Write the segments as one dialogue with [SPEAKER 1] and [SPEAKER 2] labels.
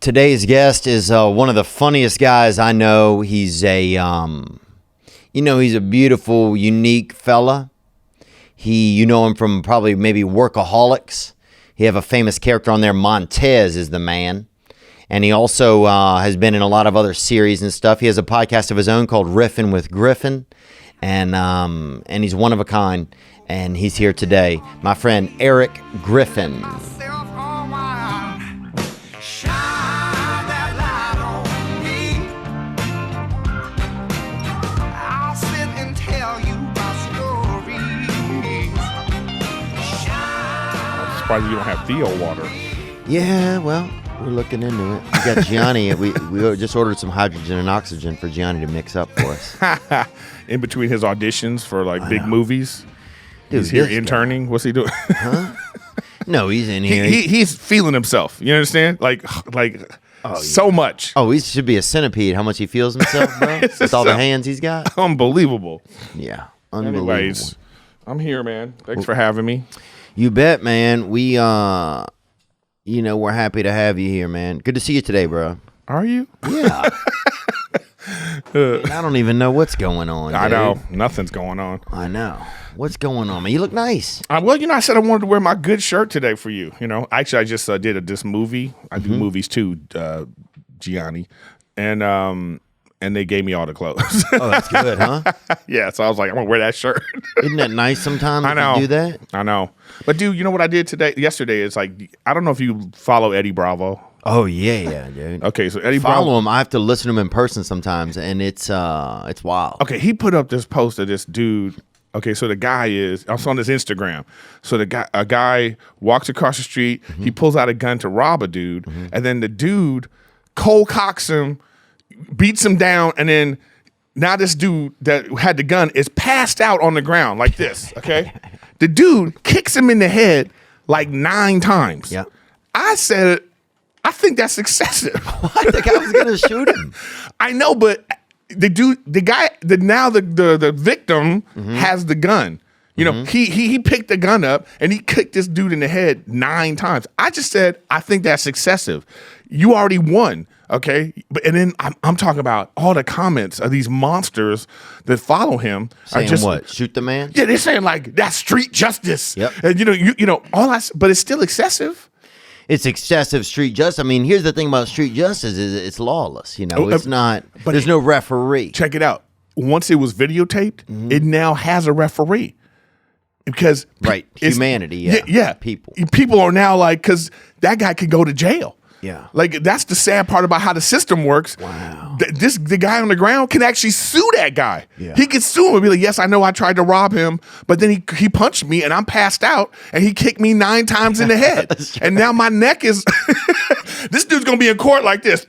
[SPEAKER 1] Today's guest is one of the funniest guys I know. He's a, he's a beautiful, unique fella. You know him from probably maybe Workaholics. He have a famous character on there. Montez is the man. And he also has been in a lot of other series and stuff. He has a podcast of his own called Riffin with Griffin. And he's one of a kind. And he's here today. My friend, Erik Griffin.
[SPEAKER 2] Surprised you don't have Theo water.
[SPEAKER 1] Yeah, well, we're looking into it. We got Gianni. we just ordered some hydrogen and oxygen for Gianni to mix up for us.
[SPEAKER 2] In between his auditions for big movies.
[SPEAKER 1] Dude,
[SPEAKER 2] he's here interning. What's he doing?
[SPEAKER 1] Huh? No, he's in here.
[SPEAKER 2] He's feeling himself. You understand? So much.
[SPEAKER 1] Oh, he should be a centipede. How much he feels himself, bro? With all the hands he's got.
[SPEAKER 2] Unbelievable.
[SPEAKER 1] Yeah, unbelievable.
[SPEAKER 2] Anyways, I'm here, man. Thanks for having me.
[SPEAKER 1] You bet, man. We, we're happy to have you here, man. Good to see you today, bro.
[SPEAKER 2] Are you?
[SPEAKER 1] Yeah. I don't even know what's going on.
[SPEAKER 2] I know. Nothing's going on.
[SPEAKER 1] I know. What's going on, man? You look nice.
[SPEAKER 2] I said I wanted to wear my good shirt today for you. Actually, I just did this movie. I do movies too, Gianni. And they gave me all the clothes.
[SPEAKER 1] Oh, that's good, huh?
[SPEAKER 2] Yeah, so I was like, I'm going to wear that shirt.
[SPEAKER 1] Isn't that nice sometimes
[SPEAKER 2] I know.
[SPEAKER 1] You do that?
[SPEAKER 2] I know. But, dude, you know what I did yesterday is I don't know if you follow Eddie Bravo.
[SPEAKER 1] Oh, yeah, dude.
[SPEAKER 2] Okay, so Eddie Bravo.
[SPEAKER 1] Follow him. I have to listen to him in person sometimes, and it's wild.
[SPEAKER 2] Okay, he put up this post of this dude. Okay, so the guy it's on his Instagram. So a guy walks across the street. He pulls out a gun to rob a dude, and then the dude cold cocks him, beats him down, and then now this dude that had the gun is passed out on the ground like this, okay? The dude kicks him in the head 9 times.
[SPEAKER 1] Yeah.
[SPEAKER 2] I said, I think that's excessive.
[SPEAKER 1] What? The guy was going to shoot him.
[SPEAKER 2] I know, but the victim has the gun. He picked the gun up and he kicked this dude in the head 9 times. I just said, I think that's excessive. You already won, okay? And then I'm talking about all the comments of these monsters that follow him.
[SPEAKER 1] Saying what? Shoot the man?
[SPEAKER 2] Yeah, they're saying that's street justice.
[SPEAKER 1] Yep.
[SPEAKER 2] And but it's still excessive.
[SPEAKER 1] It's excessive street justice. I mean, here's the thing about street justice is it's lawless. It's not. But there's no referee.
[SPEAKER 2] Check it out. Once it was videotaped, it now has a referee. Because
[SPEAKER 1] humanity,
[SPEAKER 2] yeah, people are now because that guy could go to jail.
[SPEAKER 1] Yeah,
[SPEAKER 2] that's the sad part about how the system works.
[SPEAKER 1] Wow,
[SPEAKER 2] the guy on the ground can actually sue that guy.
[SPEAKER 1] Yeah.
[SPEAKER 2] He can sue him and be like, yes, I know I tried to rob him, but then he punched me and I'm passed out and he kicked me 9 times in the head, and now my neck is. This dude's gonna be in court like this.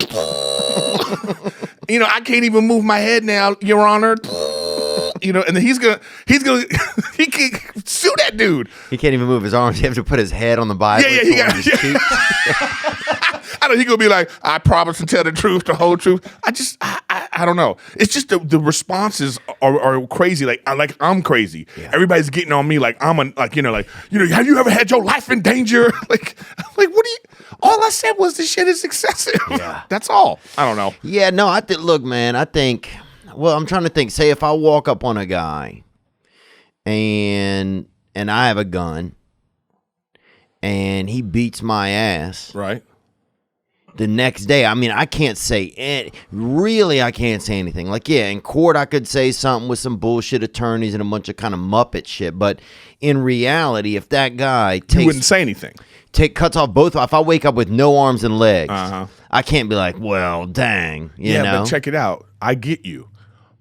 [SPEAKER 2] I can't even move my head now, Your Honor. And then he can sue that dude.
[SPEAKER 1] He can't even move his arms. He have to put his head on the Bible.
[SPEAKER 2] Yeah, he got. I know he gonna be like, I promise to tell the truth, the whole truth. I don't know. It's just the responses are crazy. I'm crazy. Yeah. Everybody's getting on me have you ever had your life in danger? What do you? All I said was this shit is excessive.
[SPEAKER 1] Yeah.
[SPEAKER 2] That's all. I don't know.
[SPEAKER 1] Yeah, no. Look, man. Well, I'm trying to think. Say if I walk up on a guy and I have a gun and he beats my ass.
[SPEAKER 2] Right.
[SPEAKER 1] The next day, I can't say I can't say anything. In court I could say something with some bullshit attorneys and a bunch of kind of Muppet shit. But in reality, if that guy
[SPEAKER 2] you wouldn't say anything.
[SPEAKER 1] Cuts off both. If I wake up with no arms and legs, I can't be like, well, dang. You know?
[SPEAKER 2] But check it out. I get you.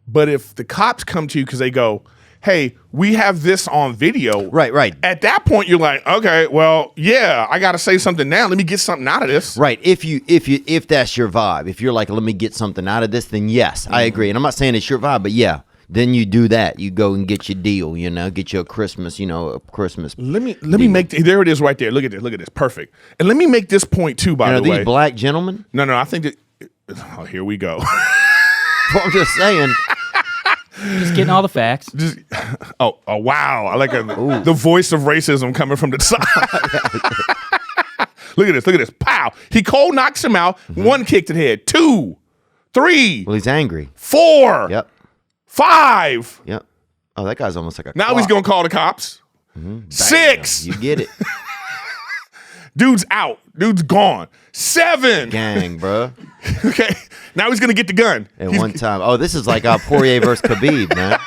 [SPEAKER 2] But if the cops come to you because they go, hey, we have this on video.
[SPEAKER 1] Right.
[SPEAKER 2] At that point, you're like, okay, well, yeah, I got to say something now. Let me get something out of this.
[SPEAKER 1] Right. If that's your vibe, if you're like, let me get something out of this, then yes, I agree. And I'm not saying it's your vibe, but yeah, then you do that. You go and get your deal, get you a Christmas, a Christmas.
[SPEAKER 2] Let me make, there it is right there. Look at this. Perfect. And let me make this point too, by the way.
[SPEAKER 1] Are these black gentlemen?
[SPEAKER 2] No, I think that, here we go.
[SPEAKER 1] Well, I'm just saying.
[SPEAKER 3] Just getting all the facts.
[SPEAKER 2] Oh, wow. I like the voice of racism coming from the side. Look at this. Look at this. Pow. He cold knocks him out. One kick to the head. 2, 3.
[SPEAKER 1] Well, he's angry.
[SPEAKER 2] 4.
[SPEAKER 1] Yep.
[SPEAKER 2] 5.
[SPEAKER 1] Yep. Oh, that guy's almost like a
[SPEAKER 2] Now
[SPEAKER 1] clock.
[SPEAKER 2] he's going to call the cops. 6.
[SPEAKER 1] You get it.
[SPEAKER 2] Dude's out. Dude's gone. 7.
[SPEAKER 1] Gang, bro.
[SPEAKER 2] Okay. Now he's going to get the gun.
[SPEAKER 1] At one time. Oh, this is like Poirier versus Khabib, man.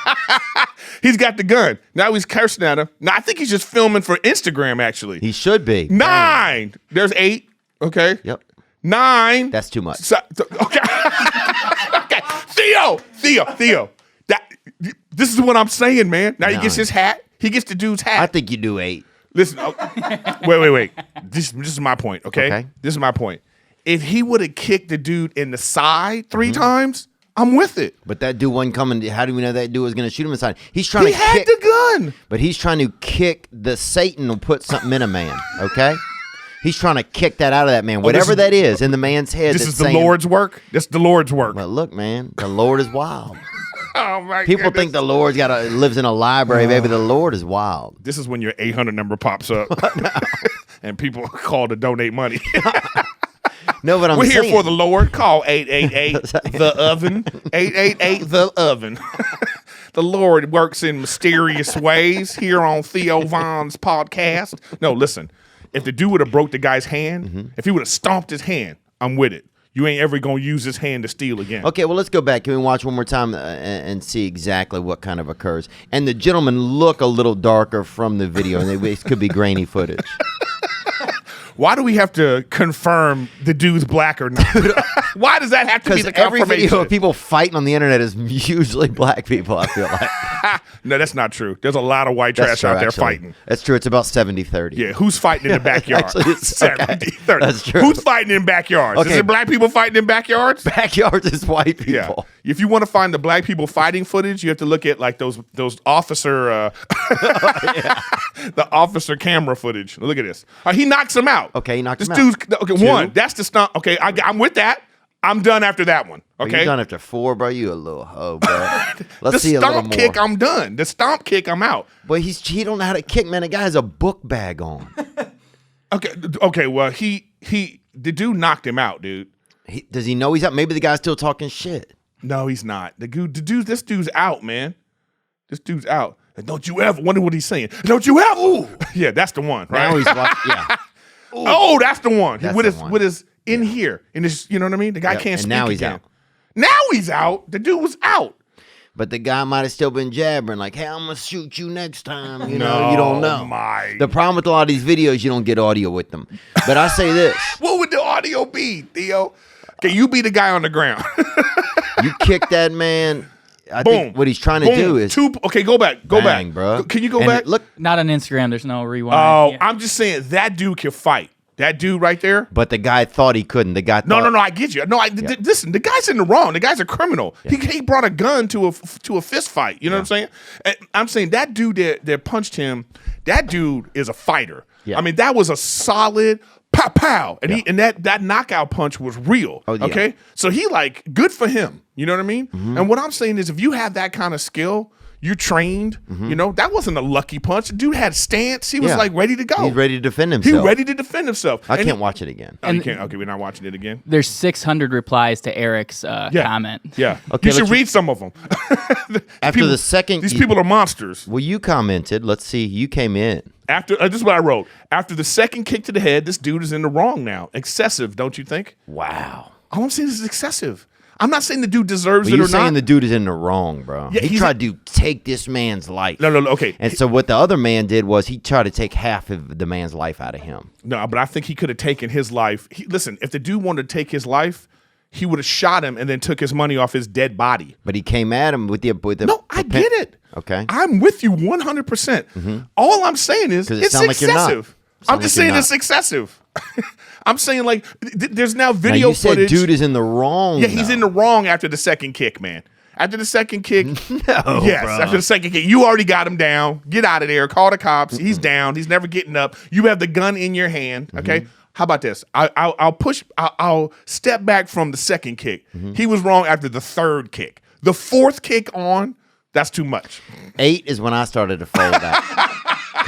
[SPEAKER 2] He's got the gun. Now he's cursing at him. Now I think he's just filming for Instagram, actually.
[SPEAKER 1] He should be.
[SPEAKER 2] 9. There's 8. Okay.
[SPEAKER 1] Yep.
[SPEAKER 2] 9.
[SPEAKER 1] That's too much.
[SPEAKER 2] Okay. Okay. Theo. This is what I'm saying, man. Now he gets his hat. He gets the dude's hat.
[SPEAKER 1] I think you do 8.
[SPEAKER 2] Listen. Wait. This is my point, okay? This is my point. If he would have kicked the dude in the side 3 times, I'm with it.
[SPEAKER 1] But that dude wasn't coming. How do we know that dude was going to shoot him in the side? He's trying to kick.
[SPEAKER 2] He had the gun.
[SPEAKER 1] But he's trying to kick the Satan who put something in a man, okay? He's trying to kick that out of that man. Whatever that is in the man's head.
[SPEAKER 2] This is the Lord's work? This is the Lord's work.
[SPEAKER 1] Well, look, man. The Lord is wild.
[SPEAKER 2] Oh, my
[SPEAKER 1] People think the Lord's lives in a library, baby. The Lord is wild.
[SPEAKER 2] This is when your 800 number pops up. And people call to donate money.
[SPEAKER 1] No, but
[SPEAKER 2] We're
[SPEAKER 1] saying.
[SPEAKER 2] here for the Lord. Call 888 the oven. 888 the oven. The Lord works in mysterious ways here on Theo Von's podcast. No, listen. If the dude would have broke the guy's hand, if he would have stomped his hand, I'm with it. You ain't ever gonna use his hand to steal again.
[SPEAKER 1] Okay, well, let's go back. Can we watch one more time and see exactly what kind of occurs? And the gentlemen look a little darker from the video, and it could be grainy footage.
[SPEAKER 2] Why do we have to confirm the dude's black or not? Why does that have to be the
[SPEAKER 1] every
[SPEAKER 2] confirmation?
[SPEAKER 1] video of people fighting on the internet is usually black people, I feel like.
[SPEAKER 2] No, that's not true. There's a lot of white trash out there fighting.
[SPEAKER 1] That's true. It's about 70-30.
[SPEAKER 2] Yeah, who's fighting in the backyard?
[SPEAKER 1] Actually, it's
[SPEAKER 2] 70-30.
[SPEAKER 1] That's true.
[SPEAKER 2] Who's fighting in backyards?
[SPEAKER 1] Okay.
[SPEAKER 2] Is it black people fighting in backyards?
[SPEAKER 1] Backyards is white people.
[SPEAKER 2] Yeah. If you want to find the black people fighting footage, you have to look at like those officer the officer camera footage. Look at this. He knocks him out.
[SPEAKER 1] Okay, he knocked him out.
[SPEAKER 2] This dude's okay.
[SPEAKER 1] 2.
[SPEAKER 2] 1. That's the stomp. Okay, I'm with that. I'm done after that one. Okay,
[SPEAKER 1] You done after 4, bro? You a little hoe, bro. Let's see
[SPEAKER 2] the
[SPEAKER 1] a little
[SPEAKER 2] stomp
[SPEAKER 1] more.
[SPEAKER 2] kick, I'm done. The stomp kick, I'm out.
[SPEAKER 1] Boy, he don't know how to kick, man. The guy has a book bag on.
[SPEAKER 2] Okay. Well, the dude knocked him out, dude.
[SPEAKER 1] Does he know he's out? Maybe the guy's still talking shit.
[SPEAKER 2] No, he's not. This dude's out, man. This dude's out. And don't you ever wonder what he's saying? Don't you ever? Ooh. Yeah, that's the one, right?
[SPEAKER 1] Now he's watching. Yeah.
[SPEAKER 2] Oh, that's the one.
[SPEAKER 1] That's
[SPEAKER 2] with
[SPEAKER 1] the
[SPEAKER 2] his
[SPEAKER 1] one.
[SPEAKER 2] In here. In this, you know what I mean? The guy
[SPEAKER 1] Yep,
[SPEAKER 2] can't
[SPEAKER 1] and
[SPEAKER 2] speak
[SPEAKER 1] now he's
[SPEAKER 2] again.
[SPEAKER 1] out.
[SPEAKER 2] Now he's out. The dude was out.
[SPEAKER 1] But the guy might have still been jabbering, like, hey, I'm going to shoot you next time. You know, you don't know.
[SPEAKER 2] My.
[SPEAKER 1] The problem with a lot of these videos, you don't get audio with them. But I say this.
[SPEAKER 2] What would the audio be, Theo? Okay, you be the guy on the ground.
[SPEAKER 1] You kick that man. I
[SPEAKER 2] Boom.
[SPEAKER 1] think what he's trying to do is.
[SPEAKER 2] Okay, go back. Go
[SPEAKER 1] bang,
[SPEAKER 2] back.
[SPEAKER 1] bro.
[SPEAKER 2] Can you go
[SPEAKER 1] And
[SPEAKER 2] back?
[SPEAKER 1] Look.
[SPEAKER 3] Not on Instagram. There's no rewind.
[SPEAKER 2] Oh,
[SPEAKER 3] Yeah.
[SPEAKER 2] I'm just saying that dude can fight. That dude right there.
[SPEAKER 1] But the guy thought he couldn't. The guy thought.
[SPEAKER 2] No, I get you. No, listen, the guy's in the wrong. The guy's a criminal.
[SPEAKER 1] Yeah.
[SPEAKER 2] He brought a gun to a fist fight. You know what I'm saying? And I'm saying that dude that punched him, that dude is a fighter.
[SPEAKER 1] Yeah.
[SPEAKER 2] I mean, that was a solid pow pow. And that knockout punch was real.
[SPEAKER 1] Oh, yeah.
[SPEAKER 2] Okay? So he good for him. You know what I mean?
[SPEAKER 1] Mm-hmm.
[SPEAKER 2] And what I'm saying is if you have that kind of skill, you're trained,
[SPEAKER 1] Mm-hmm.
[SPEAKER 2] you know, that wasn't a lucky punch. The dude had stance. He was
[SPEAKER 1] Yeah.
[SPEAKER 2] ready to go.
[SPEAKER 1] He's ready to defend
[SPEAKER 2] He
[SPEAKER 1] himself.
[SPEAKER 2] ready to defend himself.
[SPEAKER 1] I
[SPEAKER 2] And
[SPEAKER 1] can't watch it again.
[SPEAKER 2] Oh, you can't. Okay, we're not watching it again.
[SPEAKER 3] There's 600 replies to Eric's comment.
[SPEAKER 2] Yeah.
[SPEAKER 1] Okay,
[SPEAKER 2] You should
[SPEAKER 1] let's-
[SPEAKER 2] read some of them.
[SPEAKER 1] After the second.
[SPEAKER 2] These people are monsters.
[SPEAKER 1] Well, you commented. Let's see. You came in.
[SPEAKER 2] After this is what I wrote. After the second kick to the head, this dude is in the wrong now. Excessive, don't you think?
[SPEAKER 1] Wow.
[SPEAKER 2] All I'm saying is excessive. I'm not saying the dude deserves
[SPEAKER 1] But
[SPEAKER 2] it
[SPEAKER 1] you're
[SPEAKER 2] or
[SPEAKER 1] saying
[SPEAKER 2] not.
[SPEAKER 1] the dude is in the wrong, bro.
[SPEAKER 2] Yeah,
[SPEAKER 1] he
[SPEAKER 2] he's
[SPEAKER 1] tried to take this man's life.
[SPEAKER 2] No, okay.
[SPEAKER 1] And so what the other man did was he tried to take half of the man's life out of him.
[SPEAKER 2] No, but I think he could have taken his life. Listen, if the dude wanted to take his life, he would have shot him and then took his money off his dead body.
[SPEAKER 1] But he came at him with the
[SPEAKER 2] No, I get it.
[SPEAKER 1] Okay.
[SPEAKER 2] I'm with you 100%. All I'm saying is
[SPEAKER 1] 'Cause it
[SPEAKER 2] it's
[SPEAKER 1] sound like you're not.
[SPEAKER 2] excessive.
[SPEAKER 1] Sound
[SPEAKER 2] I'm just
[SPEAKER 1] like you're
[SPEAKER 2] saying it's
[SPEAKER 1] not.
[SPEAKER 2] excessive. I'm saying there's now
[SPEAKER 1] Now,
[SPEAKER 2] video
[SPEAKER 1] you said
[SPEAKER 2] footage.
[SPEAKER 1] dude is in the wrong.
[SPEAKER 2] Yeah, he's
[SPEAKER 1] though.
[SPEAKER 2] in the wrong after the second kick, man. After the second kick,
[SPEAKER 1] No,
[SPEAKER 2] yes,
[SPEAKER 1] bro.
[SPEAKER 2] after the second kick, you already got him down. Get out of there. Call the cops. He's down. He's never getting up. You have the gun in your hand. Okay. How about this? I'll push. I'll step back from the second kick. He was wrong after the third kick. The fourth kick on. That's too much.
[SPEAKER 1] 8 is when I started to fold out.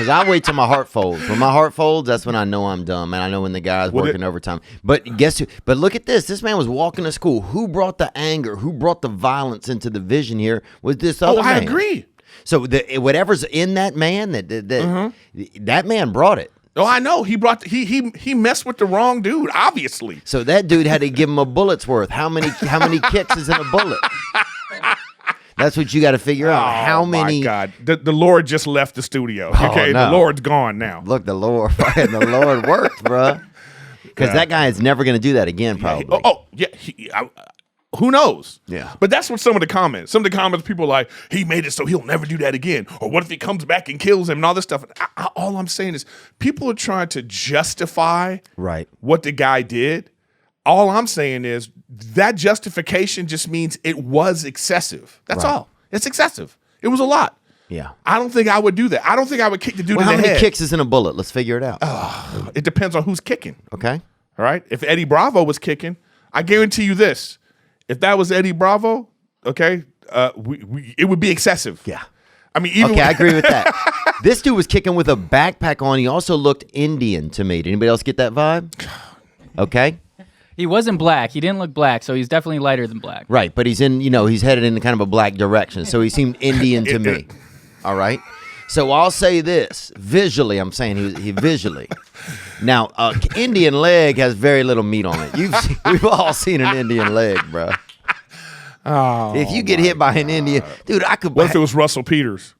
[SPEAKER 1] Because I wait till my heart folds. When my heart folds, that's when I know I'm dumb, and I know when the guy's working overtime. But guess who? But look at this. This man was walking to school. Who brought the anger? Who brought the violence into the vision here? Was this other man?
[SPEAKER 2] I agree.
[SPEAKER 1] So whatever's in that man, that man brought it.
[SPEAKER 2] Oh, I know. He messed with the wrong dude, obviously.
[SPEAKER 1] So that dude had to give him a bullet's worth. How many kicks is in a bullet? That's what you got to figure out. How many?
[SPEAKER 2] Oh, my God. The Lord just left the studio. Okay,
[SPEAKER 1] no.
[SPEAKER 2] The Lord's gone now.
[SPEAKER 1] Look, the Lord worked, bro. Because that guy is never going to do that again, probably.
[SPEAKER 2] Who knows?
[SPEAKER 1] Yeah.
[SPEAKER 2] But that's what some of the comments. Some of the comments, people are like, he made it so he'll never do that again. Or what if he comes back and kills him and all this stuff? All I'm saying is people are trying to justify what the guy did. All I'm saying is that justification just means it was excessive. That's all. It's excessive. It was a lot.
[SPEAKER 1] Yeah.
[SPEAKER 2] I don't think I would do that. I don't think I would kick the dude in the head.
[SPEAKER 1] How many kicks is in a bullet? Let's figure it out.
[SPEAKER 2] It depends on who's kicking.
[SPEAKER 1] Okay.
[SPEAKER 2] All right? If Eddie Bravo was kicking, I guarantee you this. If that was Eddie Bravo, okay, it would be excessive.
[SPEAKER 1] Yeah.
[SPEAKER 2] I mean, even
[SPEAKER 1] I agree with that. This dude was kicking with a backpack on. He also looked Indian to me. Did anybody else get that vibe? Okay.
[SPEAKER 3] He wasn't black. He didn't look black, so he's definitely lighter than black.
[SPEAKER 1] Right, but he's he's headed in kind of a black direction, so he seemed Indian to me. All right. So I'll say this visually. I'm saying he visually. Now, Indian leg has very little meat on it. We've all seen an Indian leg, bro.
[SPEAKER 2] Oh,
[SPEAKER 1] if you get hit by an Indian, dude, I could.
[SPEAKER 2] What if it was Russell Peters?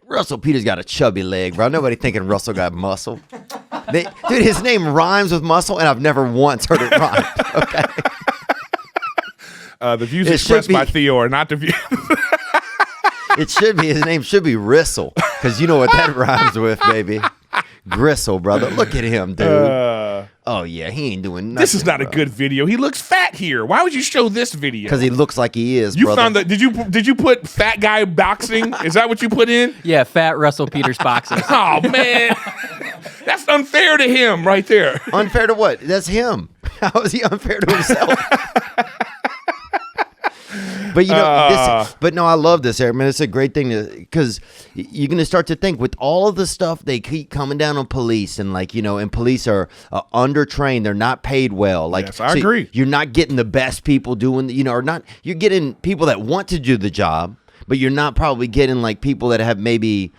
[SPEAKER 1] Russell Peters got a chubby leg, bro. Nobody thinking Russell got muscle. Dude, his name rhymes with muscle, and I've never once heard it rhyme. Okay.
[SPEAKER 2] The views expressed by Theo are not the views.
[SPEAKER 1] It should be. His name should be Ristle, because you know what that rhymes with, baby. Gristle, brother. Look at him, dude. Oh, yeah, he ain't doing nothing.
[SPEAKER 2] This is not a good video. He looks fat here. Why would you show this video?
[SPEAKER 1] Because he looks like he is,
[SPEAKER 2] you
[SPEAKER 1] brother.
[SPEAKER 2] Found that? Did you put fat guy boxing? Is that what you put in?
[SPEAKER 3] Yeah, fat Russell Peters boxing.
[SPEAKER 2] Oh, man. That's unfair to him right there.
[SPEAKER 1] Unfair to what? That's him. How is he unfair to himself? But but no, I love this, Eric. Man, it's a great thing because you're gonna start to think with all of the stuff they keep coming down on police and and police are undertrained. They're not paid well.
[SPEAKER 2] Yes, I agree.
[SPEAKER 1] You're not getting the best people doing, or not. You're getting people that want to do the job, but you're not probably getting like people that have maybe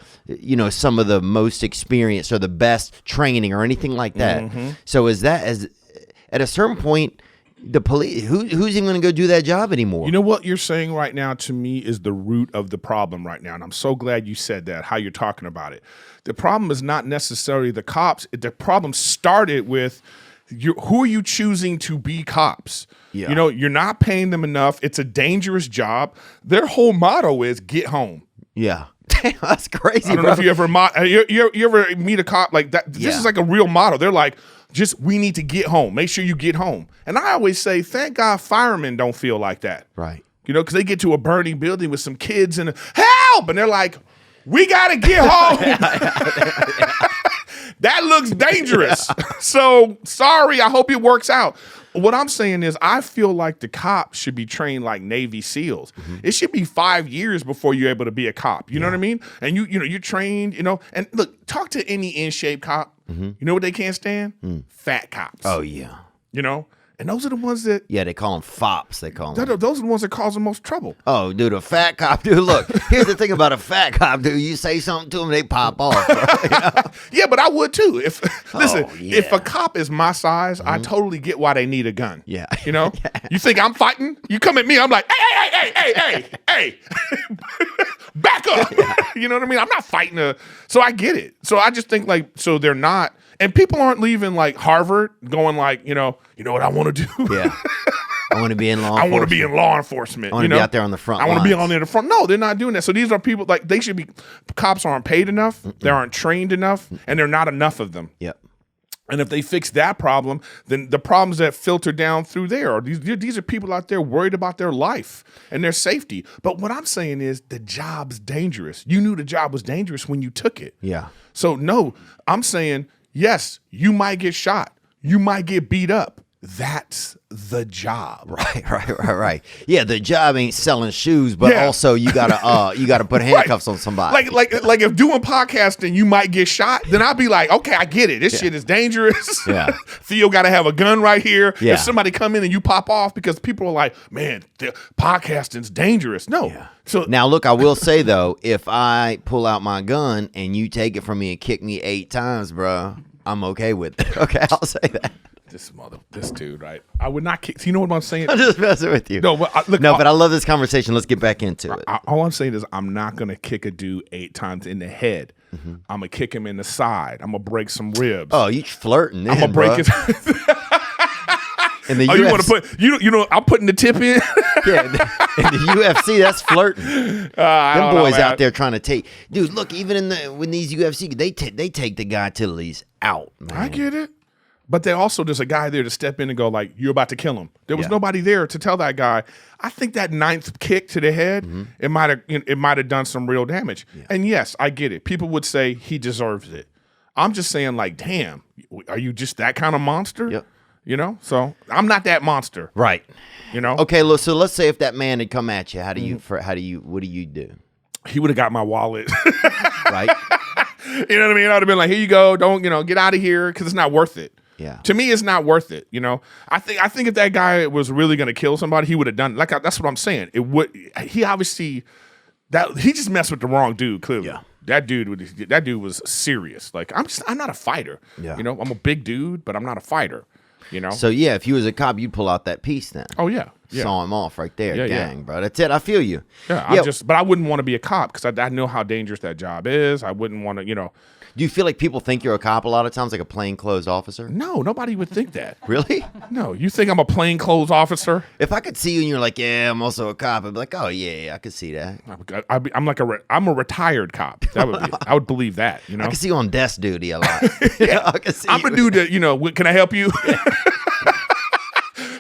[SPEAKER 1] some of the most experience or the best training or anything like that. Mm-hmm. So at a certain point, the police, who's even going to go do that job anymore?
[SPEAKER 2] You know what you're saying right now to me is the root of the problem right now. And I'm so glad you said that, how you're talking about it. The problem is not necessarily the cops. The problem started with who are you choosing to be cops? Yeah. You're not paying them enough. It's a dangerous job. Their whole motto is get home.
[SPEAKER 1] Yeah. Damn, that's crazy,
[SPEAKER 2] I don't know if you ever you ever meet a cop like that. This is like a real motto. They're like, we need to get home. Make sure you get home. And I always say, thank God firemen don't feel like that.
[SPEAKER 1] Right.
[SPEAKER 2] Because they get to a burning building with some kids and help, and they're like, we got to get home. That looks dangerous. So sorry, I hope it works out. What I'm saying is I feel like the cops should be trained like Navy SEALs. Mm-hmm. It should be 5 years before you're able to be a cop. You know what I mean? And you're trained, and look, talk to any in-shape cop. Mm-hmm. You know what they can't stand? Fat cops.
[SPEAKER 1] Oh, yeah.
[SPEAKER 2] And those are the ones that...
[SPEAKER 1] Yeah, they call them fops. They call them.
[SPEAKER 2] Those are the ones that cause the most trouble.
[SPEAKER 1] Oh, dude, a fat cop. Dude, look, here's the thing about a fat cop, dude. You say something to them, they pop off. Bro,
[SPEAKER 2] Yeah, but I would too. If a cop is my size, I totally get why they need a gun.
[SPEAKER 1] Yeah.
[SPEAKER 2] You think I'm fighting? You come at me, I'm like, hey, back up. You know what I mean? I'm not fighting so I get it. So I just think so they're not. And people aren't leaving like Harvard going like, you know what I want to do?
[SPEAKER 1] Yeah. I want to be in law enforcement.
[SPEAKER 2] I want to be in law enforcement.
[SPEAKER 1] I want to be out there on the front
[SPEAKER 2] I want to be on the front. No, they're not doing that. So these are people they should be, cops aren't paid enough. They aren't trained enough. And there are not enough of them.
[SPEAKER 1] Yep.
[SPEAKER 2] And if they fix that problem, then the problems that filter down through there are these are people out there worried about their life and their safety. But what I'm saying is the job's dangerous. You knew the job was dangerous when you took it.
[SPEAKER 1] Yeah.
[SPEAKER 2] So no, I'm saying, yes, you might get shot. You might get beat up. that's the job.
[SPEAKER 1] Right. Yeah, the job ain't selling shoes, but also you gotta put handcuffs on somebody.
[SPEAKER 2] Like if doing podcasting, you might get shot, then I'll be like, okay, I get it. This shit is dangerous.
[SPEAKER 1] Yeah.
[SPEAKER 2] Theo got to have a gun right here.
[SPEAKER 1] Yeah.
[SPEAKER 2] If somebody come in and you pop off, because people are like, man, podcasting's dangerous. No.
[SPEAKER 1] Yeah.
[SPEAKER 2] So
[SPEAKER 1] Now, look, I will say, though, if I pull out my gun and you take it from me and kick me 8 times, bro, I'm okay with it. Okay, I'll say that.
[SPEAKER 2] This dude, right? I would not kick. You know what I'm saying?
[SPEAKER 1] I'm just messing with you.
[SPEAKER 2] No, but look,
[SPEAKER 1] but I love this conversation. Let's get back into it.
[SPEAKER 2] All I'm saying is I'm not going to kick a dude 8 times in the head. I'm going to kick him in the side. I'm going to break some ribs.
[SPEAKER 1] Oh, you flirting then,
[SPEAKER 2] I'm going to break his...
[SPEAKER 1] In the
[SPEAKER 2] UFC, you want to put you know I'm putting the tip in.
[SPEAKER 1] Yeah, in the UFC, that's flirting. Them boys out there trying to take, dude. Look, even when these UFC, they take the guy till he's out. Man.
[SPEAKER 2] I get it, but there's a guy there to step in and go like, "You're about to kill him." There was nobody there to tell that guy. I think that 9th kick to the head, it might have done some real damage. Yeah. And yes, I get it. People would say he deserves it. I'm just saying, like, damn, are you just that kind of monster?
[SPEAKER 1] Yep.
[SPEAKER 2] You know, so I'm not that monster,
[SPEAKER 1] right?
[SPEAKER 2] You know.
[SPEAKER 1] Okay, so let's say if that man had come at you, what do you do?
[SPEAKER 2] He would have got my wallet,
[SPEAKER 1] right?
[SPEAKER 2] You know what I mean? I would have been like, here you go, don't get out of here, because it's not worth it.
[SPEAKER 1] Yeah.
[SPEAKER 2] To me, it's not worth it. You know, I think if that guy was really going to kill somebody, he would have done it. That's what I'm saying. It would. He obviously he just messed with the wrong dude. Clearly. Yeah. That dude was serious. Like I'm not a fighter. Yeah. You know, I'm a big dude, but I'm not a fighter. You know.
[SPEAKER 1] So yeah, if you was a cop, you'd pull out that piece then.
[SPEAKER 2] Oh yeah.
[SPEAKER 1] Saw him off right there, bro. That's it. I feel you.
[SPEAKER 2] Yeah. But I wouldn't want to be a cop because I know how dangerous that job is. I wouldn't want to,
[SPEAKER 1] Do you feel like people think you're a cop a lot of times, like a plainclothes officer?
[SPEAKER 2] No, nobody would think that.
[SPEAKER 1] Really?
[SPEAKER 2] No, you think I'm a plainclothes officer?
[SPEAKER 1] If I could see you and you're like, yeah, I'm also a cop, I'd be like, oh yeah, I could see that.
[SPEAKER 2] I'm a retired cop. That would be. I would believe that.
[SPEAKER 1] I can see you on desk duty a lot.
[SPEAKER 2] I'm a dude that can I help you?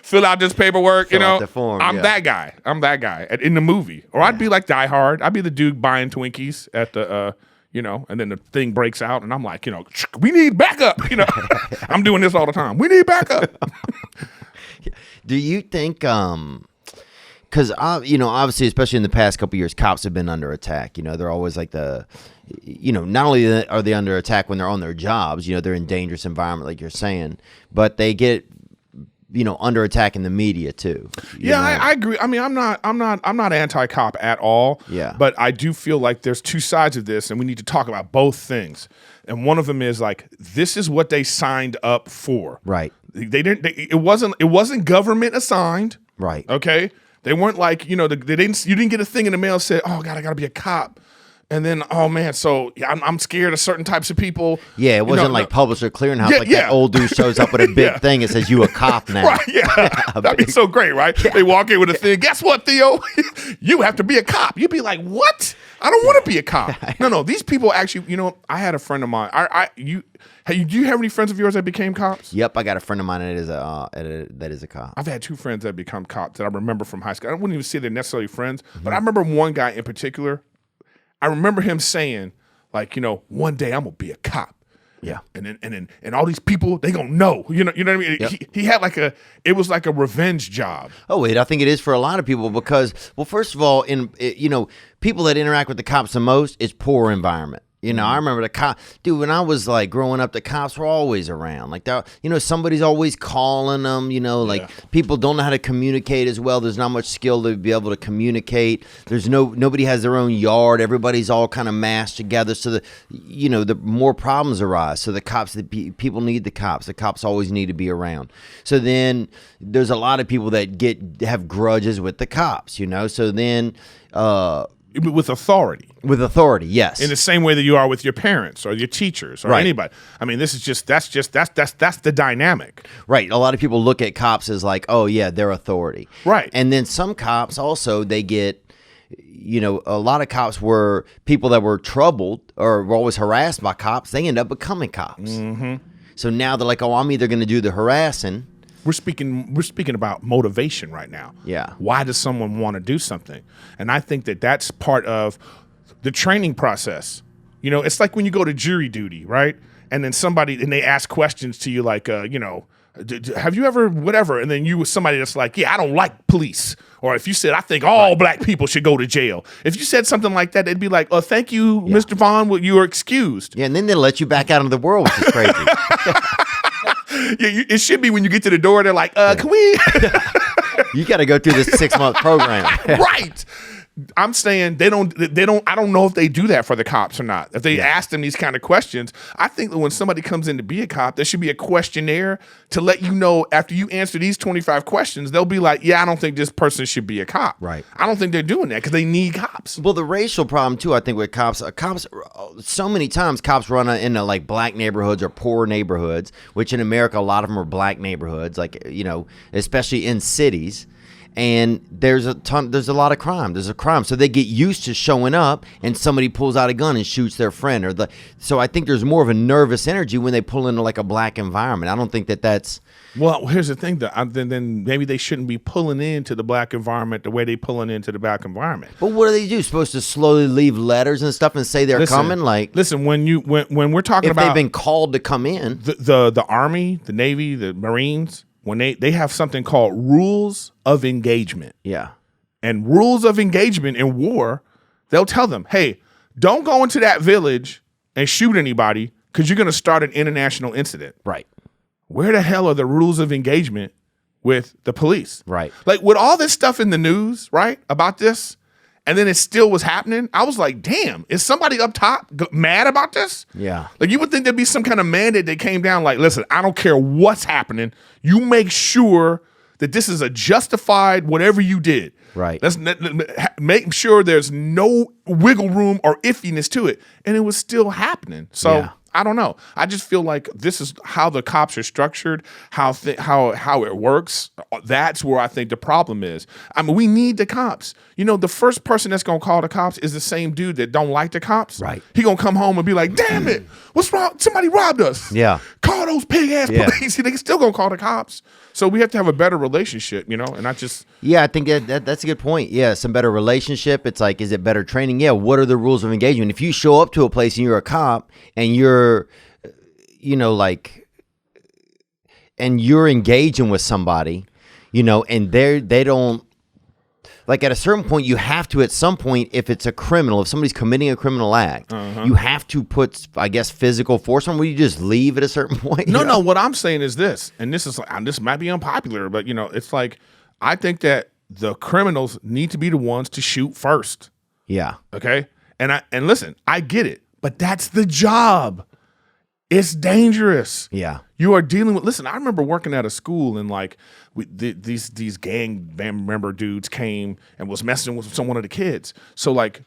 [SPEAKER 2] Fill out this paperwork,
[SPEAKER 1] Fill out the form,
[SPEAKER 2] I'm that guy. I'm that guy in the movie. Or I'd be like Die Hard. I'd be the dude buying Twinkies at the, and then the thing breaks out, and I'm like, we need backup. I'm doing this all the time. We need backup.
[SPEAKER 1] Do you think, because, obviously, especially in the past couple of years, cops have been under attack. They're always like not only are they under attack when they're on their jobs, they're in dangerous environment, like you're saying, but they get under attack in the media too.
[SPEAKER 2] I agree. I mean, I'm not anti-cop at all. Yeah. But I do feel like there's two sides of this, and we need to talk about both things. And one of them is like, this is what they signed up for.
[SPEAKER 1] Right.
[SPEAKER 2] It wasn't government assigned.
[SPEAKER 1] Right.
[SPEAKER 2] Okay. They weren't like, you didn't get a thing in the mail that said, oh God, I gotta be a cop. And then, oh man, so I'm scared of certain types of people.
[SPEAKER 1] Yeah, it wasn't like Publisher Clearinghouse. That old dude shows up with a big thing and says, you a cop now.
[SPEAKER 2] Right, that'd be so great, right? Yeah. They walk in with a thing. Guess what, Theo? You have to be a cop. You'd be like, what? I don't want to be a cop. No, these people actually, I had a friend of mine. Do you have any friends of yours that became cops?
[SPEAKER 1] Yep, I got a friend of mine that is a cop.
[SPEAKER 2] I've had 2 friends that become cops that I remember from high school. I wouldn't even say they're necessarily friends, but I remember one guy in particular. I remember him saying, like, one day I'm gonna be a cop.
[SPEAKER 1] Yeah.
[SPEAKER 2] And all these people, they gonna know. You know what I mean? Yep. He had it was like a revenge job.
[SPEAKER 1] Oh wait, I think it is for a lot of people because, well, first of all, people that interact with the cops the most is poor environment. I remember the cop, dude, when I was like growing up, the cops were always around. Like, somebody's always calling them, people don't know how to communicate as well. There's not much skill to be able to communicate. Nobody has their own yard. Everybody's all kind of mashed together. So the more problems arise. So people need the cops. The cops always need to be around. So then there's a lot of people that have grudges with the cops, So then,
[SPEAKER 2] with authority.
[SPEAKER 1] With authority, yes.
[SPEAKER 2] In the same way that you are with your parents or your teachers or anybody. I mean, that's the dynamic.
[SPEAKER 1] Right. A lot of people look at cops as like, oh yeah, they're authority.
[SPEAKER 2] Right.
[SPEAKER 1] And then some cops also, they get, a lot of cops were people that were troubled or were always harassed by cops. They end up becoming cops. Mm-hmm. So now they're like, oh, I'm either going to do the harassing.
[SPEAKER 2] We're speaking about motivation right now.
[SPEAKER 1] Yeah.
[SPEAKER 2] Why does someone want to do something? And I think that's part of the training process. It's like when you go to jury duty, right? And then they ask questions to you like, have you ever whatever? And then you was somebody that's like, yeah, I don't like police. Or if you said, I think all black people should go to jail. If you said something like that, they'd be like, oh, thank you, Mr. Vaughn, you are excused.
[SPEAKER 1] Yeah, and then they'll let you back out into the world, which is crazy.
[SPEAKER 2] Yeah, it should be when you get to the door, they're like, can we?
[SPEAKER 1] You got to go through this 6-month program.
[SPEAKER 2] Right. I'm saying they don't, I don't know if they do that for the cops or not. If they ask them these kind of questions, I think that when somebody comes in to be a cop, there should be a questionnaire to let you know after you answer these 25 questions, they'll be like, yeah, I don't think this person should be a cop.
[SPEAKER 1] Right.
[SPEAKER 2] I don't think they're doing that because they need cops.
[SPEAKER 1] Well, the racial problem too, I think with cops, so many times cops run into like black neighborhoods or poor neighborhoods, which in America, a lot of them are black neighborhoods, like, especially in cities. And there's a lot of crime. There's a crime. So they get used to showing up and somebody pulls out a gun and shoots their friend. So I think there's more of a nervous energy when they pull into like a black environment. I don't think that's...
[SPEAKER 2] Well, here's the thing. Then maybe they shouldn't be pulling into the black environment the way they pulling into the black environment.
[SPEAKER 1] But what do they do? Supposed to slowly leave letters and stuff and say they're coming? Like,
[SPEAKER 2] listen, when we're talking about...
[SPEAKER 1] If they've been called to come in.
[SPEAKER 2] The Army, the Navy, the Marines... When they have something called rules of engagement.
[SPEAKER 1] Yeah.
[SPEAKER 2] And rules of engagement in war, they'll tell them, hey, don't go into that village and shoot anybody because you're going to start an international incident.
[SPEAKER 1] Right.
[SPEAKER 2] Where the hell are the rules of engagement with the police?
[SPEAKER 1] Right.
[SPEAKER 2] Like with all this stuff in the news, right, about this, and then it still was happening, I was like, damn, is somebody up top mad about this?
[SPEAKER 1] Yeah.
[SPEAKER 2] Like you would think there'd be some kind of mandate that came down like, listen, I don't care what's happening. You make sure that this is a justified whatever you did.
[SPEAKER 1] Right.
[SPEAKER 2] Let's make sure there's no wiggle room or iffiness to it. And it was still happening. So
[SPEAKER 1] yeah.
[SPEAKER 2] I don't know. I just feel like this is how the cops are structured, how it works. That's where I think the problem is. I mean, we need the cops. The first person that's going to call the cops is the same dude that don't like the cops.
[SPEAKER 1] Right.
[SPEAKER 2] He going to come home and be like, damn it, what's wrong? Somebody robbed us.
[SPEAKER 1] Yeah.
[SPEAKER 2] Call those pig-ass police. They still going to call the cops. So we have to have a better relationship, and I just...
[SPEAKER 1] Yeah, I think that's a good point. Yeah, some better relationship. It's like, is it better training? Yeah, what are the rules of engagement? If you show up to a place and you're a cop and you're, and you're engaging with somebody, and they don't, like at a certain point, you have to, at some point, if it's a criminal, if somebody's committing a criminal act, you have to put, I guess, physical force on. Will you just leave at a certain point?
[SPEAKER 2] No. What I'm saying is this, and this might be unpopular, but it's like, I think that the criminals need to be the ones to shoot first.
[SPEAKER 1] Yeah.
[SPEAKER 2] Okay. And listen, I get it, but that's the job. It's dangerous.
[SPEAKER 1] Yeah.
[SPEAKER 2] You are dealing with, listen, I remember working at a school and like these gang member dudes came and was messing with one of the kids. So like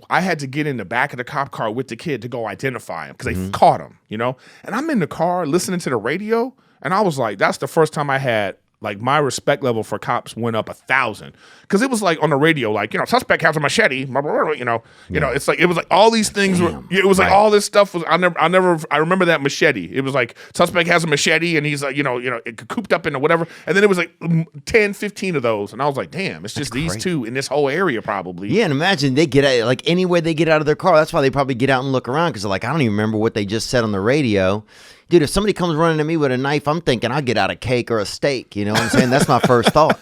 [SPEAKER 2] I had to get in the back of the cop car with the kid to go identify him because they caught him, And I'm in the car listening to the radio and I was like, that's the first time I had like my respect level for cops went up 1,000 because it was like on the radio, like, suspect has a machete, it's like, it was like all these things it was like all this stuff was, I remember that machete. It was like suspect has a machete and he's like, it cooped up into whatever. And then it was like 10, 15 of those. And I was like, damn, it's just these two in this whole area probably.
[SPEAKER 1] Yeah. And imagine they get out, like any way they get out of their car. That's why they probably get out and look around. Cause they're like, I don't even remember what they just said on the radio. Dude, if somebody comes running at me with a knife, I'm thinking I'll get out a cake or a steak. You know what I'm saying? That's my first thought.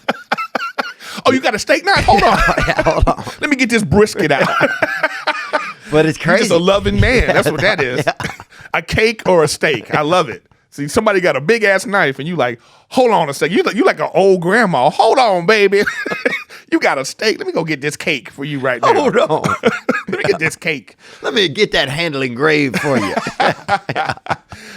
[SPEAKER 2] Oh, you got a steak knife? Hold on.
[SPEAKER 1] Yeah, hold on.
[SPEAKER 2] Let me get this brisket out.
[SPEAKER 1] But it's crazy.
[SPEAKER 2] You're just a loving man. That's what that is.
[SPEAKER 1] Yeah.
[SPEAKER 2] A cake or a steak. I love it. See, somebody got a big ass knife and you like, hold on a second. You like an old grandma. Hold on, baby. You got a steak. Let me go get this cake for you right now.
[SPEAKER 1] Hold on.
[SPEAKER 2] Let me get this cake.
[SPEAKER 1] Let me get that handle engraved for you.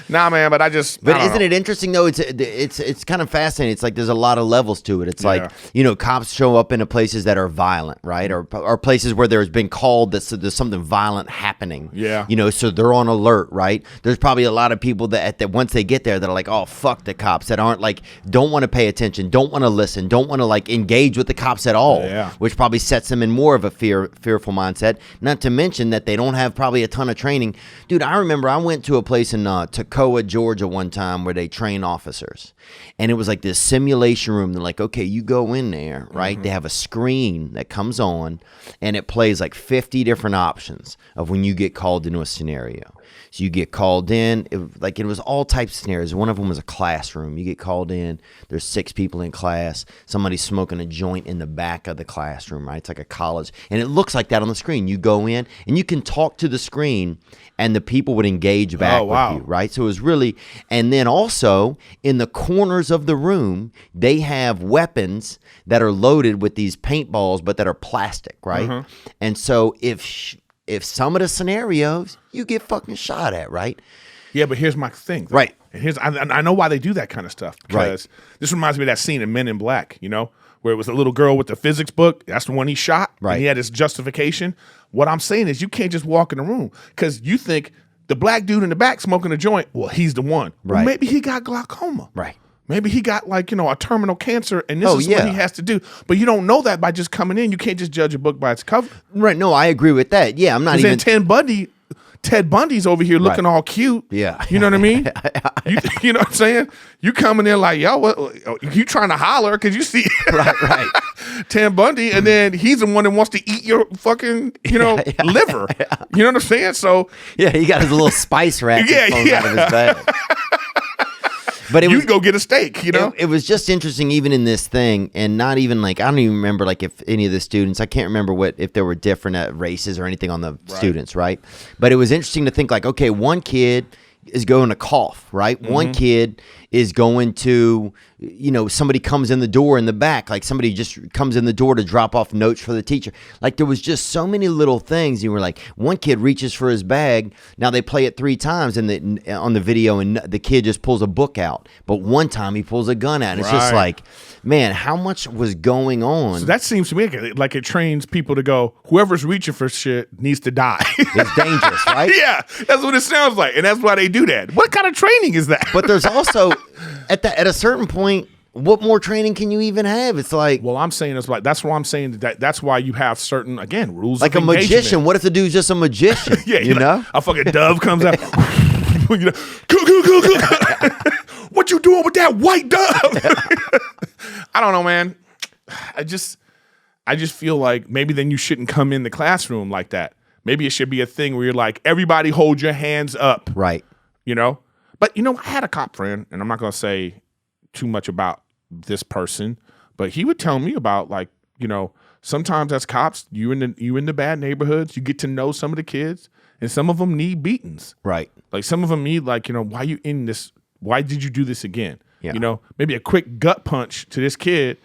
[SPEAKER 2] Nah, man, but
[SPEAKER 1] But isn't it interesting though? It's kind of fascinating. It's like there's a lot of levels to it. It's like, cops show up into places that are violent, right? Or places where there's been called that there's something violent happening.
[SPEAKER 2] Yeah.
[SPEAKER 1] So they're on alert, right? There's probably a lot of people that once they get there that are like, oh, fuck the cops, that aren't like, don't want to pay attention, don't want to listen, don't want to like engage with the cops at all.
[SPEAKER 2] Yeah.
[SPEAKER 1] Which probably sets them in more of a fearful mindset. Not to mention that they don't have probably a ton of training. Dude, I remember I went to a place in Tacoma, Toccoa, Georgia one time where they train officers. And it was like this simulation room. They're like, okay, you go in there, right? They have a screen that comes on and it plays like 50 different options of when you get called into a scenario. So you get called in, it was all types of scenarios. One of them was a classroom. You get called in, there's 6 people in class, somebody's smoking a joint in the back of the classroom, right? It's like a college. And it looks like that on the screen. You go in and you can talk to the screen and the people would engage back with you, right? So it was really, and then also in the corners of the room, they have weapons that are loaded with these paintballs, but that are plastic, right? And so if some of the scenarios you get fucking shot at, right?
[SPEAKER 2] Yeah, but here's my thing. Though.
[SPEAKER 1] Right.
[SPEAKER 2] And I know why they do that kind of stuff. Because this reminds me of that scene in Men in Black, where it was a little girl with the physics book. That's the one he shot.
[SPEAKER 1] Right.
[SPEAKER 2] And he had his justification. What I'm saying is you can't just walk in the room because you think the black dude in the back smoking a joint, well, he's the one.
[SPEAKER 1] Right.
[SPEAKER 2] Well, maybe he got glaucoma.
[SPEAKER 1] Right.
[SPEAKER 2] Maybe he got a terminal cancer and this is what he has to do. But you don't know that by just coming in. You can't just judge a book by its cover.
[SPEAKER 1] Right. No, I agree with that. Yeah, I'm not even.
[SPEAKER 2] Ted Bundy's over here looking all cute.
[SPEAKER 1] Yeah.
[SPEAKER 2] You know what I mean? You know what I'm saying? You coming in like, yo, what, you trying to holler because you see
[SPEAKER 1] right.
[SPEAKER 2] Ted Bundy, and then he's the one that wants to eat your fucking, liver. You know what I'm saying? So
[SPEAKER 1] yeah, he got his little spice rack out of his bag. But
[SPEAKER 2] you go get a steak,
[SPEAKER 1] It was just interesting even in this thing, and not even like, I don't even remember like if any of the students, I can't remember if there were different races or anything on the students, right? But it was interesting to think like, okay, one kid is going to cough, right? One kid is going to, somebody comes in the door in the back, like somebody just comes in the door to drop off notes for the teacher. Like there was just so many little things. You were like, one kid reaches for his bag. Now they play it 3 times on the video and the kid just pulls a book out. But one time he pulls a gun out. And it's just like, man, how much was going on?
[SPEAKER 2] So that seems to me like it trains people to go, whoever's reaching for shit needs to die.
[SPEAKER 1] It's dangerous, right?
[SPEAKER 2] Yeah, that's what it sounds like. And that's why they do that. What kind of training is that?
[SPEAKER 1] But there's also, at a certain point, what more training can you even have? It's like,
[SPEAKER 2] well, I'm saying it's like, that's why I'm saying that's why you have certain, again, rules
[SPEAKER 1] like
[SPEAKER 2] of engagement.
[SPEAKER 1] A magician. What if the dude's just a magician?
[SPEAKER 2] Yeah,
[SPEAKER 1] you know?
[SPEAKER 2] A fucking dove comes out. What you doing with that white dove? I don't know, man. I just feel like maybe then you shouldn't come in the classroom like that. Maybe it should be a thing where you're like, everybody hold your hands up.
[SPEAKER 1] Right.
[SPEAKER 2] But I had a cop friend, and I'm not going to say too much about this person, but he would tell me about like, sometimes as cops, you in the bad neighborhoods, you get to know some of the kids, and some of them need beatings. Right. Like some of them need like, why you in this? Why did you do this again? Yeah. Maybe a quick gut punch to this kid,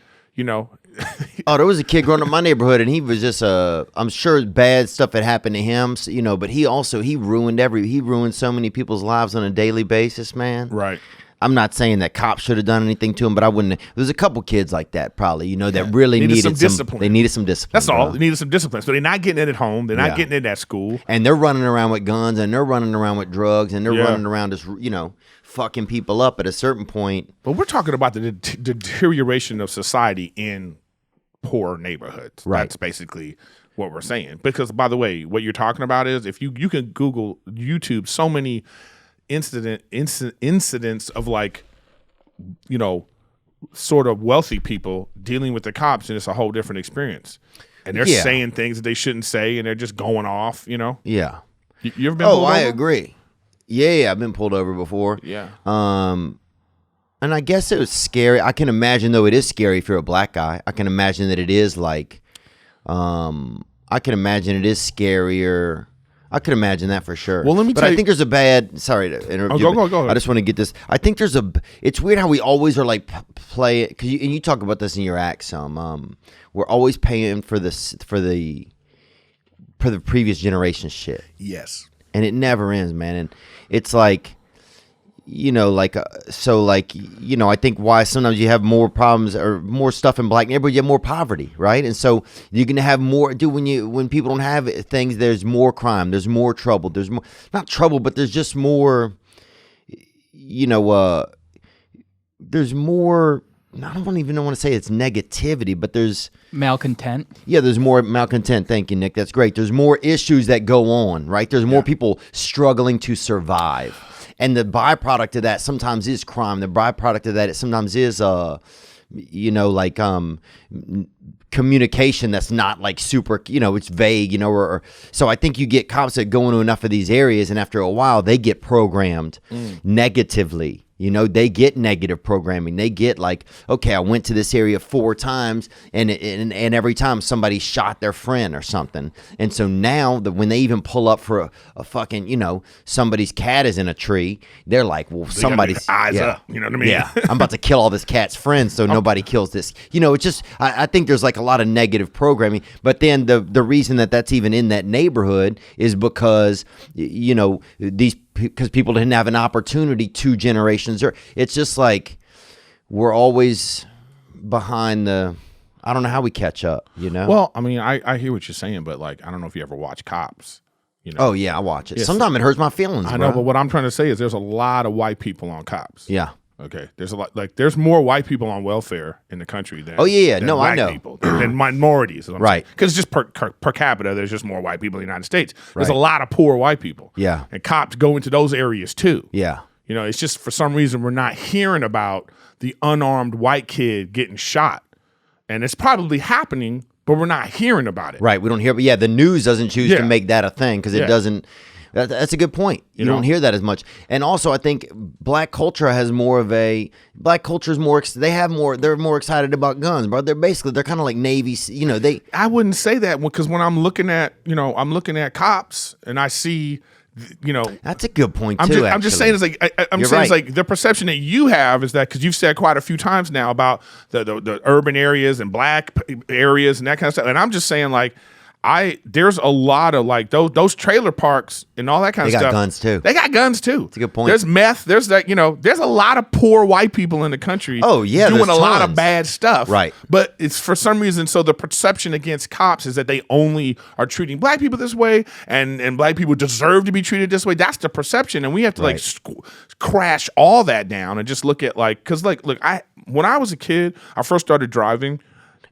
[SPEAKER 1] Oh, there was a kid growing up in my neighborhood, and he was just I'm sure bad stuff had happened to him, but he ruined so many people's lives on a daily basis, man.
[SPEAKER 2] Right.
[SPEAKER 1] I'm not saying that cops should have done anything to him, but I wouldn't. There's a couple kids like that, probably, that really needed some discipline. They needed some discipline.
[SPEAKER 2] That's all. They needed some discipline. So they're not getting it at home. They're not getting it at school.
[SPEAKER 1] And they're running around with guns, and they're running around with drugs, and they're running around just, fucking people up at a certain point.
[SPEAKER 2] But we're talking about the deterioration of society in poor neighborhoods.
[SPEAKER 1] Right.
[SPEAKER 2] That's basically what we're saying. Because, by the way, what you're talking about is if you can Google YouTube so many incidents of like, sort of wealthy people dealing with the cops, and it's a whole different experience. And they're saying things that they shouldn't say, and they're just going off,
[SPEAKER 1] Yeah.
[SPEAKER 2] You ever been pulled over?
[SPEAKER 1] I agree. Yeah, I've been pulled over before.
[SPEAKER 2] Yeah.
[SPEAKER 1] And I guess it was scary. I can imagine, though, it is scary if you're a black guy. I can imagine that it is like, I can imagine it is scarier. I could imagine that for sure.
[SPEAKER 2] Well, let me tell you.
[SPEAKER 1] I think there's a bad. Sorry to interrupt you.
[SPEAKER 2] Go.
[SPEAKER 1] I just want to get this. I think there's it's weird how we always are like play it, because you talk about this in your act some. We're always paying for the previous generation shit.
[SPEAKER 2] Yes.
[SPEAKER 1] And it never ends, man. And it's like, I think why sometimes you have more problems or more stuff in black neighborhoods, you have more poverty, right? And so you're going to have more, when people don't have things, there's more crime, there's more trouble, there's more, not trouble, but there's just more, there's more I don't even want to say it's negativity, but there's
[SPEAKER 3] malcontent.
[SPEAKER 1] Yeah, there's more malcontent. Thank you, Nick. That's great. There's more issues that go on, right? There's more people struggling to survive. And the byproduct of that sometimes is crime. The byproduct of that sometimes is communication that's not like super, it's vague, or so I think you get cops that go into enough of these areas, and after a while they get programmed negatively. They get negative programming. They get like, okay, I went to this area 4 times, and every time somebody shot their friend or something. And so now that when they even pull up for a fucking, somebody's cat is in a tree, they're like, well, somebody's
[SPEAKER 2] eyes up. You know what I mean?
[SPEAKER 1] Yeah, I'm about to kill all this cat's friends, so nobody kills this. It's just I think there's like a lot of negative programming. But then the reason that's even in that neighborhood is because because people didn't have an opportunity 2 generations or it's just like we're always behind I don't know how we catch up,
[SPEAKER 2] Well, I mean, I hear what you're saying, but like I don't know if you ever watch Cops.
[SPEAKER 1] Oh yeah, I watch it. Sometimes it hurts my feelings.
[SPEAKER 2] I know, but what I'm trying to say is there's a lot of white people on Cops.
[SPEAKER 1] Yeah.
[SPEAKER 2] Okay, there's a lot. Like, there's more white people on welfare in the country than
[SPEAKER 1] than
[SPEAKER 2] no,
[SPEAKER 1] black
[SPEAKER 2] I know people, than minorities,
[SPEAKER 1] right?
[SPEAKER 2] Because just per capita, there's just more white people in the United States. There's a lot of poor white people.
[SPEAKER 1] Yeah,
[SPEAKER 2] and cops go into those areas too.
[SPEAKER 1] Yeah,
[SPEAKER 2] it's just for some reason we're not hearing about the unarmed white kid getting shot, and it's probably happening, but we're not hearing about it.
[SPEAKER 1] Right, we don't hear. But the news doesn't choose to make that a thing because it doesn't. That's a good point. You don't hear that as much. And also, I think black culture has more of a black culture is more. They're more excited about guns, bro. They're kind of like Navy.
[SPEAKER 2] I wouldn't say that because when I'm looking at cops and I see.
[SPEAKER 1] That's a good point too.
[SPEAKER 2] I'm just saying, it's like the perception that you have is that because you've said quite a few times now about the urban areas and black areas and that kind of stuff, and I'm just saying like. There's a lot of like those trailer parks and all that kind of stuff.
[SPEAKER 1] They got guns too.
[SPEAKER 2] They got guns too.
[SPEAKER 1] That's a good point.
[SPEAKER 2] There's meth. There's there's a lot of poor white people in the country.
[SPEAKER 1] Oh yeah,
[SPEAKER 2] doing a lot of bad stuff.
[SPEAKER 1] Right.
[SPEAKER 2] But it's for some reason. So the perception against cops is that they only are treating black people this way, and black people deserve to be treated this way. That's the perception, and we have to crash all that down and just look at because look, when I was a kid, I first started driving.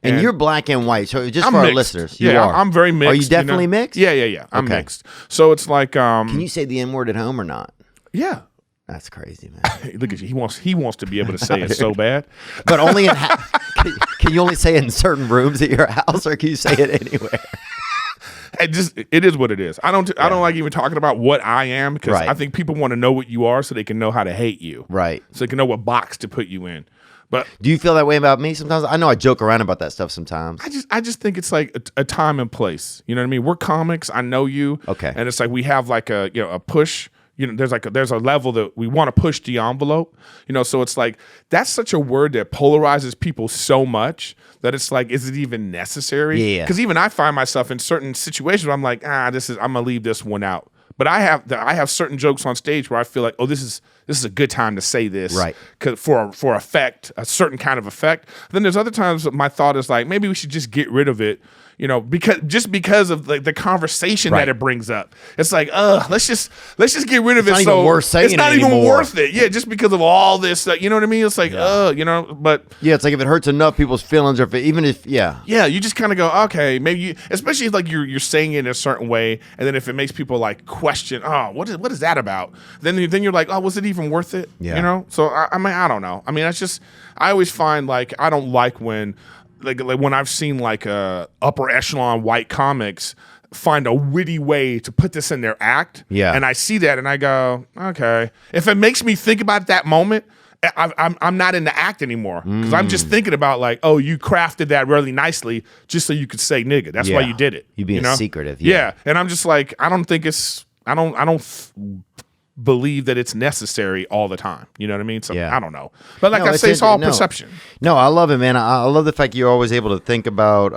[SPEAKER 1] And you're black and white, so just
[SPEAKER 2] I'm
[SPEAKER 1] for
[SPEAKER 2] mixed.
[SPEAKER 1] our listeners,
[SPEAKER 2] I'm very mixed.
[SPEAKER 1] Are you definitely mixed?
[SPEAKER 2] Yeah. I'm mixed. So it's like,
[SPEAKER 1] can you say the N-word at home or not?
[SPEAKER 2] Yeah,
[SPEAKER 1] that's crazy, man.
[SPEAKER 2] Look at you. He wants to be able to say it so bad,
[SPEAKER 1] but only in. Can you only say it in certain rooms at your house, or can you say it anywhere?
[SPEAKER 2] It is what it is. I don't like even talking about what I am because I think people want to know what you are so they can know how to hate you.
[SPEAKER 1] Right.
[SPEAKER 2] So they can know what box to put you in. But
[SPEAKER 1] do you feel that way about me sometimes? I know I joke around about that stuff sometimes.
[SPEAKER 2] I just think it's like a time and place. You know what I mean? We're comics. I know you.
[SPEAKER 1] Okay.
[SPEAKER 2] And it's like we have like a push. There's a level that we want to push the envelope. So it's like that's such a word that polarizes people so much that it's like, is it even necessary?
[SPEAKER 1] Yeah.
[SPEAKER 2] Because even I find myself in certain situations where I'm like, I'm gonna leave this one out. But I have certain jokes on stage where I feel like, oh, this is a good time to say this,
[SPEAKER 1] right?
[SPEAKER 2] For effect, a certain kind of effect. Then there's other times my thought is like, maybe we should just get rid of it, because of the conversation that it brings up. It's like, let's just get rid of it.
[SPEAKER 1] It's not even worth saying.
[SPEAKER 2] It's not even worth it. Yeah, just because of all this, you know what I mean? It's like, but
[SPEAKER 1] it's like if it hurts enough people's feelings, or
[SPEAKER 2] you just kind of go, okay, maybe especially if like you're saying it in a certain way, and then if it makes people like question, what is that about? Then you're like, oh, was it even worth it?
[SPEAKER 1] Yeah.
[SPEAKER 2] So I mean, I don't know. I mean, that's just I always find like I don't like when. Like when I've seen like upper echelon white comics find a witty way to put this in their act, and I see that and I go, okay. If it makes me think about that moment, I'm not in the act anymore because I'm just thinking about like, oh, you crafted that really nicely just so you could say nigga. That's why you did it.
[SPEAKER 1] You being secretive.
[SPEAKER 2] Yeah, and I'm just like, I don't believe that it's necessary all the time. You know what I mean? So I don't know. But like I say, it's all perception.
[SPEAKER 1] No, I love it, man. I love the fact you're always able to think about,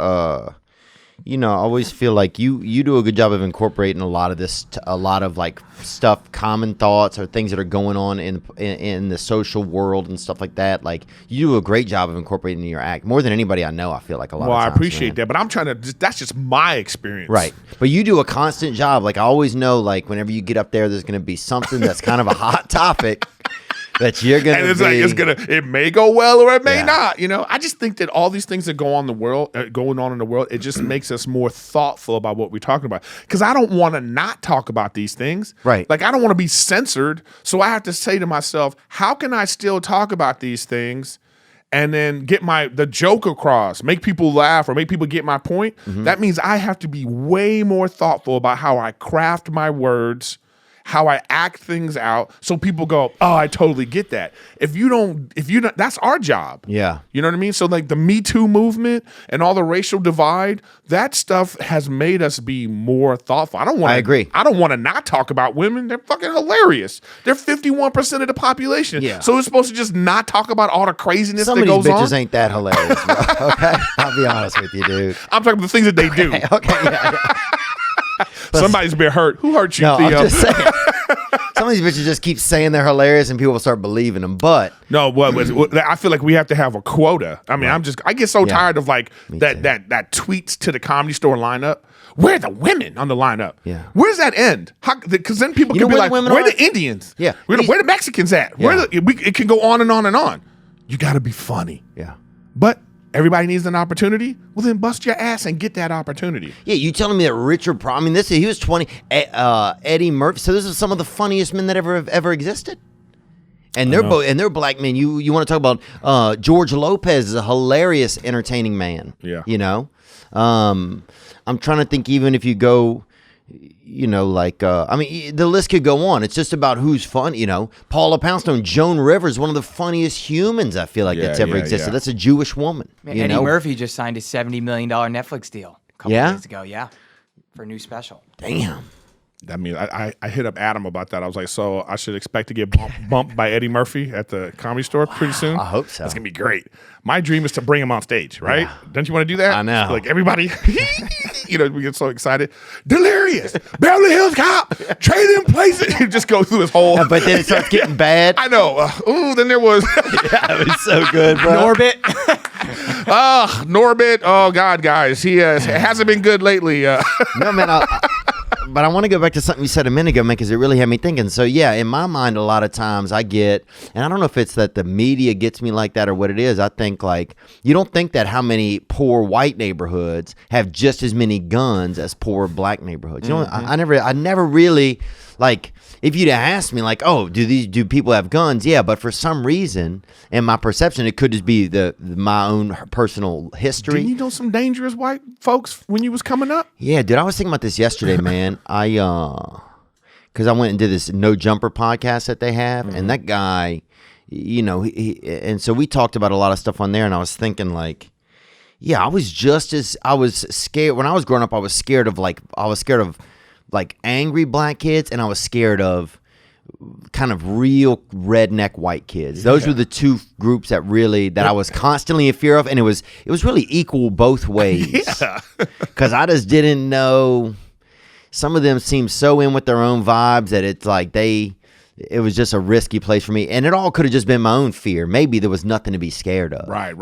[SPEAKER 1] I always feel like you do a good job of incorporating a lot of this, a lot of like stuff, common thoughts or things that are going on in the social world and stuff like that. Like you do a great job of incorporating in your act more than anybody I know. I feel like a lot of times.
[SPEAKER 2] Well, I appreciate that, but I'm trying to. That's just my experience,
[SPEAKER 1] right? But you do a constant job. Like I always know, like whenever you get up there, there's going to be something that's kind of a hot topic. That you're gonna
[SPEAKER 2] and it's
[SPEAKER 1] be...
[SPEAKER 2] like it may go well or it may
[SPEAKER 1] Yeah.
[SPEAKER 2] not. You know, I just think that all these things that go on going on in the world, it just makes us more thoughtful about what we're talking about. Because I don't want to not talk about these things.
[SPEAKER 1] Right.
[SPEAKER 2] Like I don't want to be censored, so I have to say to myself, how can I still talk about these things? And then get the joke across, make people laugh or make people get my point. That means I have to be way more thoughtful about how I craft my words, how I act things out, so people go, oh, I totally get that. If you don't, that's our job.
[SPEAKER 1] Yeah.
[SPEAKER 2] You know what I mean? So like the Me Too movement and all the racial divide, that stuff has made us be more thoughtful.
[SPEAKER 1] I agree.
[SPEAKER 2] I don't want to not talk about women. They're fucking hilarious. They're 51% of the population.
[SPEAKER 1] Yeah.
[SPEAKER 2] So we're supposed to just not talk about all the craziness
[SPEAKER 1] Some
[SPEAKER 2] that
[SPEAKER 1] of these
[SPEAKER 2] goes
[SPEAKER 1] bitches
[SPEAKER 2] on?
[SPEAKER 1] ain't that hilarious, bro. Okay? I'll be honest with you, dude.
[SPEAKER 2] I'm talking about the things that they do.
[SPEAKER 1] Okay, yeah.
[SPEAKER 2] Somebody's been hurt. Who hurt you,
[SPEAKER 1] No,
[SPEAKER 2] Theo?
[SPEAKER 1] I'm just saying. Some of these bitches just keep saying they're hilarious and people start believing them. But
[SPEAKER 2] No, I feel like we have to have a quota. I mean, I get so tired of like that tweets to the Comedy Store lineup. Where are the women on the lineup?
[SPEAKER 1] Yeah.
[SPEAKER 2] Where does that end? Because then people
[SPEAKER 1] You
[SPEAKER 2] can
[SPEAKER 1] know
[SPEAKER 2] be
[SPEAKER 1] where
[SPEAKER 2] like,
[SPEAKER 1] the women
[SPEAKER 2] where
[SPEAKER 1] are?
[SPEAKER 2] the Indians?
[SPEAKER 1] Yeah.
[SPEAKER 2] Where the Mexicans at?
[SPEAKER 1] Yeah.
[SPEAKER 2] It can go on and on and on. You got to be funny.
[SPEAKER 1] yeah.
[SPEAKER 2] But everybody needs an opportunity. Well, then bust your ass and get that opportunity.
[SPEAKER 1] Yeah, you telling me that Richard Pryor, I mean, he was 20, Eddie Murphy. So this is some of the funniest men that ever existed. And they're both, and they're black men. You want to talk about George Lopez is a hilarious, entertaining man.
[SPEAKER 2] Yeah.
[SPEAKER 1] You know? I'm trying to think, even if you go, you know, like, I mean, the list could go on. It's just about who's fun, you know. Paula Poundstone, Joan Rivers, one of the funniest humans I feel like that's ever existed.
[SPEAKER 2] Yeah.
[SPEAKER 1] That's a Jewish woman.
[SPEAKER 4] Man,
[SPEAKER 1] you
[SPEAKER 4] Eddie
[SPEAKER 1] know?
[SPEAKER 4] Murphy just signed a $70 million Netflix deal a couple days ago. Yeah, for a new special.
[SPEAKER 1] Damn.
[SPEAKER 2] I mean, I hit up Adam about that. I was like, so I should expect to get bumped by Eddie Murphy at the Comedy Store pretty soon?
[SPEAKER 1] I hope so.
[SPEAKER 2] That's going to be great. My dream is to bring him on stage, right?
[SPEAKER 1] Yeah.
[SPEAKER 2] Don't you want to do that?
[SPEAKER 1] I know.
[SPEAKER 2] Like everybody, you know, we get so excited. Delirious, Beverly Hills Cop, Trading Places. Just go through his whole.
[SPEAKER 1] But then it starts getting bad.
[SPEAKER 2] I know. Then there was.
[SPEAKER 1] That was so good, bro.
[SPEAKER 4] Norbit.
[SPEAKER 2] Norbit. Oh, God, guys. He hasn't been good lately.
[SPEAKER 1] No, man. But I want to go back to something you said a minute ago, man, because it really had me thinking. So, yeah, in my mind, a lot of times I get, and I don't know if it's that the media gets me like that or what it is. I think, like, you don't think that how many poor white neighborhoods have just as many guns as poor black neighborhoods. You know, I never really, like, if you'd asked me, like, oh, do people have guns? Yeah, but for some reason, in my perception, it could just be my own personal history.
[SPEAKER 2] Didn't you know some dangerous white folks when you was coming up?
[SPEAKER 1] Yeah, dude, I was thinking about this yesterday, man. Because I went and did this No Jumper podcast that they have, and that guy, you know, and so we talked about a lot of stuff on there, and I was thinking, like, yeah, I was scared when I was growing up. I was scared of angry black kids, and I was scared of kind of real redneck white kids. Those were the two groups that I was constantly in fear of, and it was really equal both ways.
[SPEAKER 2] Yeah.
[SPEAKER 1] Because I just didn't know. Some of them seemed so in with their own vibes that it's like it was just a risky place for me, and it all could have just been my own fear. Maybe there was nothing to be scared of.
[SPEAKER 2] Right.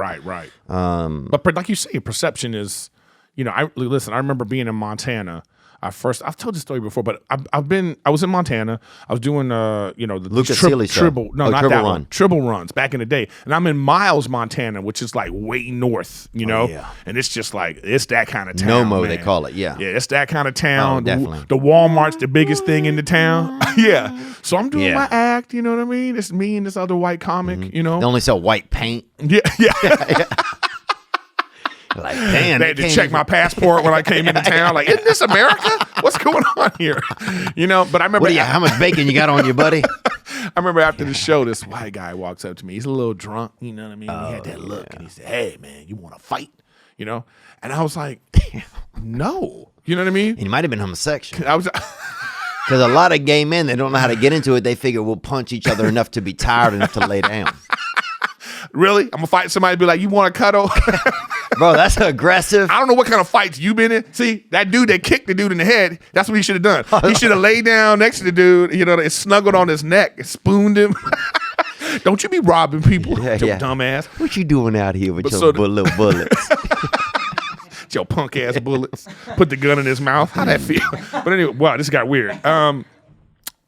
[SPEAKER 2] But like you say, perception is, you know, I remember being in Montana. I've told this story before, but I was in Montana. I was doing the
[SPEAKER 1] Lucas Sealy show.
[SPEAKER 2] not
[SPEAKER 1] Tribble
[SPEAKER 2] that
[SPEAKER 1] Run.
[SPEAKER 2] one. Tribble runs back in the day. And I'm in Miles, Montana, which is like way north, you know?
[SPEAKER 1] Yeah.
[SPEAKER 2] And it's just like, it's that kind of town.
[SPEAKER 1] Nomo,
[SPEAKER 2] man.
[SPEAKER 1] they call it, yeah.
[SPEAKER 2] Yeah, it's that kind of town.
[SPEAKER 1] Oh, definitely.
[SPEAKER 2] The Walmart's the biggest thing in the town. Yeah. So I'm doing
[SPEAKER 1] Yeah.
[SPEAKER 2] my act, you know what I mean? It's me and this other white comic, you know?
[SPEAKER 1] They only sell white paint.
[SPEAKER 2] Yeah.
[SPEAKER 1] Like, damn,
[SPEAKER 2] They had to check my passport when I came into town. Like, isn't this America? What's going on here? You know, but I remember.
[SPEAKER 1] How much bacon you got on you, buddy?
[SPEAKER 2] I remember after the show, this white guy walks up to me. He's a little drunk, you know what I mean? He had that look, and he said, "Hey, man, you want to fight?" You know, and I was like, "No," you know what I mean?
[SPEAKER 1] He might have been homosexual.
[SPEAKER 2] I was.
[SPEAKER 1] Because a lot of gay men, they don't know how to get into it. They figure we'll punch each other enough to be tired enough to lay down.
[SPEAKER 2] Really? I'm gonna fight somebody and be like, "You want to cuddle?"
[SPEAKER 1] Bro, that's aggressive.
[SPEAKER 2] I don't know what kind of fights you been in. See, that dude that kicked the dude in the head, that's what he should have done. He should have laid down next to the dude, you know, and snuggled on his neck and spooned him. Don't you be robbing people, you dumbass.
[SPEAKER 1] What you doing out here with your
[SPEAKER 2] so
[SPEAKER 1] little bullets?
[SPEAKER 2] Your punk ass bullets. Put the gun in his mouth. How'd that feel? But anyway, wow, this got weird.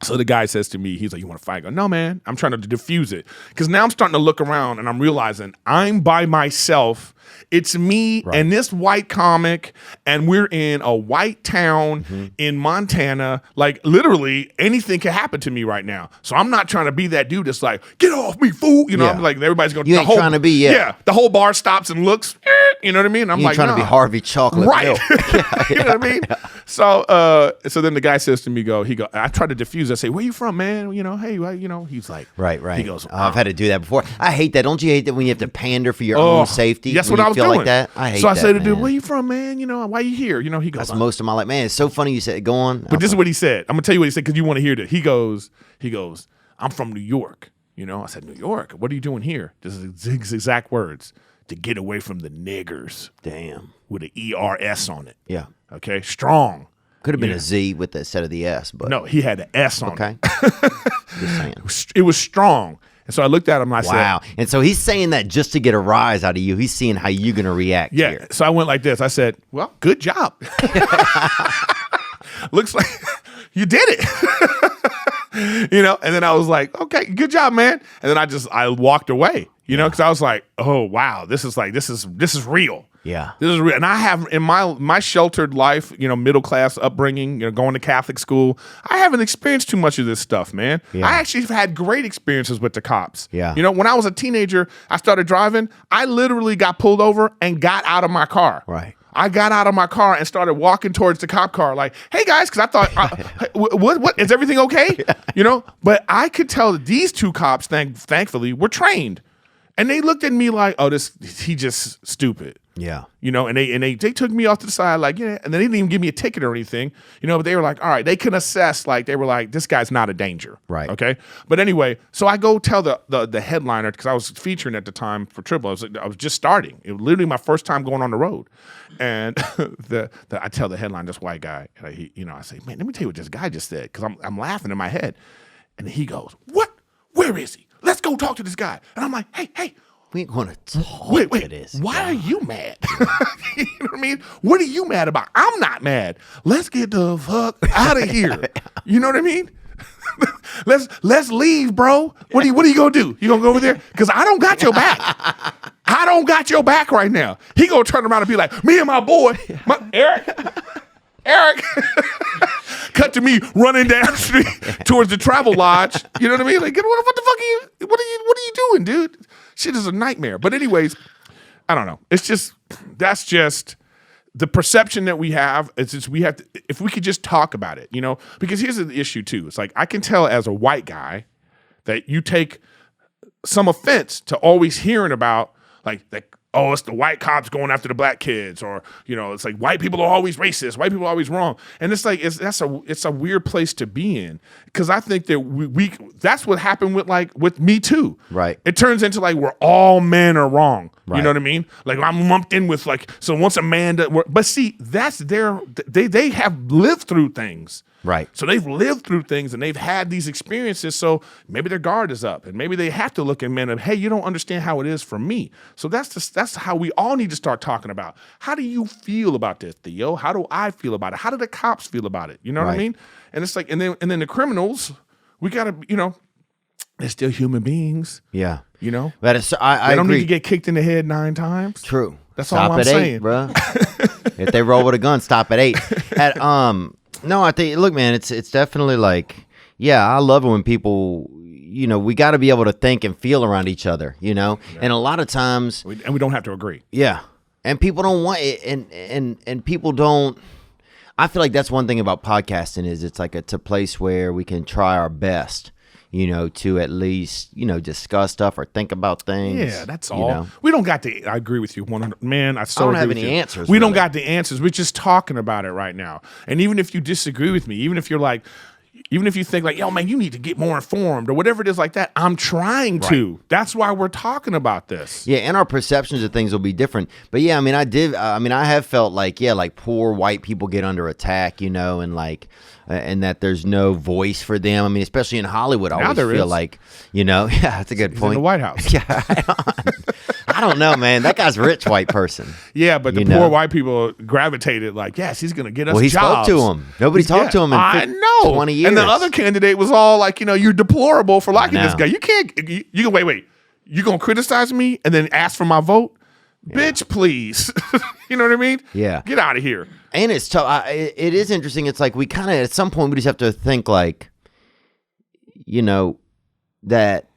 [SPEAKER 2] So the guy says to me, he's like, you want to fight? I go, no, man, I'm trying to diffuse it. Because now I'm starting to look around and I'm realizing I'm by myself. It's me and this white comic, and we're in a white town in Montana. Like, literally, anything can happen to me right now. So I'm not trying to be that dude that's like, get off me, fool. You know, I'm like, everybody's going to...
[SPEAKER 1] You ain't trying to be,
[SPEAKER 2] the whole bar stops and looks, you know what I mean? I'm
[SPEAKER 1] you
[SPEAKER 2] like,
[SPEAKER 1] trying to be Harvey Chocolate
[SPEAKER 2] right.
[SPEAKER 1] Milk.
[SPEAKER 2] You know what I mean? So then the guy says to me, I try to diffuse. I say, where you from, man? You know, hey, well, you know, he's like,
[SPEAKER 1] Right.
[SPEAKER 2] He goes,
[SPEAKER 1] I've had to do that before. I hate that. Don't you hate that when you have to pander for your own safety?
[SPEAKER 2] That's
[SPEAKER 1] when
[SPEAKER 2] what
[SPEAKER 1] you
[SPEAKER 2] I was
[SPEAKER 1] feel
[SPEAKER 2] doing.
[SPEAKER 1] like that? I hate
[SPEAKER 2] so I
[SPEAKER 1] that,
[SPEAKER 2] say to the dude,
[SPEAKER 1] man.
[SPEAKER 2] where you from, man? You know, why you here? You know, he goes,
[SPEAKER 1] That's most of my life. Man, it's so funny you said, go on.
[SPEAKER 2] but this is what he said. I'm gonna tell you what he said because you want to hear this. He goes, I'm from New York. You know, I said, New York? What are you doing here? This is his exact words. To get away from the niggers.
[SPEAKER 1] Damn.
[SPEAKER 2] With an ERS on it.
[SPEAKER 1] Yeah.
[SPEAKER 2] Okay, strong.
[SPEAKER 1] Could have been a Z with the instead of the S, but
[SPEAKER 2] No, he had an S on
[SPEAKER 1] okay.
[SPEAKER 2] it.
[SPEAKER 1] Just saying.
[SPEAKER 2] It was strong. And so I looked at him and I said,
[SPEAKER 1] Wow. And so he's saying that just to get a rise out of you. He's seeing how you're going to react
[SPEAKER 2] yeah.
[SPEAKER 1] here.
[SPEAKER 2] So I went like this. I said, well, good job. Looks like you did it. You know, and then I was like, okay, good job, man. And then I walked away, you know, because I was like, oh, wow, this is real.
[SPEAKER 1] Yeah.
[SPEAKER 2] This is real. And I have in my sheltered life, you know, middle class upbringing, you know, going to Catholic school, I haven't experienced too much of this stuff, man.
[SPEAKER 1] Yeah.
[SPEAKER 2] I actually have had great experiences with the cops.
[SPEAKER 1] Yeah.
[SPEAKER 2] You know, when I was a teenager, I started driving. I literally got pulled over and got out of my car.
[SPEAKER 1] Right.
[SPEAKER 2] I got out of my car and started walking towards the cop car like, hey, guys, because I thought, what, is everything okay? You know, but I could tell that these two cops, thankfully, were trained. And they looked at me like, oh, he just stupid.
[SPEAKER 1] Yeah.
[SPEAKER 2] You know, and they took me off to the side like, yeah, and they didn't even give me a ticket or anything, you know, but they were like, all right, they can assess, like, they were like, this guy's not a danger.
[SPEAKER 1] Right.
[SPEAKER 2] Okay. But anyway, so I go tell the headliner, because I was featuring at the time for Triple. I was just starting. It was literally my first time going on the road. And I tell the headline, this white guy, and I say, man, let me tell you what this guy just said, because I'm laughing in my head. And he goes, what? Where is he? Let's go talk to this guy. And I'm like, hey.
[SPEAKER 1] We ain't going to talk
[SPEAKER 2] Wait,
[SPEAKER 1] to this.
[SPEAKER 2] why are you mad? You know what I mean? What are you mad about? I'm not mad. Let's get the fuck out of here. You know what I mean? Let's leave, bro. What are you gonna do? You gonna go over there? Because I don't got your back. I don't got your back right now. He gonna turn around and be like, me and my boy, Eric. Cut to me running down the street towards the travel lodge. You know what I mean? Like, what the fuck what are you doing, dude? Shit is a nightmare. But anyways, I don't know. That's just the perception that we have. It's just we have to, if we could just talk about it, you know? Because here's the issue too. It's like I can tell as a white guy that you take some offense to always hearing about like oh, it's the white cops going after the black kids, or, you know, it's like white people are always racist, white people are always wrong. And it's like it's a weird place to be in, because I think that we that's what happened with Me Too. Right. It turns into like we're all men are wrong. Right. You know what I mean? Like I'm lumped in with like, so once a man but see, that's they have lived through things. Right. So they've lived through things and they've had these experiences. So maybe their guard is up, and maybe they have to look at men and, hey, you don't understand how it is for me. So that's how we all need to start talking about. How do you feel about this, Theo? How do I feel about it? How do the cops feel about it? You know what I mean? And it's like, and then the criminals, we gotta, you know, they're still human beings. Yeah. You know? That is, I don't agree. Need to get kicked in the head 9 times. True. That's stop all I'm saying. 8, bro. If they roll with a gun, stop at 8. No, I think, look, man, it's definitely like, yeah, I love it when people, you know, we got to be able to think and feel around each other, you know? Yeah. And a lot of times. And we don't have to agree. Yeah. And people don't want it. And people don't. I feel like that's one thing about podcasting is it's like it's a place where we can try our best, you know, to at least, you know, discuss stuff or think about things. Yeah, that's all. Know? We don't got I agree with you 100. Man, I don't have any answers. We don't got the answers. We're just talking about it right now. And even if you disagree with me, even if you're like, even if you think like, yo, man, you need to get more informed or whatever it is like that, I'm trying to. That's why we're talking about this. Yeah, and our perceptions of things will be different. But yeah, I mean, I have felt like, yeah, like poor white people get under attack, you know, and like, and that there's no voice for them. I mean, especially in Hollywood, I always feel like, you know, yeah, that's a good point. In the White House. Yeah, I
[SPEAKER 1] don't know, man. That guy's a rich white person.
[SPEAKER 2] Yeah, but the poor white people gravitated like, yes, he's going to get us
[SPEAKER 1] Well, he
[SPEAKER 2] jobs.
[SPEAKER 1] spoke to him. Nobody talked to him in 20 years.
[SPEAKER 2] And the other candidate was all like, you're deplorable for liking this guy. You can't, you can wait. You going to criticize me and then ask for my vote? Yeah. Bitch, please. You know what I mean?
[SPEAKER 1] Yeah.
[SPEAKER 2] Get out of here.
[SPEAKER 1] And it's tough. It is interesting. It's like we kind of, at some point, we just have to think like, that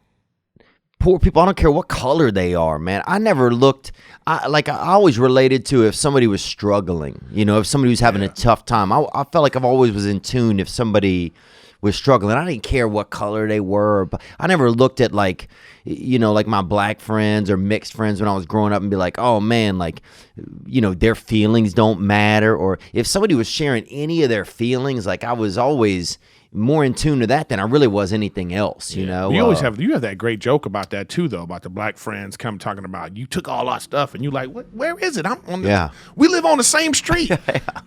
[SPEAKER 1] poor people, I don't care what color they are, man. I never looked, I always related to if somebody was struggling, if somebody was having a tough time. I felt like I've always was in tune if somebody was struggling. I didn't care what color they were, but I never looked at like my black friends or mixed friends when I was growing up and be like, oh man, like, their feelings don't matter. Or if somebody was sharing any of their feelings, like I was always more in tune to that than I really was anything else, You
[SPEAKER 2] always have that great joke about that too, though, about the black friends come talking about you took all our stuff and you like, where is it? I'm on we live on the same street.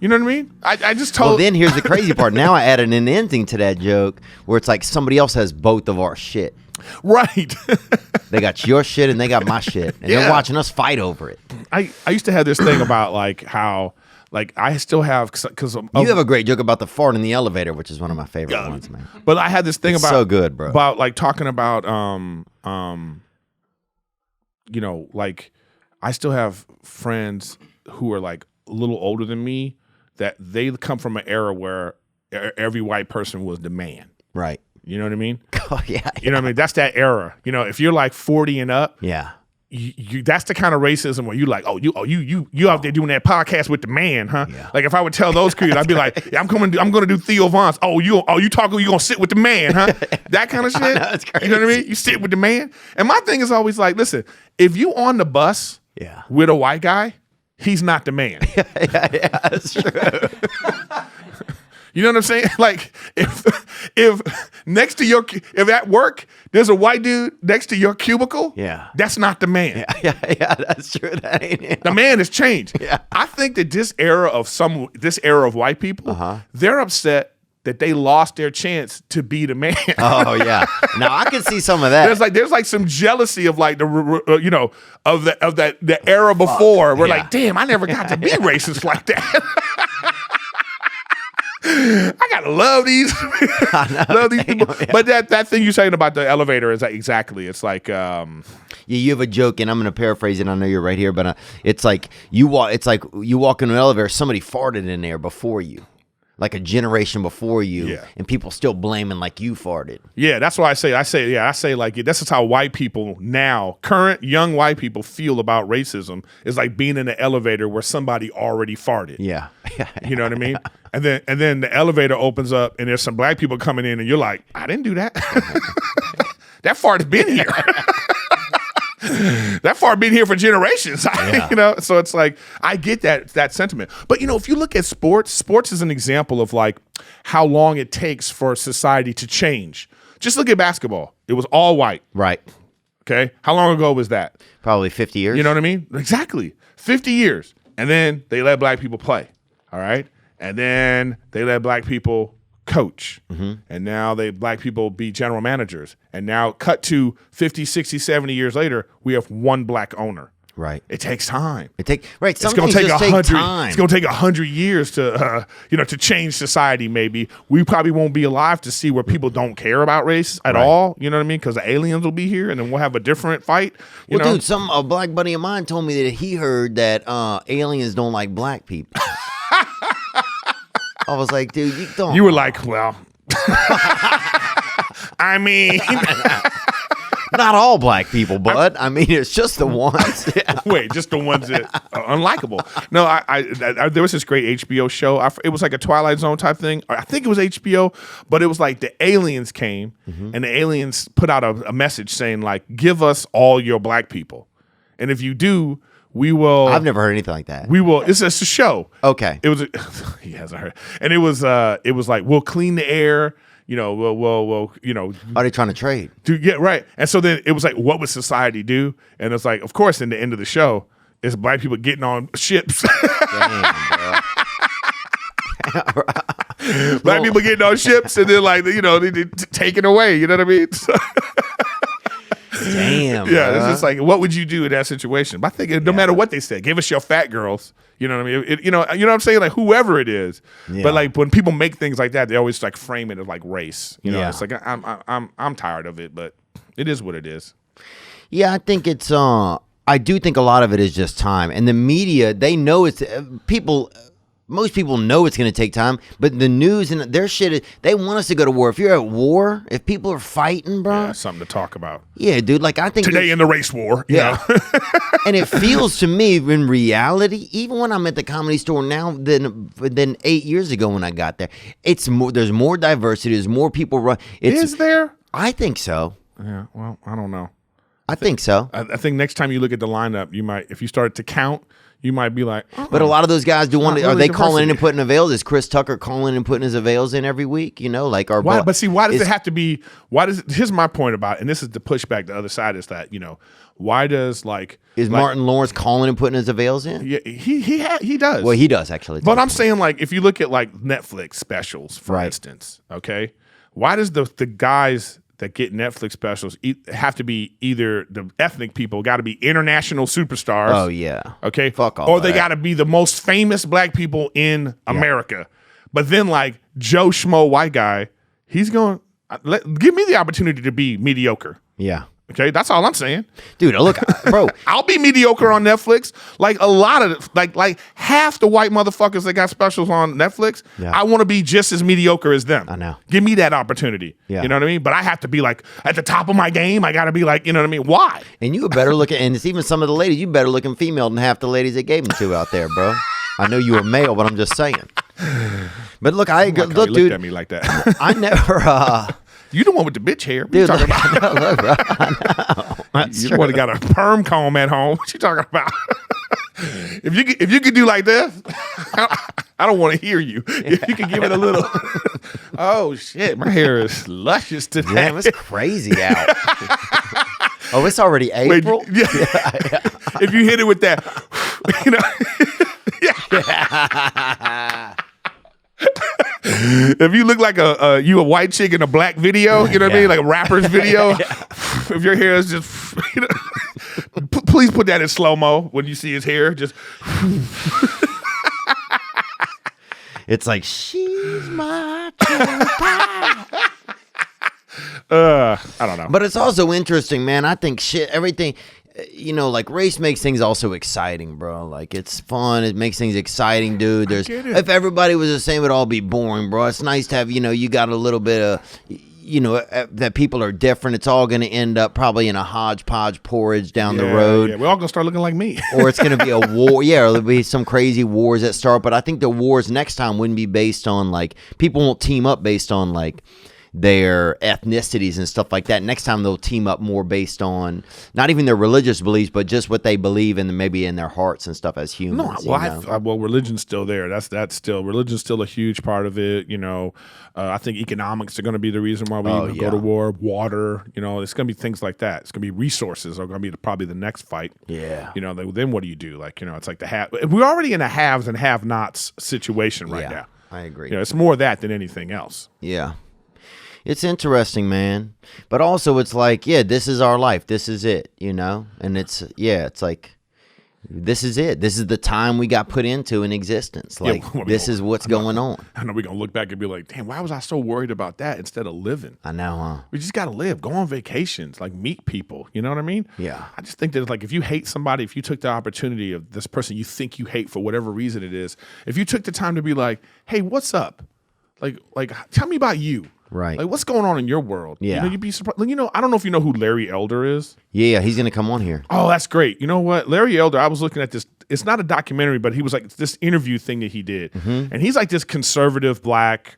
[SPEAKER 2] You know what I mean? I just told.
[SPEAKER 1] Well, then here's the crazy part. Now I added an ending to that joke where it's like somebody else has both of our shit.
[SPEAKER 2] Right.
[SPEAKER 1] They got your shit and they got my shit, and they're watching us fight over it.
[SPEAKER 2] I used to have this thing about like how. Like I still have because
[SPEAKER 1] you have a great joke about the fart in the elevator, which is one of my favorite ones, man.
[SPEAKER 2] But I had this thing about
[SPEAKER 1] so good, bro.
[SPEAKER 2] About like talking about like I still have friends who are like a little older than me that they come from an era where every white person was the man,
[SPEAKER 1] right?
[SPEAKER 2] You know what I mean?
[SPEAKER 1] Oh yeah.
[SPEAKER 2] You know what I mean? That's that era. If you're like 40 and up,
[SPEAKER 1] yeah.
[SPEAKER 2] You that's the kind of racism where you like, you out there doing that podcast with the man, huh?
[SPEAKER 1] Yeah.
[SPEAKER 2] Like if I would tell those kids, I'd be like, I'm gonna do Theo Von's. You gonna sit with the man, huh? That kind of shit.
[SPEAKER 1] That's crazy.
[SPEAKER 2] You know what I mean? You sit with the man. And my thing is always like, listen, if you on the bus with a white guy, he's not the man.
[SPEAKER 1] yeah, that's true.
[SPEAKER 2] You know what I'm saying? Like if next to if at work there's a white dude next to your cubicle, that's not the man.
[SPEAKER 1] Yeah, that's true. That ain't him.
[SPEAKER 2] The man has changed.
[SPEAKER 1] Yeah.
[SPEAKER 2] I think that this era of white people, they're upset that they lost their chance to be the man.
[SPEAKER 1] Oh yeah. Now I can see some of that.
[SPEAKER 2] There's like some jealousy of like the era before. We're like, damn, I never got to be racist like that. I gotta love these, people. Yeah. But that thing you're saying about the elevator is like, exactly. It's like,
[SPEAKER 1] you have a joke, and I'm gonna paraphrase it. I know you're right here, but it's like you walk. It's like you walk in an elevator. Somebody farted in there before you, like a generation before you, and people still blaming like you farted.
[SPEAKER 2] Yeah, that's why I say like this is how white people now, current young white people feel about racism. Is like being in an elevator where somebody already farted.
[SPEAKER 1] Yeah.
[SPEAKER 2] You know what I mean? And then the elevator opens up and there's some black people coming in and you're like, I didn't do that. That fart's been here. That fart been here for generations. So it's like I get that sentiment. But if you look at sports is an example of like how long it takes for society to change. Just look at basketball. It was all white.
[SPEAKER 1] Right.
[SPEAKER 2] Okay. How long ago was that?
[SPEAKER 1] Probably 50 years.
[SPEAKER 2] You know what I mean? Exactly. 50 years. And then they let black people play. All right. And then they let black people coach. And now black people be general managers. And now cut to 50, 60, 70 years later, we have one black owner.
[SPEAKER 1] Right.
[SPEAKER 2] It takes time.
[SPEAKER 1] Some
[SPEAKER 2] it's
[SPEAKER 1] going to take 100
[SPEAKER 2] time. It's going to take 100 years to to change society. Maybe we probably won't be alive to see where people don't care about race at all. You know what I mean? Because the aliens will be here, and then we'll have a different fight.
[SPEAKER 1] Dude, a black buddy of mine told me that he heard that aliens don't like black people. I was like, dude, you don't.
[SPEAKER 2] You were like, well, I mean.
[SPEAKER 1] Not all black people, bud. I mean, it's just the ones. Yeah.
[SPEAKER 2] Wait, just the ones that are unlikable. No, I there was this great HBO show. It was like a Twilight Zone type thing. I think it was HBO, but it was like the aliens came and the aliens put out a message saying like, give us all your black people. And if you do, we will.
[SPEAKER 1] I've never heard anything like that.
[SPEAKER 2] We will. It's a show.
[SPEAKER 1] Okay.
[SPEAKER 2] It was. He hasn't heard. And it was like we'll clean the air. We'll
[SPEAKER 1] Are they trying to trade?
[SPEAKER 2] Right. And so then it was like, what would society do? And it's like, of course, in the end of the show, it's black people getting on ships.
[SPEAKER 1] Damn, bro.
[SPEAKER 2] Black people getting on ships and then like, they taken away. You know what I mean?
[SPEAKER 1] Damn.
[SPEAKER 2] Yeah,
[SPEAKER 1] bro.
[SPEAKER 2] it's just like, what would you do in that situation? But I think no matter what they say, give us your fat girls. You know what I mean? You know what I'm saying? Like whoever it is.
[SPEAKER 1] Yeah.
[SPEAKER 2] But like when people make things like that, they always like frame it as like race. You know,
[SPEAKER 1] Yeah.
[SPEAKER 2] it's like I'm tired of it, but it is what it is.
[SPEAKER 1] Yeah, I think it's I do think a lot of it is just time. And the media, they know it's most people know it's going to take time, but the news and their shit is, they want us to go to war. If you're at war, if people are fighting, bro.
[SPEAKER 2] Yeah, something to talk about.
[SPEAKER 1] Yeah, dude, like I think
[SPEAKER 2] Today in the race war.
[SPEAKER 1] Yeah. And it feels to me in reality, even when I'm at the Comedy Store now than 8 years ago when I got there, it's more, there's more diversity, there's more people run.
[SPEAKER 2] Is there?
[SPEAKER 1] I think so.
[SPEAKER 2] Yeah, well, I don't know.
[SPEAKER 1] I think so.
[SPEAKER 2] I think next time you look at the lineup, you might, if you start to count, you might be like,
[SPEAKER 1] But a lot of those guys do want to.
[SPEAKER 2] not
[SPEAKER 1] Are
[SPEAKER 2] really
[SPEAKER 1] they calling in
[SPEAKER 2] diversity.
[SPEAKER 1] and putting avails? Is Chris Tucker calling and putting his avails in every week? You know, like our.
[SPEAKER 2] why? But see, why does
[SPEAKER 1] is-
[SPEAKER 2] it have to be? Why does? Here's my point about, and this is the pushback. The other side is that why does like
[SPEAKER 1] Is Martin Lawrence calling and putting his avails in?
[SPEAKER 2] Yeah, he does.
[SPEAKER 1] Well, he does actually.
[SPEAKER 2] But I'm saying like if you look at like Netflix specials, for
[SPEAKER 1] Right.
[SPEAKER 2] instance, okay, why does the guys that get Netflix specials have to be either the ethnic people, got to be international superstars?
[SPEAKER 1] Oh yeah.
[SPEAKER 2] Okay.
[SPEAKER 1] Fuck all
[SPEAKER 2] Or
[SPEAKER 1] of
[SPEAKER 2] they
[SPEAKER 1] that.
[SPEAKER 2] got to be the most famous black people in America. But then like Joe Schmo white guy, he's going, give me the opportunity to be mediocre.
[SPEAKER 1] Yeah.
[SPEAKER 2] Okay. That's all I'm saying.
[SPEAKER 1] Dude, look, bro.
[SPEAKER 2] I'll be mediocre on Netflix. Like a lot of like half the white motherfuckers that got specials on Netflix,
[SPEAKER 1] Yeah.
[SPEAKER 2] I want to be just as mediocre as them.
[SPEAKER 1] I know.
[SPEAKER 2] Give me that opportunity.
[SPEAKER 1] Yeah.
[SPEAKER 2] You know what I mean? But I have to be like at the top of my game. I got to be like, you know what I mean? Why?
[SPEAKER 1] And you better look at, and it's even some of the ladies, you better looking female than half the ladies they gave them to out there, bro. I know you a male, but I'm just saying. But look,
[SPEAKER 2] Like how
[SPEAKER 1] look,
[SPEAKER 2] you looked
[SPEAKER 1] dude,
[SPEAKER 2] at me like that.
[SPEAKER 1] I never,
[SPEAKER 2] You the one with the bitch hair. What
[SPEAKER 1] dude,
[SPEAKER 2] you talking
[SPEAKER 1] look,
[SPEAKER 2] about?
[SPEAKER 1] I know, look, bro, I know. That's
[SPEAKER 2] You
[SPEAKER 1] true.
[SPEAKER 2] would have got a perm comb at home. What you talking about? If you could do like this, I don't want to hear you. If you could give it a little. Oh shit, my hair is luscious today.
[SPEAKER 1] Damn, it's crazy out. Oh, it's already
[SPEAKER 2] Wait,
[SPEAKER 1] April?
[SPEAKER 2] yeah. If you hit it with that, you know. If you look like a white chick in a black video, you know what I mean, like a rapper's video. If your hair is just, please put that in slow mo when you see his hair. Just
[SPEAKER 1] It's like, she's my cherry pie.
[SPEAKER 2] I don't know.
[SPEAKER 1] But it's also interesting, man. I think everything, like race makes things also exciting, bro. Like it's fun. It makes things exciting, dude.
[SPEAKER 2] get it.
[SPEAKER 1] If everybody was the same, it'd all be boring, bro. It's nice to have, you got a little bit of, that people are different. It's all going to end up probably in a hodgepodge porridge down the road.
[SPEAKER 2] Yeah, we're all gonna start looking like me.
[SPEAKER 1] Or it's going to be a war. Yeah, or there'll be some crazy wars that start. But I think the wars next time wouldn't be based on like, people won't team up based on like their ethnicities and stuff like that. Next time they'll team up more based on not even their religious beliefs, but just what they believe in, maybe in their hearts and stuff as humans.
[SPEAKER 2] Well, religion's still there. That's still religion's still a huge part of it. I think economics are going to be the reason why we go to war. Water, it's going to be things like that. It's going to be resources are going to be probably the next fight.
[SPEAKER 1] Yeah.
[SPEAKER 2] Then what do you do? Like, it's like we're already in a haves and have-nots situation right now.
[SPEAKER 1] I agree.
[SPEAKER 2] It's more of that than anything else.
[SPEAKER 1] Yeah. It's interesting, man. But also it's like, this is our life. This is it, And it's like, this is it. This is the time we got put into in existence. Like, this is what's going on.
[SPEAKER 2] I know we're going to look back and be like, damn, why was I so worried about that instead of living?
[SPEAKER 1] I know, huh?
[SPEAKER 2] We just got to live, go on vacations, like meet people. You know what I mean?
[SPEAKER 1] Yeah.
[SPEAKER 2] I just think that it's like if you hate somebody, if you took the opportunity of this person you think you hate for whatever reason it is, if you took the time to be like, hey, what's up? Like tell me about you.
[SPEAKER 1] Right.
[SPEAKER 2] Like, what's going on in your world?
[SPEAKER 1] Yeah.
[SPEAKER 2] You'd be surprised. Like, I don't know if you know who Larry Elder is.
[SPEAKER 1] Yeah, he's going to come on here.
[SPEAKER 2] Oh, that's great. You know what? Larry Elder, I was looking at this. It's not a documentary, but he was like this interview thing that he did.
[SPEAKER 1] Mm-hmm.
[SPEAKER 2] And he's like this conservative black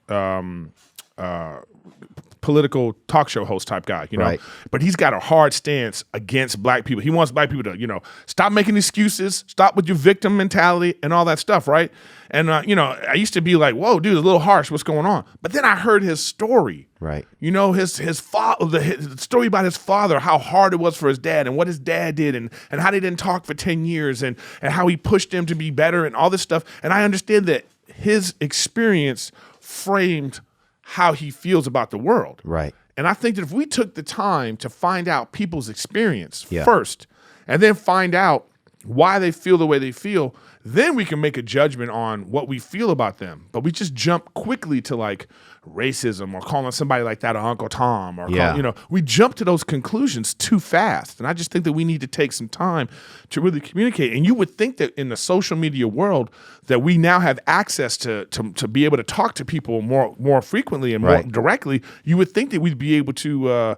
[SPEAKER 2] political talk show host type guy,
[SPEAKER 1] Right.
[SPEAKER 2] But he's got a hard stance against black people. He wants black people to, stop making excuses, stop with your victim mentality and all that stuff, right? And, I used to be like, whoa, dude, it's a little harsh. What's going on? But then I heard his story.
[SPEAKER 1] Right.
[SPEAKER 2] His father, the story about his father, how hard it was for his dad and what his dad did and how they didn't talk for 10 years and how he pushed him to be better and all this stuff. And I understand that his experience framed how he feels about the world.
[SPEAKER 1] Right.
[SPEAKER 2] And I think that if we took the time to find out people's experience
[SPEAKER 1] Yeah.
[SPEAKER 2] first, and then find out why they feel the way they feel, then we can make a judgment on what we feel about them. But we just jump quickly to like racism or calling somebody like that Uncle Tom or we jump to those conclusions too fast. And I just think that we need to take some time to really communicate. And you would think that in the social media world that we now have access to be able to talk to people more frequently and more directly. You would think that we'd be able to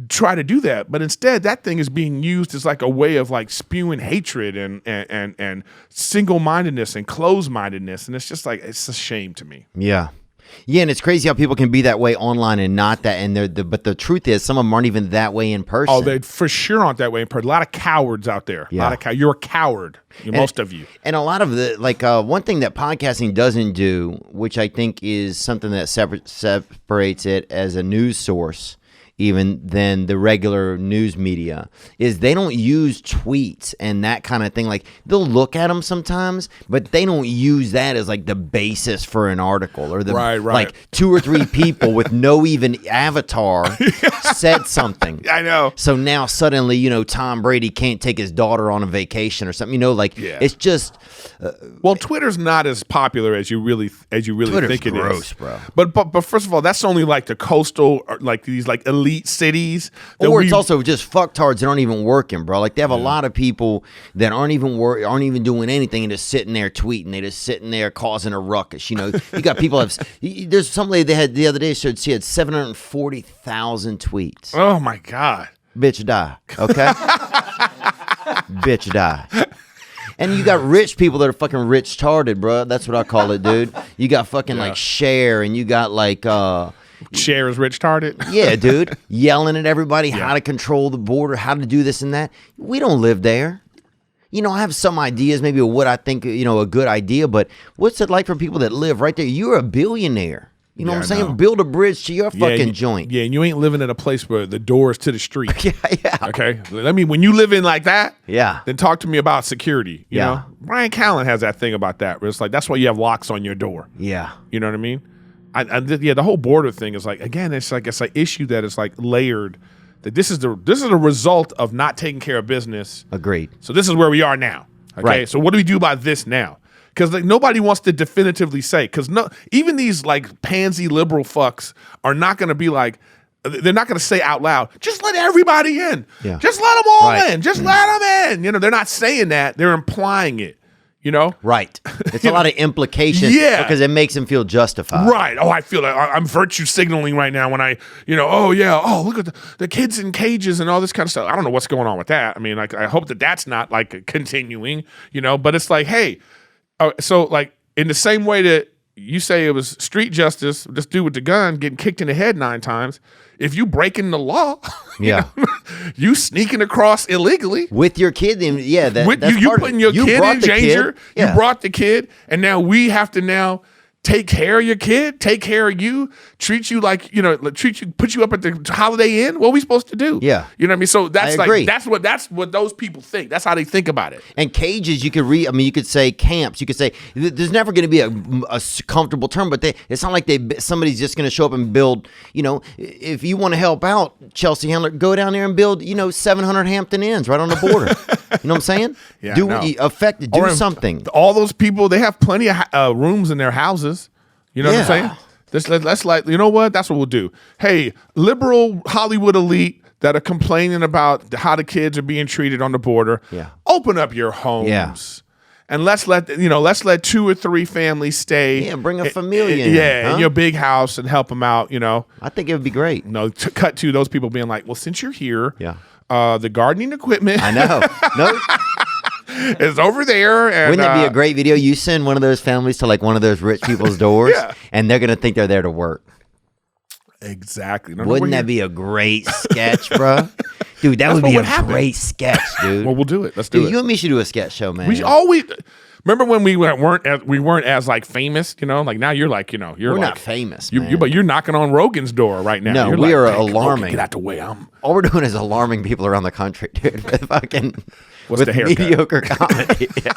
[SPEAKER 2] try to do that, but instead that thing is being used as like a way of like spewing hatred and single-mindedness and closed-mindedness, and it's just like it's a shame to me.
[SPEAKER 1] Yeah, and it's crazy how people can be that way online and not that, and but the truth is some of them aren't even that way in person.
[SPEAKER 2] Oh, they for sure aren't that way in person. A lot of cowards out there.
[SPEAKER 1] Yeah.
[SPEAKER 2] You're a coward. Most of you.
[SPEAKER 1] And a lot of the one thing that podcasting doesn't do, which I think is something that separates it as a news source even than the regular news media, is they don't use tweets and that kind of thing. Like, they'll look at them sometimes, but they don't use that as like the basis for an article, or the like 2 or 3 people with no even avatar said something.
[SPEAKER 2] I know.
[SPEAKER 1] So now suddenly, Tom Brady can't take his daughter on a vacation or something. It's just
[SPEAKER 2] well, Twitter's not as popular as you really
[SPEAKER 1] Twitter's
[SPEAKER 2] think it
[SPEAKER 1] gross,
[SPEAKER 2] is,
[SPEAKER 1] bro.
[SPEAKER 2] But first of all, that's only like the coastal, or like these like elite cities.
[SPEAKER 1] Or it's also just fucktards that aren't even working, bro. Like, they have a lot of people that aren't even doing anything and just sitting there tweeting. They just sitting there causing a ruckus. You got people there's some lady they had the other day said she had 740,000 tweets.
[SPEAKER 2] Oh my God.
[SPEAKER 1] Bitch die. Okay? Bitch die. And you got rich people that are fucking rich-tarded, bro. That's what I call it, dude. You got fucking like Cher, and you got like
[SPEAKER 2] Cher is rich-tarded?
[SPEAKER 1] Yeah, dude. Yelling at everybody how to control the border, how to do this and that. We don't live there. I have some ideas maybe of what I think, a good idea, but what's it like for people that live right there? You're a billionaire. You know what I'm saying? Build a bridge to your fucking joint.
[SPEAKER 2] Yeah, and you ain't living in a place where the door is to the street.
[SPEAKER 1] Yeah.
[SPEAKER 2] Okay? When you live in like that,
[SPEAKER 1] then
[SPEAKER 2] talk to me about security. You know? Brian Callen has that thing about that, where it's like, that's why you have locks on your door.
[SPEAKER 1] Yeah.
[SPEAKER 2] You know what I mean? The whole border thing is like, again, it's an issue that is like layered. That this is a result of not taking care of business.
[SPEAKER 1] Agreed.
[SPEAKER 2] So this is where we are now. Okay?
[SPEAKER 1] Right.
[SPEAKER 2] So what do we do about this now? Because nobody wants to definitively say. Because even these like pansy liberal fucks are not going to be like, they're not going to say out loud, just let everybody in.
[SPEAKER 1] Yeah.
[SPEAKER 2] Just let them all in. Just let them in. They're not saying that. They're implying it.
[SPEAKER 1] Right. It's a lot of implication. Because it makes them feel justified.
[SPEAKER 2] Right. Oh, I feel like I'm virtue signaling right now when I, look at the kids in cages and all this kind of stuff. I don't know what's going on with that. I mean, like, I hope that's not like continuing, but it's like, hey, so like in the same way that you say it was street justice, this dude with the gun getting kicked in the head 9 times. If you breaking the law, you sneaking across illegally
[SPEAKER 1] with your kid, that's
[SPEAKER 2] you putting your kid in danger.
[SPEAKER 1] Yeah.
[SPEAKER 2] You brought the kid, and now we have to take care of your kid, take care of you, treat you like, put you up at the Holiday Inn. What are we supposed to do?
[SPEAKER 1] Yeah.
[SPEAKER 2] You know what I mean? So that's
[SPEAKER 1] I agree.
[SPEAKER 2] that's what those people think. That's how they think about it.
[SPEAKER 1] And cages, you could say camps. You could say there's never going to be a comfortable term, but it's not like somebody's just going to show up and build, if you want to help out Chelsea Handler, go down there and build, 700 Hampton Inns right on the border. You know what I'm saying?
[SPEAKER 2] Yeah,
[SPEAKER 1] do something.
[SPEAKER 2] All those people, they have plenty of rooms in their houses. You know what I'm saying? Let's like, you know what? That's what we'll do. Hey, liberal Hollywood elite that are complaining about how the kids are being treated on the border.
[SPEAKER 1] Yeah.
[SPEAKER 2] Open up your homes.
[SPEAKER 1] Yeah.
[SPEAKER 2] And let's let 2 or 3 families stay.
[SPEAKER 1] Yeah, bring a familia
[SPEAKER 2] in your big house and help them out,
[SPEAKER 1] I think it would be great.
[SPEAKER 2] Cut to those people being like, well, since you're here, the gardening equipment.
[SPEAKER 1] I know. No.
[SPEAKER 2] Is over there. And,
[SPEAKER 1] wouldn't that be a great video? You send one of those families to like one of those rich people's doors, and they're going to think they're there to work.
[SPEAKER 2] Exactly.
[SPEAKER 1] Wouldn't that be a great sketch, bro? Dude, that would be a great sketch, dude.
[SPEAKER 2] Well, we'll do it. Let's do it.
[SPEAKER 1] You and me should do a sketch show, man.
[SPEAKER 2] We always remember when we weren't as like famous, like now you're like, we're
[SPEAKER 1] like,
[SPEAKER 2] not
[SPEAKER 1] famous,
[SPEAKER 2] but you're knocking on Rogan's door right now.
[SPEAKER 1] No,
[SPEAKER 2] you're
[SPEAKER 1] we
[SPEAKER 2] like,
[SPEAKER 1] are
[SPEAKER 2] hey,
[SPEAKER 1] alarming.
[SPEAKER 2] Logan, get out the way.
[SPEAKER 1] All we're doing is alarming people around the country, dude. Fucking
[SPEAKER 2] What's
[SPEAKER 1] with
[SPEAKER 2] the haircut?
[SPEAKER 1] mediocre comedy. Yeah.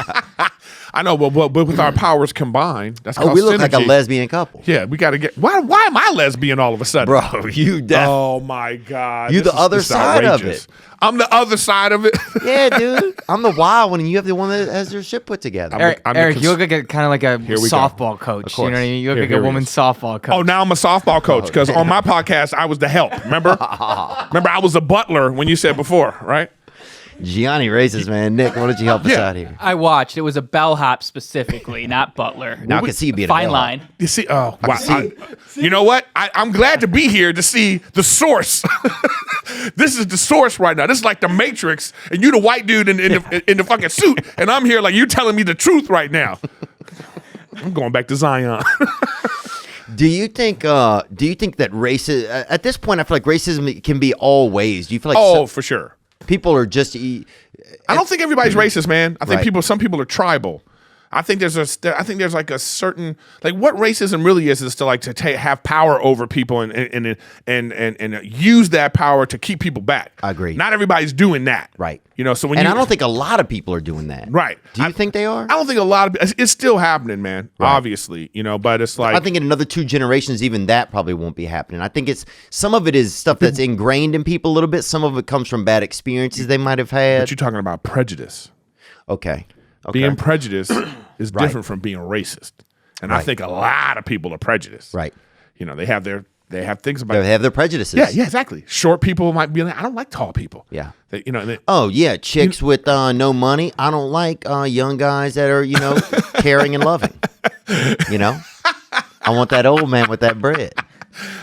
[SPEAKER 2] I know, but with our powers combined, that's called
[SPEAKER 1] We look like a
[SPEAKER 2] synergy.
[SPEAKER 1] lesbian couple.
[SPEAKER 2] Yeah, we got to get. Why am I lesbian all of a sudden?
[SPEAKER 1] Bro, you
[SPEAKER 2] Oh my God.
[SPEAKER 1] You the other
[SPEAKER 2] this is
[SPEAKER 1] side of
[SPEAKER 2] outrageous.
[SPEAKER 1] it.
[SPEAKER 2] I'm the other side of it.
[SPEAKER 1] Yeah, dude. I'm the wild one, and you have the one that has their shit put together.
[SPEAKER 4] Eric, you look like kind of like a
[SPEAKER 2] Here we go.
[SPEAKER 4] softball coach. You know what I mean? You look like
[SPEAKER 2] Here
[SPEAKER 4] a
[SPEAKER 2] he
[SPEAKER 4] woman's
[SPEAKER 2] is.
[SPEAKER 4] softball coach.
[SPEAKER 2] Oh, now I'm a softball coach because on my podcast I was the help. Remember? Remember, I was a butler when you said before, right?
[SPEAKER 1] Gianni racist, man. Nick, why don't you help us
[SPEAKER 2] Yeah.
[SPEAKER 1] out here?
[SPEAKER 3] I watched. It was a bellhop specifically, not Butler.
[SPEAKER 1] Now I can see you being a
[SPEAKER 3] Fine
[SPEAKER 1] bellhop.
[SPEAKER 3] line.
[SPEAKER 2] You see? Oh, wow. You know what? I'm glad to be here to see the source. This is the source right now. This is like the Matrix, and you the white dude in the fucking suit, and I'm here like you telling me the truth right now. I'm going back to Zion.
[SPEAKER 1] Do you think that racism at this point? I feel like racism can be all ways. Do you feel like
[SPEAKER 2] Oh, for sure.
[SPEAKER 1] people are just
[SPEAKER 2] I don't think everybody's racist, man. I think
[SPEAKER 1] Right.
[SPEAKER 2] some people are tribal. I think there's like a certain like what racism really is to have power over people and use that power to keep people back.
[SPEAKER 1] I agree.
[SPEAKER 2] Not everybody's doing that.
[SPEAKER 1] right?
[SPEAKER 2] You know, so when
[SPEAKER 1] And
[SPEAKER 2] you
[SPEAKER 1] I don't think a lot of people are doing that.
[SPEAKER 2] right.
[SPEAKER 1] Do you think they are?
[SPEAKER 2] I don't think a lot of it's still happening, man.
[SPEAKER 1] Right.
[SPEAKER 2] Obviously, you know, but it's like
[SPEAKER 1] I think in another 2 generations, even that probably won't be happening. I think it's some of it is stuff that's ingrained in people a little bit. Some of it comes from bad experiences they might have had.
[SPEAKER 2] but you're talking about prejudice.
[SPEAKER 1] Okay.
[SPEAKER 2] Being prejudiced is
[SPEAKER 1] Right.
[SPEAKER 2] different from being racist, and I
[SPEAKER 1] Right.
[SPEAKER 2] think a lot of people are prejudiced.
[SPEAKER 1] Right.
[SPEAKER 2] You know, they have things about
[SPEAKER 1] They have their prejudices.
[SPEAKER 2] Yeah, exactly. Short people might be like, I don't like tall people.
[SPEAKER 1] Yeah.
[SPEAKER 2] You know,
[SPEAKER 1] Oh yeah, chicks with no money. I don't like young guys that are caring and loving. You know, I want that old man with that bread.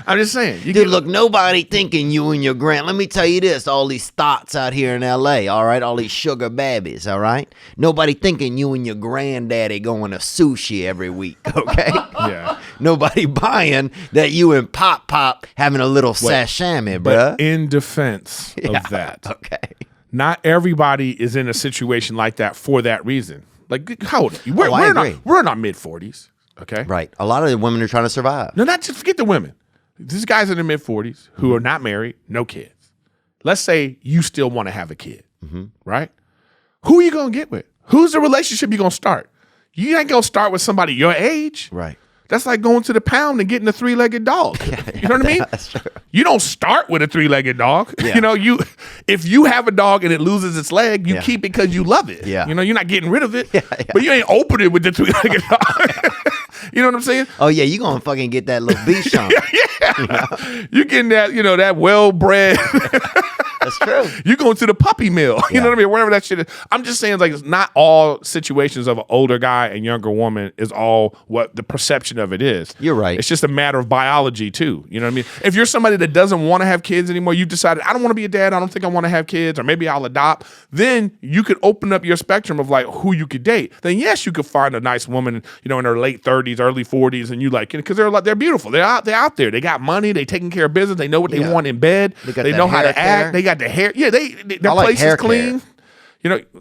[SPEAKER 2] I'm just saying. You
[SPEAKER 1] Dude, look, nobody thinking you and your grand. Let me tell you this: all these thoughts out here in L.A. All right, all these sugar babies. All right, nobody thinking you and your granddaddy going to sushi every week. Okay.
[SPEAKER 2] Yeah.
[SPEAKER 1] Nobody buying that you and Pop having a little sashimi,
[SPEAKER 2] But
[SPEAKER 1] bruh.
[SPEAKER 2] in defense of that,
[SPEAKER 1] Okay.
[SPEAKER 2] not everybody is in a situation like that for that reason. Like, how old are you?
[SPEAKER 1] I agree.
[SPEAKER 2] We're in our mid-40s. Okay.
[SPEAKER 1] Right. A lot of the women are trying to survive.
[SPEAKER 2] No, not just forget the women. These guys in their mid-40s who are not married, no kids. Let's say you still want to have a kid, right? Who are you going to get with? Who's the relationship you're going to start? You ain't going to start with somebody your age.
[SPEAKER 1] Right.
[SPEAKER 2] That's like going to the pound and getting a 3-legged dog. You know what I mean?
[SPEAKER 1] That's true.
[SPEAKER 2] You don't start with a 3-legged dog.
[SPEAKER 1] Yeah.
[SPEAKER 2] You know, if you have a dog and it loses its leg, you
[SPEAKER 1] Yeah.
[SPEAKER 2] keep it because you love it.
[SPEAKER 1] Yeah.
[SPEAKER 2] You know, you're not getting rid of it.
[SPEAKER 1] Yeah.
[SPEAKER 2] But you ain't opening with the 3-legged dog. You know what I'm saying?
[SPEAKER 1] Oh yeah, you gonna fucking get that little Bichon.
[SPEAKER 2] You're getting that, that well-bred.
[SPEAKER 1] That's true.
[SPEAKER 2] You going to the puppy mill. You
[SPEAKER 1] Yeah.
[SPEAKER 2] know what I mean? Whatever that shit is. I'm just saying, like, it's not all situations of an older guy and younger woman is all what the perception of it is.
[SPEAKER 1] You're right.
[SPEAKER 2] It's just a matter of biology, too. You know what I mean? If you're somebody that doesn't want to have kids anymore, you've decided, I don't want to be a dad, I don't think I want to have kids, or maybe I'll adopt, then you could open up your spectrum of, like, who you could date. Then, yes, you could find a nice woman, in her late 30s, early 40s, and you like, because they're beautiful. They're out there. They got money. They taking care of business. They know what they want in bed.
[SPEAKER 1] They got
[SPEAKER 2] They
[SPEAKER 1] the
[SPEAKER 2] know how
[SPEAKER 1] hair
[SPEAKER 2] to act.
[SPEAKER 1] care.
[SPEAKER 2] They got the hair. Yeah, their
[SPEAKER 1] I like
[SPEAKER 2] place
[SPEAKER 1] hair
[SPEAKER 2] is clean.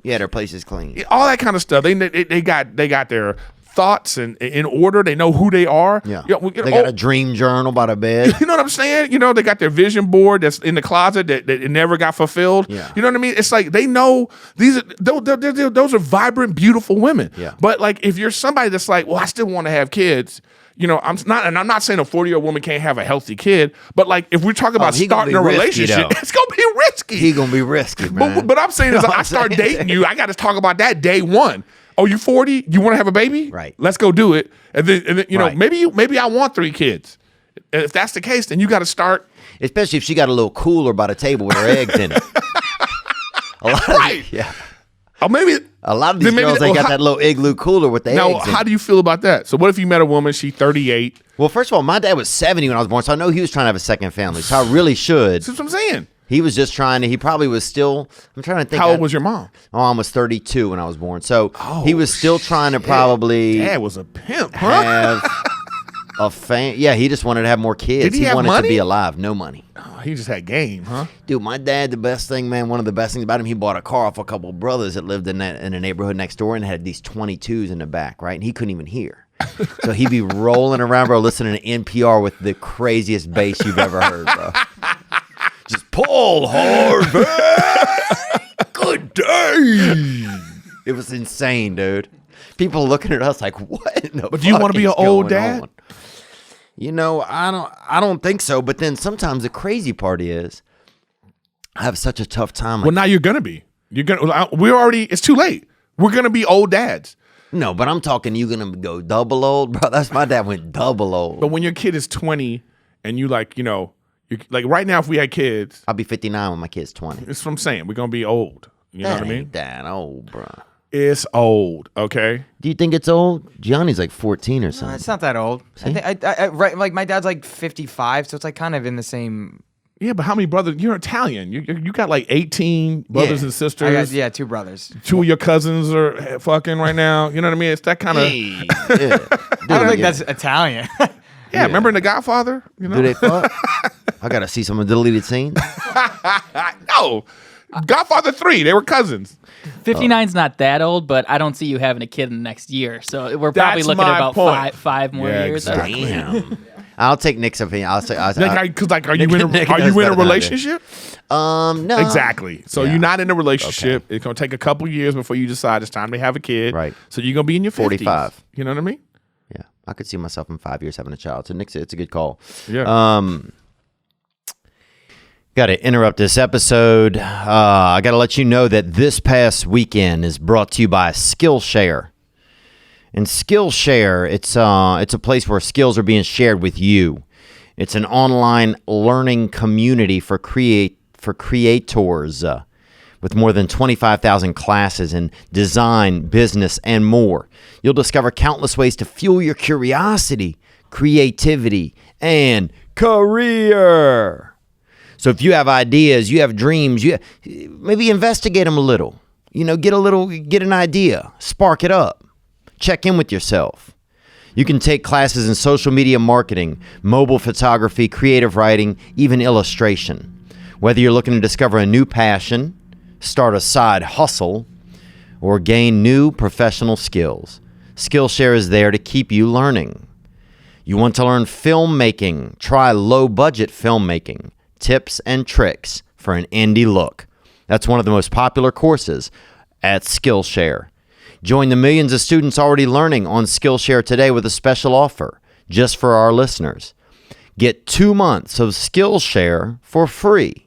[SPEAKER 1] Yeah, their place is clean.
[SPEAKER 2] All that kind of stuff. They got their thoughts in order. They know who they are.
[SPEAKER 1] Yeah. They got a dream journal by the bed.
[SPEAKER 2] You know what I'm saying? They got their vision board that's in the closet that it never got fulfilled.
[SPEAKER 1] Yeah.
[SPEAKER 2] You know what I mean? It's like they know those are vibrant, beautiful women.
[SPEAKER 1] Yeah.
[SPEAKER 2] But like if you're somebody that's like, well, I still want to have kids. I'm not saying a 40-year-old woman can't have a healthy kid, but like if we're talking about
[SPEAKER 1] he gonna
[SPEAKER 2] starting a
[SPEAKER 1] be risky,
[SPEAKER 2] relationship,
[SPEAKER 1] though.
[SPEAKER 2] it's gonna be risky.
[SPEAKER 1] He gonna be risky, man.
[SPEAKER 2] But I'm saying is
[SPEAKER 1] You know what
[SPEAKER 2] I
[SPEAKER 1] I'm
[SPEAKER 2] start
[SPEAKER 1] saying?
[SPEAKER 2] dating you, I got to talk about that day one. Oh, you 40? You want to have a baby?
[SPEAKER 1] Right.
[SPEAKER 2] Let's go do it. And then
[SPEAKER 1] Right.
[SPEAKER 2] maybe I want 3 kids. And if that's the case, then you got to start.
[SPEAKER 1] Especially if she got a little cooler by the table with her eggs in it.
[SPEAKER 2] Right.
[SPEAKER 1] Yeah.
[SPEAKER 2] Or maybe
[SPEAKER 1] A lot of these
[SPEAKER 2] then maybe
[SPEAKER 1] girls, they got that little igloo cooler with the
[SPEAKER 2] Now,
[SPEAKER 1] eggs in
[SPEAKER 2] how
[SPEAKER 1] it.
[SPEAKER 2] do you feel about that? So what if you met a woman, she's 38?
[SPEAKER 1] Well, first of all, my dad was 70 when I was born, so I know he was trying to have a second family. So I really should.
[SPEAKER 2] That's what I'm saying.
[SPEAKER 1] He was just trying to. He probably was still. I'm trying to think.
[SPEAKER 2] How old was your mom?
[SPEAKER 1] My mom was 32 when I was born, so he was still trying to probably
[SPEAKER 2] Dad was a pimp, huh?
[SPEAKER 1] have a fan. Yeah, he just wanted to have more kids.
[SPEAKER 2] Did he have
[SPEAKER 1] wanted
[SPEAKER 2] money?
[SPEAKER 1] to be alive. No money.
[SPEAKER 2] Oh, he just had game, huh?
[SPEAKER 1] Dude, my dad, the best thing, man, one of the best things about him, he bought a car off a couple of brothers that lived in a neighborhood next door and had these 22s in the back, right? And he couldn't even hear. So he'd be rolling around, bro, listening to NPR with the craziest bass you've ever heard, bro. Just pull hard, man. Good day, It was insane, dude. People looking at us like, what in the
[SPEAKER 2] But do you want to be an old dad?
[SPEAKER 1] On? You know, I don't think so. But then sometimes the crazy part is I have such a tough time. Like,
[SPEAKER 2] Well, now you're gonna be. It's too late. We're gonna be old dads.
[SPEAKER 1] no, but I'm talking you gonna go double old, bro. That's my dad went double old.
[SPEAKER 2] But when your kid is 20 and you like, you know, like right now if we had kids,
[SPEAKER 1] I'll be 59 when my kid's 20.
[SPEAKER 2] that's what I'm saying. We're gonna be old. You know what I mean?
[SPEAKER 1] Ain't that old, bro.
[SPEAKER 2] It's old, okay?
[SPEAKER 1] Do you think it's old? Gianni's like 14 or
[SPEAKER 4] No,
[SPEAKER 1] something.
[SPEAKER 4] it's not that old. I think right, like my dad's like 55, so it's like kind of in the same.
[SPEAKER 2] Yeah, but how many brothers? You're Italian. You got like 18 brothers
[SPEAKER 1] Yeah.
[SPEAKER 2] and sisters.
[SPEAKER 4] I got 2 brothers.
[SPEAKER 2] 2 of your cousins are fucking right now. You know what I mean? It's that kind of.
[SPEAKER 1] Hey, yeah.
[SPEAKER 4] I don't think that's Italian.
[SPEAKER 2] Yeah, remember in The Godfather? You know?
[SPEAKER 1] Do they fuck? I gotta see some of the deleted scenes.
[SPEAKER 2] No. Godfather 3, they were cousins.
[SPEAKER 3] 59's not that old, but I don't see you having a kid in the next year. So we're probably
[SPEAKER 2] That's
[SPEAKER 3] looking at
[SPEAKER 2] my
[SPEAKER 3] about
[SPEAKER 2] point.
[SPEAKER 3] five more
[SPEAKER 2] Yeah,
[SPEAKER 3] years.
[SPEAKER 2] exactly.
[SPEAKER 1] Damn. I'll take Nick's opinion. I'll say.
[SPEAKER 2] Because are you
[SPEAKER 1] Nick
[SPEAKER 2] in
[SPEAKER 1] knows
[SPEAKER 2] a
[SPEAKER 1] better than I do.
[SPEAKER 2] relationship?
[SPEAKER 1] No.
[SPEAKER 2] Exactly. So
[SPEAKER 1] Yeah.
[SPEAKER 2] you're not in a relationship. It's gonna take a couple years before you decide it's time to have a kid.
[SPEAKER 1] Right.
[SPEAKER 2] So you're gonna be in your 50s.
[SPEAKER 1] 45.
[SPEAKER 2] You know what I mean?
[SPEAKER 1] Yeah, I could see myself in 5 years having a child. So Nick's, it's a good call.
[SPEAKER 2] Yeah.
[SPEAKER 1] Got to interrupt this episode. I got to let you know that this past weekend is brought to you by Skillshare. And Skillshare, it's a place where skills are being shared with you. It's an online learning community for creators with more than 25,000 classes in design, business, and more. You'll discover countless ways to fuel your curiosity, creativity, and career. So if you have ideas, you have dreams, maybe investigate them a little. You know, get an idea, spark it up. Check in with yourself. You can take classes in social media marketing, mobile photography, creative writing, even illustration. Whether you're looking to discover a new passion, start a side hustle, or gain new professional skills, Skillshare is there to keep you learning. You want to learn filmmaking? Try low-budget filmmaking. Tips and tricks for an indie look. That's one of the most popular courses at Skillshare. Join the millions of students already learning on Skillshare today with a special offer just for our listeners. Get 2 months of Skillshare for free.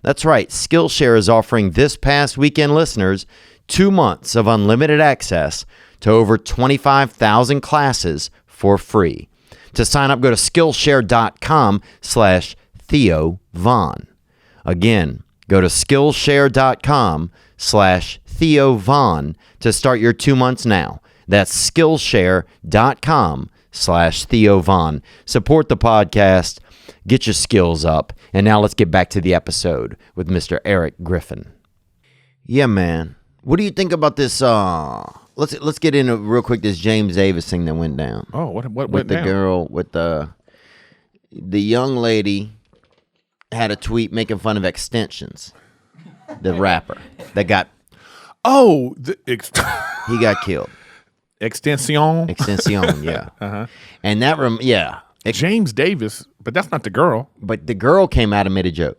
[SPEAKER 1] That's right, Skillshare is offering this past weekend listeners 2 months of unlimited access to over 25,000 classes for free. To sign up, go to Skillshare.com/Theo Von. Again, go to Skillshare.com/Theo Von to start your 2 months now. That's Skillshare.com/Theo Von. Support the podcast, get your skills up, and now let's get back to the episode with Mr. Erik Griffin. Yeah, man. What do you think about this? Let's get into real quick this James Davis thing that went down.
[SPEAKER 2] Oh, what
[SPEAKER 1] with
[SPEAKER 2] went
[SPEAKER 1] the
[SPEAKER 2] down?
[SPEAKER 1] girl with the young lady had a tweet making fun of Extensions, the rapper that got
[SPEAKER 2] Oh,
[SPEAKER 1] he got killed.
[SPEAKER 2] Extension.
[SPEAKER 1] Extension, yeah. And that
[SPEAKER 2] James Davis, but that's not the girl.
[SPEAKER 1] but the girl came out and made a joke.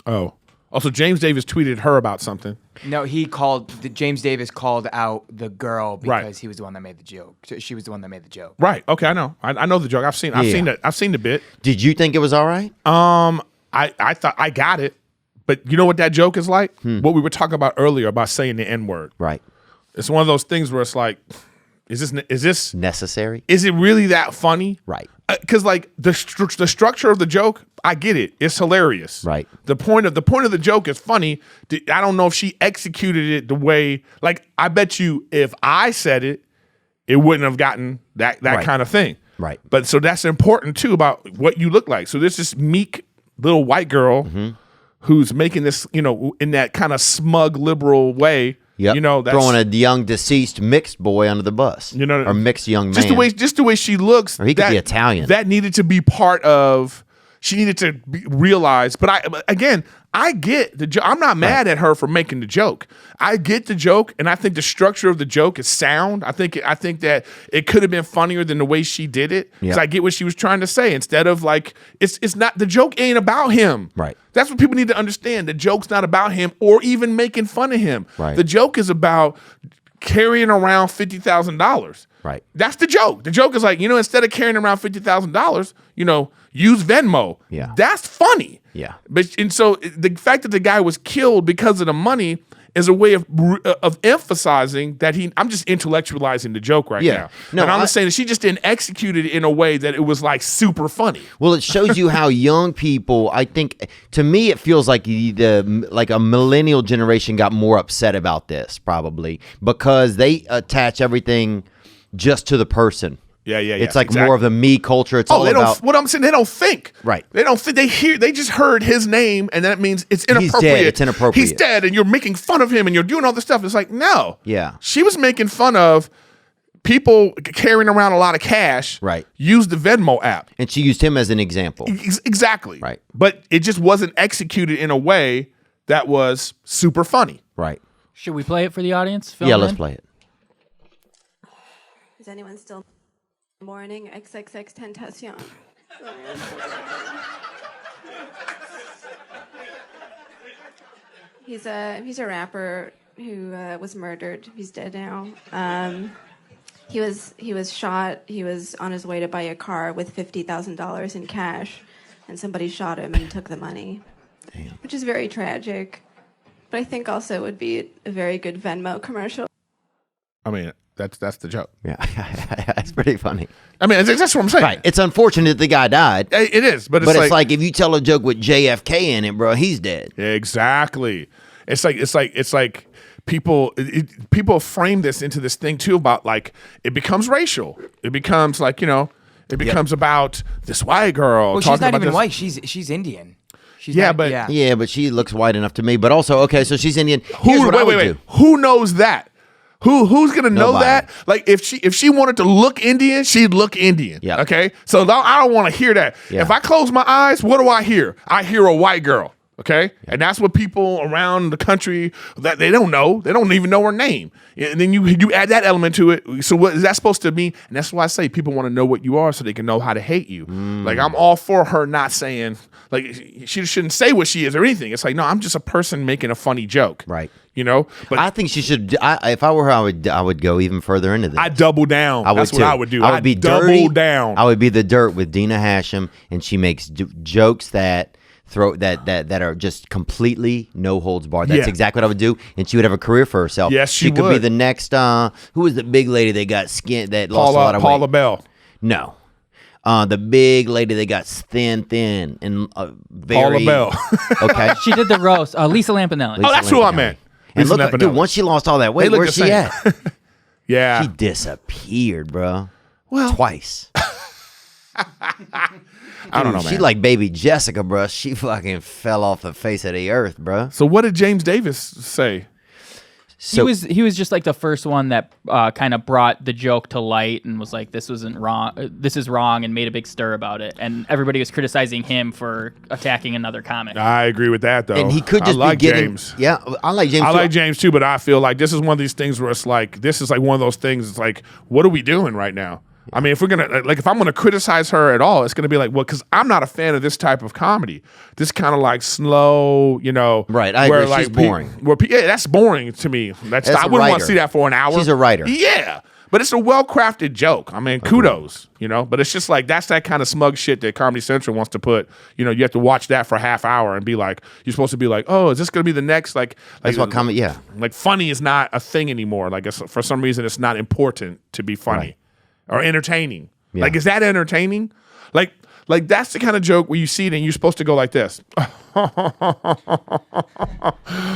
[SPEAKER 2] Oh. Also, James Davis tweeted her about something.
[SPEAKER 4] No, James Davis called out the girl because he was the one that made the joke. She was the one that made the joke.
[SPEAKER 2] Right. Okay, I know. I know the joke. I've seen the bit.
[SPEAKER 1] Did you think it was all right?
[SPEAKER 2] I thought I got it. But you know what that joke is like? What we were talking about earlier about saying the N-word.
[SPEAKER 1] Right.
[SPEAKER 2] It's one of those things where it's like, is this
[SPEAKER 1] Necessary?
[SPEAKER 2] is it really that funny?
[SPEAKER 1] Right.
[SPEAKER 2] Because like the structure of the joke, I get it. It's hilarious.
[SPEAKER 1] Right.
[SPEAKER 2] The point of the joke is funny. I don't know if she executed it the way. Like I bet you, if I said it, it wouldn't have gotten that
[SPEAKER 1] Right.
[SPEAKER 2] kind of thing.
[SPEAKER 1] Right.
[SPEAKER 2] But so that's important too about what you look like. So there's this meek little white girl who's making this, in that kind of smug liberal way.
[SPEAKER 1] Yep.
[SPEAKER 2] That's
[SPEAKER 1] throwing a young deceased mixed boy under the bus. Or mixed young man.
[SPEAKER 2] Just the way she looks.
[SPEAKER 1] Or he could be Italian.
[SPEAKER 2] That needed to be part of. She needed to realize. But I get the joke. I'm not mad at her for making the joke. I get the joke, and I think the structure of the joke is sound. I think that it could have been funnier than the way she did it. Because I get what she was trying to say. Instead of like, it's not, the joke ain't about him.
[SPEAKER 1] Right.
[SPEAKER 2] That's what people need to understand. The joke's not about him or even making fun of him.
[SPEAKER 1] Right.
[SPEAKER 2] The joke is about carrying around $50,000.
[SPEAKER 1] Right.
[SPEAKER 2] That's the joke. The joke is like, instead of carrying around $50,000, use Venmo.
[SPEAKER 1] Yeah.
[SPEAKER 2] That's funny.
[SPEAKER 1] Yeah.
[SPEAKER 2] And so the fact that the guy was killed because of the money is a way of emphasizing that I'm just intellectualizing the joke right now.
[SPEAKER 1] No,
[SPEAKER 2] and I'm just saying that she just didn't execute it in a way that it was like super funny.
[SPEAKER 1] Well, it shows you how young people, I think, to me, it feels like like a millennial generation got more upset about this probably because they attach everything just to the person.
[SPEAKER 2] Yeah.
[SPEAKER 1] It's like more of the me culture. It's all about
[SPEAKER 2] what I'm saying. They don't think.
[SPEAKER 1] Right.
[SPEAKER 2] They don't think. They just heard his name, and that means it's inappropriate.
[SPEAKER 1] He's dead. It's inappropriate.
[SPEAKER 2] He's dead, and you're making fun of him, and you're doing all this stuff. It's like, no.
[SPEAKER 1] Yeah.
[SPEAKER 2] She was making fun of people carrying around a lot of cash.
[SPEAKER 1] Right.
[SPEAKER 2] Use the Venmo app.
[SPEAKER 1] And she used him as an example.
[SPEAKER 2] Exactly.
[SPEAKER 1] Right.
[SPEAKER 2] But it just wasn't executed in a way that was super funny.
[SPEAKER 1] Right.
[SPEAKER 3] Should we play it for the audience?
[SPEAKER 1] Let's play it.
[SPEAKER 5] Is anyone still morning XXX Tentacion? He's a rapper who was murdered. He's dead now. He was shot. He was on his way to buy a car with $50,000 in cash, and somebody shot him and took the money. Damn. Which is very tragic. But I think also it would be a very good Venmo commercial.
[SPEAKER 2] I mean, that's the joke.
[SPEAKER 1] Yeah, it's pretty funny.
[SPEAKER 2] I mean, that's what I'm saying.
[SPEAKER 1] Right. It's unfortunate the guy died.
[SPEAKER 2] It is, but
[SPEAKER 1] it's like if you tell a joke with JFK in it, bro, he's dead.
[SPEAKER 2] Exactly. It's like people frame this into this thing too about like it becomes racial. It becomes like it becomes about this white girl.
[SPEAKER 4] Well, she's not even white. She's Indian.
[SPEAKER 1] But she looks white enough to me. But also, okay, so she's Indian. Here's what I would do.
[SPEAKER 2] Who knows that? Who's gonna know
[SPEAKER 1] Nobody.
[SPEAKER 2] that? Like if she wanted to look Indian, she'd look Indian.
[SPEAKER 1] Yeah.
[SPEAKER 2] Okay. So I don't want to hear that.
[SPEAKER 1] Yeah.
[SPEAKER 2] If I close my eyes, what do I hear? I hear a white girl. Okay. And that's what people around the country that they don't know. They don't even know her name. And then you add that element to it. So what is that supposed to mean? And that's why I say people want to know what you are so they can know how to hate you. Like I'm all for her not saying like she shouldn't say what she is or anything. It's like, no, I'm just a person making a funny joke.
[SPEAKER 1] Right.
[SPEAKER 2] But
[SPEAKER 1] I think she should. If I were her, I would go even further into this.
[SPEAKER 2] I double down. That's what I would do.
[SPEAKER 1] I would be
[SPEAKER 2] double
[SPEAKER 1] dirty.
[SPEAKER 2] down.
[SPEAKER 1] I would be the dirt with Dina Hashem, and she makes jokes that are just completely no holds barred. That's exactly what I would do, and she would have a career for herself.
[SPEAKER 2] Yes, she
[SPEAKER 1] could
[SPEAKER 2] would.
[SPEAKER 1] be the next. Who was the big lady that got skin that lost a lot of weight?
[SPEAKER 2] Paula Bell.
[SPEAKER 1] No. The big lady that got thin, and very...
[SPEAKER 2] Paula Bell.
[SPEAKER 1] Okay.
[SPEAKER 3] She did the roast. Lisa Lampanelli.
[SPEAKER 2] Oh, that's who I meant.
[SPEAKER 1] And
[SPEAKER 2] Lisa
[SPEAKER 1] look, dude,
[SPEAKER 2] Lampanelli.
[SPEAKER 1] once she lost all that weight,
[SPEAKER 2] They look
[SPEAKER 1] where's
[SPEAKER 2] the
[SPEAKER 1] she
[SPEAKER 2] same.
[SPEAKER 1] at?
[SPEAKER 2] Yeah.
[SPEAKER 1] She disappeared, bro.
[SPEAKER 2] Well,
[SPEAKER 1] twice.
[SPEAKER 2] I don't know, man.
[SPEAKER 1] She like baby Jessica, bro. She fucking fell off the face of the earth, bro.
[SPEAKER 2] So what did James Davis say?
[SPEAKER 1] So,
[SPEAKER 3] he was just like the first one that kind of brought the joke to light and was like, this isn't wrong. This is wrong, and made a big stir about it. And everybody was criticizing him for attacking another comic.
[SPEAKER 2] I agree with that, though.
[SPEAKER 1] and he could just
[SPEAKER 2] I like
[SPEAKER 1] be getting.
[SPEAKER 2] James.
[SPEAKER 1] Yeah, I like James.
[SPEAKER 2] I
[SPEAKER 1] too.
[SPEAKER 2] like James too, but I feel like this is one of these things where it's like this is like one of those things. It's like, what are we doing right now? I mean, if I'm gonna criticize her at all, it's gonna be like, well, because I'm not a fan of this type of comedy. This kind of like slow,
[SPEAKER 1] Right, I agree. She's boring.
[SPEAKER 2] That's boring to me. I
[SPEAKER 1] a
[SPEAKER 2] wouldn't want
[SPEAKER 1] writer.
[SPEAKER 2] to see that for an hour.
[SPEAKER 1] She's a writer.
[SPEAKER 2] Yeah, but it's a well-crafted joke. I mean, kudos. But it's just like that's that kind of smug shit that Comedy Central wants to put. You have to watch that for a half hour and be like, you're supposed to be like, oh, is this gonna be the next like?
[SPEAKER 1] That's what comedy. Yeah.
[SPEAKER 2] Like funny is not a thing anymore. Like for some reason, it's not important to be funny.
[SPEAKER 1] Right.
[SPEAKER 2] Or entertaining.
[SPEAKER 1] Yeah.
[SPEAKER 2] Like, is that entertaining? Like that's the kind of joke where you see it and you're supposed to go like this.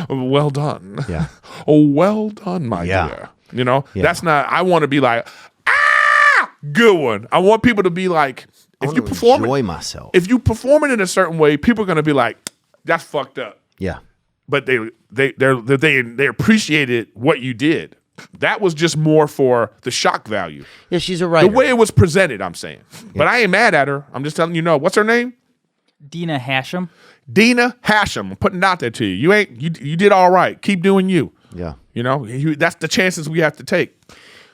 [SPEAKER 2] Well done.
[SPEAKER 1] Yeah.
[SPEAKER 2] Oh, well done, my dear.
[SPEAKER 1] Yeah.
[SPEAKER 2] That's not, I want to be like, good one. I want people to be like, if you perform
[SPEAKER 1] enjoy myself.
[SPEAKER 2] If you perform it in a certain way, people are going to be like, that's fucked up.
[SPEAKER 1] Yeah.
[SPEAKER 2] But they appreciated what you did. That was just more for the shock value.
[SPEAKER 1] Yeah, she's a writer.
[SPEAKER 2] The way it was presented, I'm saying. But I ain't mad at her. I'm just telling you, what's her name?
[SPEAKER 3] Dina Hashem.
[SPEAKER 2] Dina Hashem, I'm putting it out there to you. You did all right. Keep doing you.
[SPEAKER 1] Yeah.
[SPEAKER 2] That's the chances we have to take.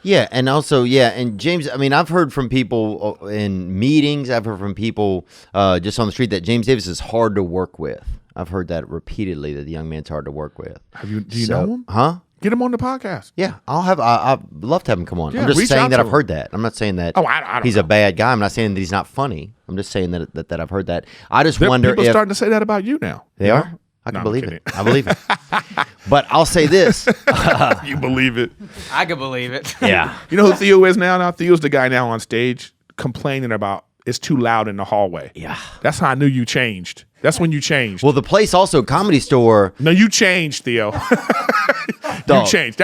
[SPEAKER 1] Yeah, and also, and James, I mean, I've heard from people in meetings, I've heard from people just on the street that James Davis is hard to work with. I've heard that repeatedly, that the young man's hard to work with.
[SPEAKER 2] Do you know him?
[SPEAKER 1] Huh?
[SPEAKER 2] Get him on the podcast.
[SPEAKER 1] Yeah, I'd love to have him come on.
[SPEAKER 2] Yeah,
[SPEAKER 1] I'm just
[SPEAKER 2] reach
[SPEAKER 1] saying
[SPEAKER 2] out
[SPEAKER 1] that
[SPEAKER 2] to
[SPEAKER 1] I've
[SPEAKER 2] him.
[SPEAKER 1] heard that. I'm not saying that
[SPEAKER 2] I don't
[SPEAKER 1] he's
[SPEAKER 2] know.
[SPEAKER 1] a bad guy. I'm not saying that he's not funny. I'm just saying that I've heard that. I just
[SPEAKER 2] There are
[SPEAKER 1] wonder
[SPEAKER 2] people
[SPEAKER 1] if
[SPEAKER 2] starting to say that about you now.
[SPEAKER 1] they are. I can believe it. I believe it. But I'll say this.
[SPEAKER 2] You believe it.
[SPEAKER 4] I can believe it.
[SPEAKER 1] Yeah.
[SPEAKER 2] You know who Theo is now? Now Theo's the guy now on stage complaining about it's too loud in the hallway.
[SPEAKER 1] Yeah.
[SPEAKER 2] That's how I knew you changed. That's when you changed.
[SPEAKER 1] Well, the place also, Comedy Store.
[SPEAKER 2] No, you changed, Theo. You
[SPEAKER 1] Dog.
[SPEAKER 2] changed.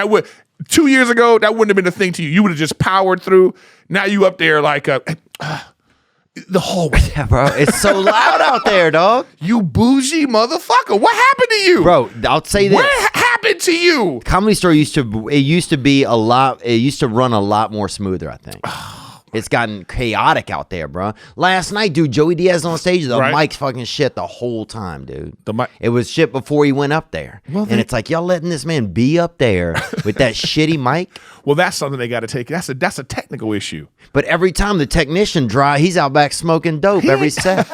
[SPEAKER 2] 2 years ago, that wouldn't have been a thing to you. You would have just powered through. Now you up there like the hallway.
[SPEAKER 1] Yeah, bro. It's so loud out there, dog.
[SPEAKER 2] You bougie motherfucker. What happened to you?
[SPEAKER 1] Bro, I'll say this.
[SPEAKER 2] What happened to you?
[SPEAKER 1] Comedy Store used to run a lot more smoother, I think. It's gotten chaotic out there, bro. Last night, dude, Joey Diaz on stage, the
[SPEAKER 2] Right.
[SPEAKER 1] mic's fucking shit the whole time, dude.
[SPEAKER 2] The mic-
[SPEAKER 1] It was shit before he went up there.
[SPEAKER 2] Well,
[SPEAKER 1] and it's like, y'all letting this man be up there with that shitty mic?
[SPEAKER 2] Well, that's something they got to take. That's a technical issue.
[SPEAKER 1] But every time the technician he's out back smoking dope every set.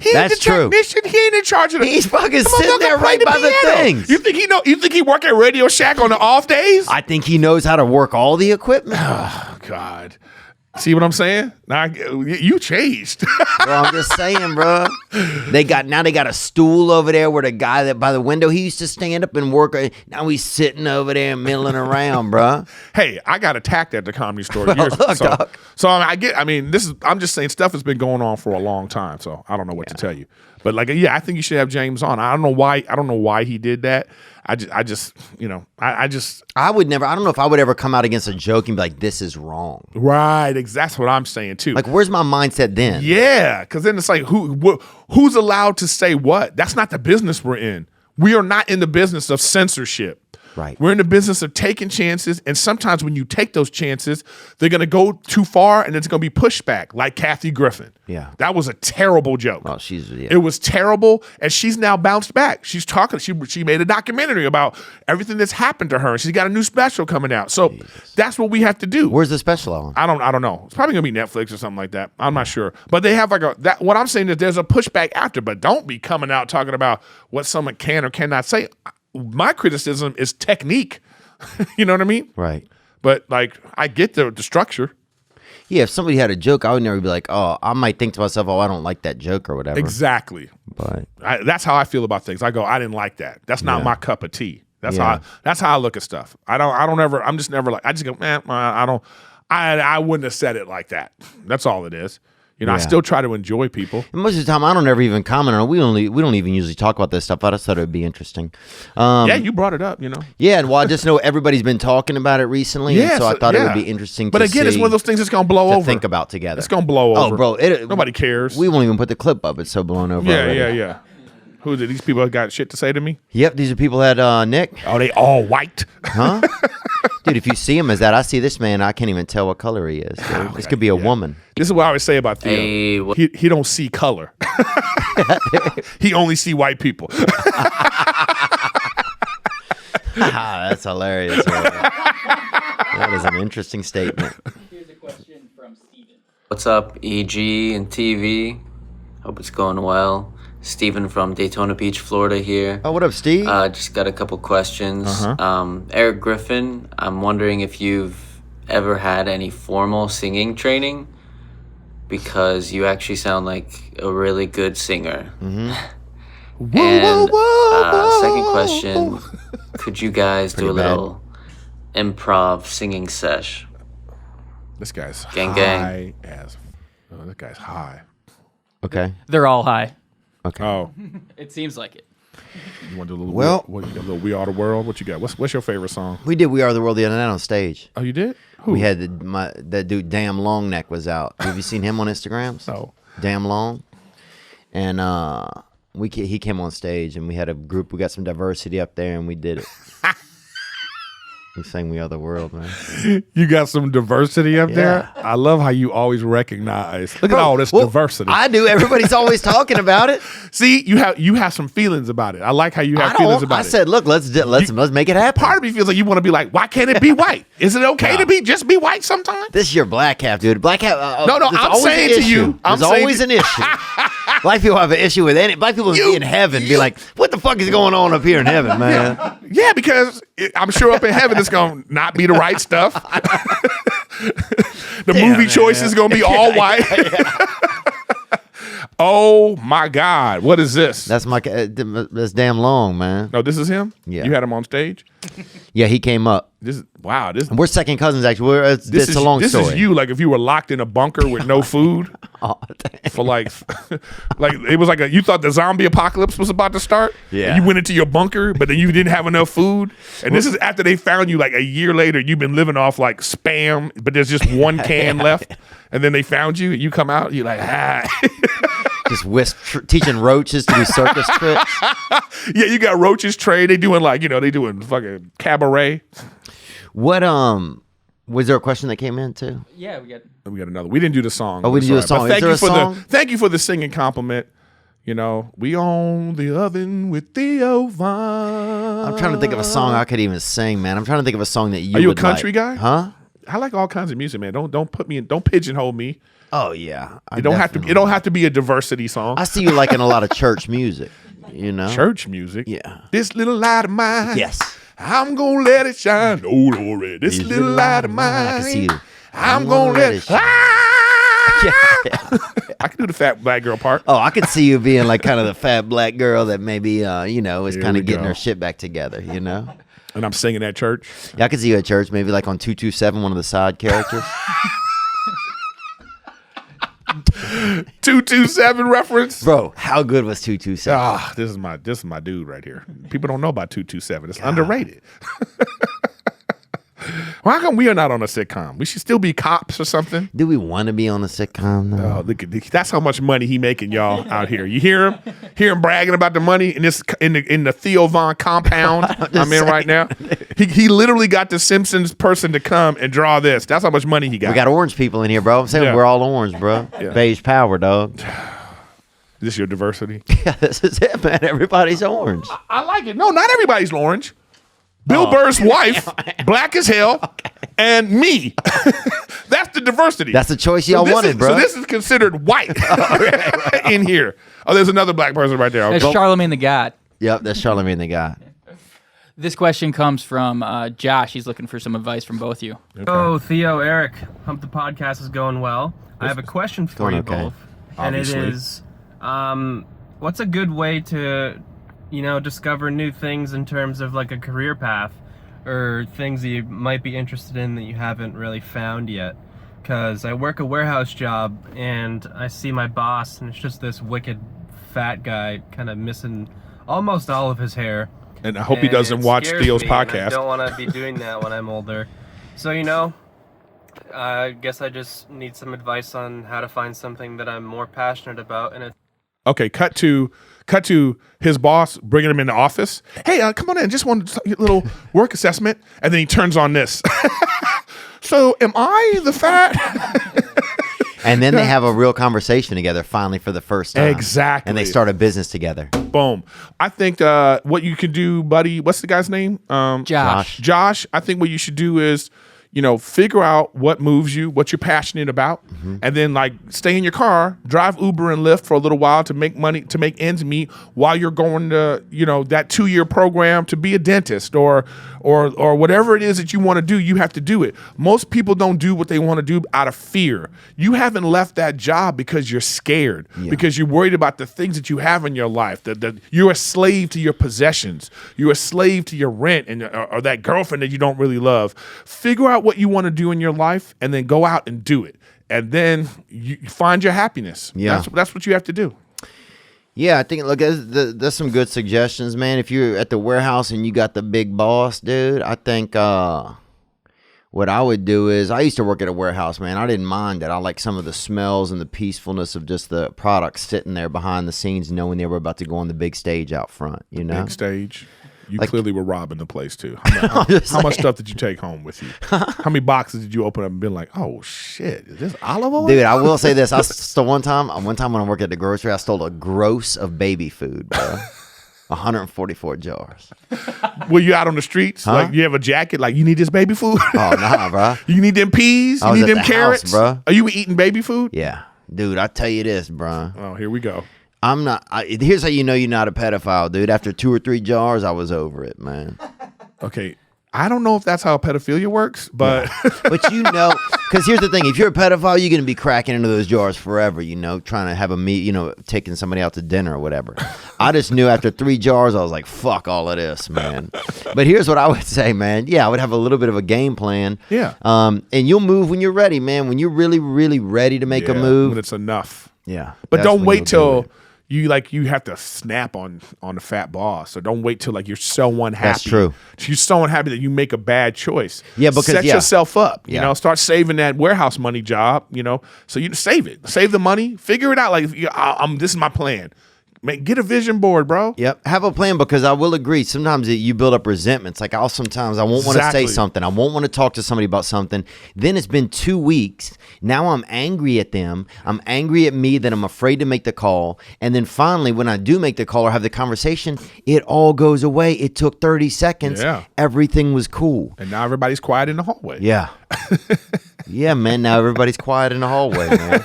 [SPEAKER 2] He's
[SPEAKER 1] That's
[SPEAKER 2] the
[SPEAKER 1] true.
[SPEAKER 2] technician. He ain't in charge of the.
[SPEAKER 1] He's fucking
[SPEAKER 2] The
[SPEAKER 1] sitting there
[SPEAKER 2] motherfucker play
[SPEAKER 1] right by the
[SPEAKER 2] piano.
[SPEAKER 1] things.
[SPEAKER 2] You think he know? You think he work at Radio Shack on the off days?
[SPEAKER 1] I think he knows how to work all the equipment.
[SPEAKER 2] Oh God. See what I'm saying? Now you changed.
[SPEAKER 1] Bro, I'm just saying, bro. They got a stool over there where the guy that by the window, he used to stand up and work. Now he's sitting over there milling around, bro.
[SPEAKER 2] Hey, I got attacked at the Comedy Store
[SPEAKER 1] Well,
[SPEAKER 2] years
[SPEAKER 1] look,
[SPEAKER 2] so,
[SPEAKER 1] dog.
[SPEAKER 2] so I'm just saying stuff has been going on for a long time, so I don't know what to tell you. But I think you should have James on. I don't know why he did that. I
[SPEAKER 1] I don't know if I would ever come out against a joke and be like, this is wrong.
[SPEAKER 2] right, that's what I'm saying too.
[SPEAKER 1] Like, where's my mindset then?
[SPEAKER 2] Yeah, because then it's like who's allowed to say what? That's not the business we're in. We are not in the business of censorship.
[SPEAKER 1] Right.
[SPEAKER 2] We're in the business of taking chances, and sometimes when you take those chances, they're going to go too far, and it's going to be pushback, like Kathy Griffin.
[SPEAKER 1] Yeah.
[SPEAKER 2] That was a terrible joke.
[SPEAKER 1] Oh,
[SPEAKER 2] It was terrible, and she's now bounced back. She's talking. She made a documentary about everything that's happened to her, and she's got a new special coming out. So that's what we have to do.
[SPEAKER 1] Where's the special on?
[SPEAKER 2] I don't know. It's probably gonna be Netflix or something like that. I'm not sure. But they have what I'm saying is there's a pushback after, but don't be coming out talking about what someone can or cannot say. My criticism is technique. You know what I mean?
[SPEAKER 1] Right.
[SPEAKER 2] But I get the structure.
[SPEAKER 1] Yeah, if somebody had a joke, I would never be like, oh, I might think to myself, oh, I don't like that joke or whatever.
[SPEAKER 2] Exactly.
[SPEAKER 1] But
[SPEAKER 2] That's how I feel about things. I go, I didn't like that. That's not my cup of tea. That's how I look at stuff. I'm just never I just go, man, I wouldn't have said it like that. That's all it is. I still try to enjoy people.
[SPEAKER 1] and most of the time, I don't ever even comment on it. We don't even usually talk about this stuff. I just thought it would be interesting.
[SPEAKER 2] Yeah, you brought it up,
[SPEAKER 1] Yeah, and I just know everybody's been talking about it recently, and so I thought it would be interesting
[SPEAKER 2] But
[SPEAKER 1] to
[SPEAKER 2] again, it's one of those things that's going to blow
[SPEAKER 1] to
[SPEAKER 2] over.
[SPEAKER 1] think about together.
[SPEAKER 2] It's going to blow over.
[SPEAKER 1] Oh, bro.
[SPEAKER 2] Nobody cares.
[SPEAKER 1] We won't even put the clip up. It's so blown over already.
[SPEAKER 2] Yeah. Who is it? These people got shit to say to me?
[SPEAKER 1] Yep, these are people that, Nick.
[SPEAKER 2] Oh, they all white.
[SPEAKER 1] Huh? Dude, if you see him as that, I see this man, I can't even tell what color he is. Dude. This could be a woman.
[SPEAKER 2] This is what I always say about Theo. He don't see color. He only see white people.
[SPEAKER 1] That's hilarious. That is an interesting statement.
[SPEAKER 3] Here's a question from Steven.
[SPEAKER 6] What's up, EG and TV? Hope it's going well. Steven from Daytona Beach, Florida here.
[SPEAKER 1] Oh, what up, Steve?
[SPEAKER 6] Just got a couple questions. Erik Griffin, I'm wondering if you've ever had any formal singing training, because you actually sound like a really good singer.
[SPEAKER 2] Whoa,
[SPEAKER 6] And
[SPEAKER 2] whoa.
[SPEAKER 6] second question, could you guys do a
[SPEAKER 1] Pretty bad.
[SPEAKER 6] little improv singing sesh?
[SPEAKER 2] This guy's
[SPEAKER 6] Gang,
[SPEAKER 2] high as. Oh, that guy's high.
[SPEAKER 1] Okay.
[SPEAKER 3] They're all high.
[SPEAKER 2] Oh,
[SPEAKER 3] It seems like it.
[SPEAKER 2] you want to do a little?
[SPEAKER 1] Well-
[SPEAKER 2] what you got? A little We Are the World. What you got? What's your favorite song?
[SPEAKER 1] We did We Are the World the other night on stage.
[SPEAKER 2] Oh, you did? Who?
[SPEAKER 1] We had that dude, Damn Long Neck, was out. Have you seen him on Instagrams?
[SPEAKER 2] No.
[SPEAKER 1] Damn Long. And he came on stage, and we had a group. We got some diversity up there, and we did it. We sang We Are the World, man.
[SPEAKER 2] You got some diversity up there. I love how you always recognize. Look at all this diversity.
[SPEAKER 1] I do. Everybody's always talking about it.
[SPEAKER 2] See, you have some feelings about it. I like how you have feelings about it.
[SPEAKER 1] I said, look, let's make it happen.
[SPEAKER 2] Part of me feels like you want to be like, why can't it be white? Is it okay to just be white sometimes?
[SPEAKER 1] This is your black hat, dude. Black hat.
[SPEAKER 2] No, I'm saying to you.
[SPEAKER 1] There's always an issue. Black people have an issue with any. Black people be in heaven, be like, what the fuck is going on up here in heaven, man?
[SPEAKER 2] Yeah, because I'm sure up in heaven it's going to not be the right stuff. The movie choice is going to be all white. Oh my God! What is this?
[SPEAKER 1] That's that's damn long, man.
[SPEAKER 2] No, this is him.
[SPEAKER 1] Yeah,
[SPEAKER 2] you had him on stage.
[SPEAKER 1] Yeah, he came up.
[SPEAKER 2] We're
[SPEAKER 1] second cousins actually. It's a long story.
[SPEAKER 2] This is you. Like if you were locked in a bunker with no food for like it was like you thought the zombie apocalypse was about to start.
[SPEAKER 1] Yeah,
[SPEAKER 2] and you went into your bunker, but then you didn't have enough food. And this is after they found you like a year later. You've been living off like Spam, but there's just one can left. And then they found you. You come out. You're like
[SPEAKER 1] just teaching roaches to do circus tricks.
[SPEAKER 2] Yeah, you got roaches trained. They doing they doing fucking cabaret.
[SPEAKER 1] What was there a question that came in too?
[SPEAKER 3] Yeah, we got
[SPEAKER 2] another. We didn't do the song.
[SPEAKER 1] Oh, we didn't do a song.
[SPEAKER 2] But
[SPEAKER 1] Is there a song?
[SPEAKER 2] Thank you for the singing compliment. We own the oven with Theo Von.
[SPEAKER 1] I'm trying to think of a song I could even sing, man. I'm trying to think of a song that you.
[SPEAKER 2] Are you a
[SPEAKER 1] would
[SPEAKER 2] country
[SPEAKER 1] like.
[SPEAKER 2] guy?
[SPEAKER 1] Huh?
[SPEAKER 2] I like all kinds of music, man. Don't pigeonhole me.
[SPEAKER 1] Oh yeah.
[SPEAKER 2] It don't have to be a diversity song.
[SPEAKER 1] I see you liking a lot of church music.
[SPEAKER 2] Church music.
[SPEAKER 1] Yeah.
[SPEAKER 2] This little light of mine.
[SPEAKER 1] Yes.
[SPEAKER 2] I'm gonna let it shine. Oh Lord, this little light of mine.
[SPEAKER 1] I can see you.
[SPEAKER 2] I'm gonna let it shine.
[SPEAKER 1] Yeah.
[SPEAKER 2] I can do the fat black girl part.
[SPEAKER 1] Oh, I could see you being like kind of the fat black girl that maybe is kind of getting her shit back together.
[SPEAKER 2] And I'm singing at church.
[SPEAKER 1] Yeah, I could see you at church, maybe like on 227, one of the side characters.
[SPEAKER 2] 227 reference,
[SPEAKER 1] bro. How good was 227?
[SPEAKER 2] This is my dude right here. People don't know about 227. It's underrated. Well, how come we are not on a sitcom? We should still be cops or something.
[SPEAKER 1] Do we want to be on a sitcom though?
[SPEAKER 2] Oh, look at that's how much money he making, y'all, out here. You hear him bragging about the money in the Theo Von compound I'm in right now. He literally got the Simpsons person to come and draw this. That's how much money he got.
[SPEAKER 1] We got orange people in here, bro. I'm saying we're all orange, bro. Yeah. Beige power, dog.
[SPEAKER 2] Is this your diversity?
[SPEAKER 1] Yeah, this is it, man. Everybody's orange.
[SPEAKER 2] I like it. No, not everybody's orange. Bill Burr's wife, black as hell, and me. That's the diversity.
[SPEAKER 1] That's the choice y'all wanted, bro.
[SPEAKER 2] So this is considered white in here. Oh, there's another black person right there.
[SPEAKER 3] That's Charlemagne the God.
[SPEAKER 1] Yep, that's Charlemagne the God.
[SPEAKER 3] This question comes from Josh. He's looking for some advice from both of you.
[SPEAKER 7] Okay. Oh, Theo, Eric. Hope the podcast is going well. I have a question for you both.
[SPEAKER 2] Obviously.
[SPEAKER 7] And it is, what's a good way to discover new things in terms of like a career path or things that you might be interested in that you haven't really found yet? Because I work a warehouse job and I see my boss and it's just this wicked fat guy kind of missing almost all of his hair.
[SPEAKER 2] And I hope he doesn't watch Theo's podcast.
[SPEAKER 7] I don't want to be doing that when I'm older. So, I guess I just need some advice on how to find something that I'm more passionate about.
[SPEAKER 2] Okay, cut to his boss bringing him in the office. Hey, come on in. Just want a little work assessment. And then he turns on this. So, am I the fat?
[SPEAKER 1] And then they have a real conversation together finally for the first time.
[SPEAKER 2] Exactly.
[SPEAKER 1] And they start a business together.
[SPEAKER 2] Boom. I think what you can do, buddy, what's the guy's name?
[SPEAKER 3] Josh.
[SPEAKER 2] Josh, I think what you should do is, figure out what moves you, what you're passionate about, and then stay in your car, drive Uber and Lyft for a little while to make money, to make ends meet while you're going to, that 2-year program to be a dentist or whatever it is that you want to do, you have to do it. Most people don't do what they want to do out of fear. You haven't left that job because you're scared, because you're worried about the things that you have in your life, that you're a slave to your possessions. You're a slave to your rent or that girlfriend that you don't really love. Figure out what you want to do in your life and then go out and do it. And then you find your happiness.
[SPEAKER 1] Yeah.
[SPEAKER 2] That's what you have to do.
[SPEAKER 1] Yeah, I think, look, there's some good suggestions, man. If you're at the warehouse and you got the big boss, dude, I think what I would do is, I used to work at a warehouse, man. I didn't mind that. I like some of the smells and the peacefulness of just the products sitting there behind the scenes knowing they were about to go on the big stage out front,
[SPEAKER 2] Big stage. You
[SPEAKER 1] Like-
[SPEAKER 2] clearly were robbing the place too. How much stuff did you take home with you? How many boxes did you open up and been like, oh shit, is this olive oil?
[SPEAKER 1] Dude, I will say this. I stole one time when I worked at the grocery, I stole a gross of baby food, bro. 144 jars.
[SPEAKER 2] Were you out on the streets?
[SPEAKER 1] Huh?
[SPEAKER 2] Like you have a jacket, like you need this baby food?
[SPEAKER 1] Oh, nah, bro.
[SPEAKER 2] You need them peas?
[SPEAKER 1] I
[SPEAKER 2] You
[SPEAKER 1] was
[SPEAKER 2] need
[SPEAKER 1] at
[SPEAKER 2] them
[SPEAKER 1] the
[SPEAKER 2] carrots?
[SPEAKER 1] house, bro.
[SPEAKER 2] Are you eating baby food?
[SPEAKER 1] Yeah. Dude, I tell you this, bro.
[SPEAKER 2] Oh, here we go.
[SPEAKER 1] I'm not. Here's how you know you're not a pedophile, dude. After 2 or 3 jars, I was over it, man.
[SPEAKER 2] Okay. I don't know if that's how pedophilia works, but
[SPEAKER 1] But you know, because here's the thing: if you're a pedophile, you're gonna be cracking into those jars forever. You know, trying to have a meet. You know, taking somebody out to dinner or whatever. I just knew after 3 jars, I was like, "Fuck all of this, man." But here's what I would say, man. Yeah, I would have a little bit of a game plan.
[SPEAKER 2] Yeah.
[SPEAKER 1] And you'll move when you're ready, man. When you're really, really ready to make a
[SPEAKER 2] when
[SPEAKER 1] move.
[SPEAKER 2] it's enough.
[SPEAKER 1] Yeah.
[SPEAKER 2] But
[SPEAKER 1] that's
[SPEAKER 2] don't
[SPEAKER 1] when
[SPEAKER 2] wait
[SPEAKER 1] you'll do
[SPEAKER 2] till
[SPEAKER 1] it.
[SPEAKER 2] you have to snap on the fat boss. So don't wait till like you're so unhappy.
[SPEAKER 1] That's true.
[SPEAKER 2] You're so unhappy that you make a bad choice.
[SPEAKER 1] Yeah, because-
[SPEAKER 2] set
[SPEAKER 1] yeah.
[SPEAKER 2] yourself up. You
[SPEAKER 1] Yeah.
[SPEAKER 2] know, start saving that warehouse money job. You know, so you save it, save the money, figure it out. Like this is my plan. Get a vision board, bro.
[SPEAKER 1] Yep. Have a plan, because I will agree. Sometimes you build up resentments. Like sometimes I won't want to say
[SPEAKER 2] Exactly.
[SPEAKER 1] something. I won't want to talk to somebody about something. Then it's been 2 weeks. Now I'm angry at them. I'm angry at me that I'm afraid to make the call. And then finally, when I do make the call or have the conversation, it all goes away. It took 30 seconds.
[SPEAKER 2] Yeah.
[SPEAKER 1] Everything was cool.
[SPEAKER 2] And now everybody's quiet in the hallway.
[SPEAKER 1] Yeah. Yeah, man. Now everybody's quiet in the hallway, man.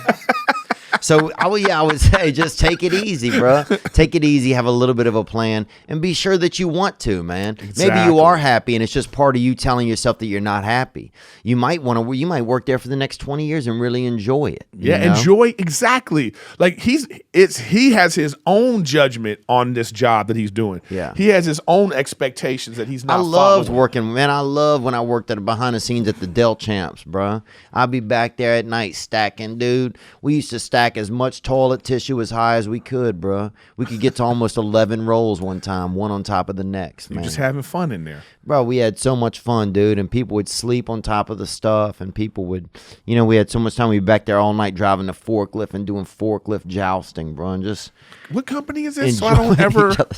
[SPEAKER 1] So I would say just take it easy, bro. Take it easy, have a little bit of a plan, and be sure that you want to, man. Maybe you
[SPEAKER 2] Exactly.
[SPEAKER 1] are happy, and it's just part of you telling yourself that you're not happy. You might work there for the next 20 years and really enjoy it. you
[SPEAKER 2] Yeah,
[SPEAKER 1] know?
[SPEAKER 2] enjoy exactly. Like he has his own judgment on this job that he's doing.
[SPEAKER 1] Yeah.
[SPEAKER 2] He has his own expectations that he's not
[SPEAKER 1] I loved
[SPEAKER 2] following.
[SPEAKER 1] working, man. I love when I worked at behind the scenes at the Dell Champs, bro. I'd be back there at night stacking, dude. We used to stack as much toilet tissue as high as we could, bro. We could get to almost 11 rolls one time, one on top of the next,
[SPEAKER 2] You're
[SPEAKER 1] man.
[SPEAKER 2] just having fun in there.
[SPEAKER 1] Bro, we had so much fun, dude, and people would sleep on top of the stuff, and people would, we had so much time. We'd be back there all night driving the forklift and doing forklift jousting, bro, and just
[SPEAKER 2] What company is this? So I don't
[SPEAKER 1] enjoying
[SPEAKER 2] ever.
[SPEAKER 1] each other.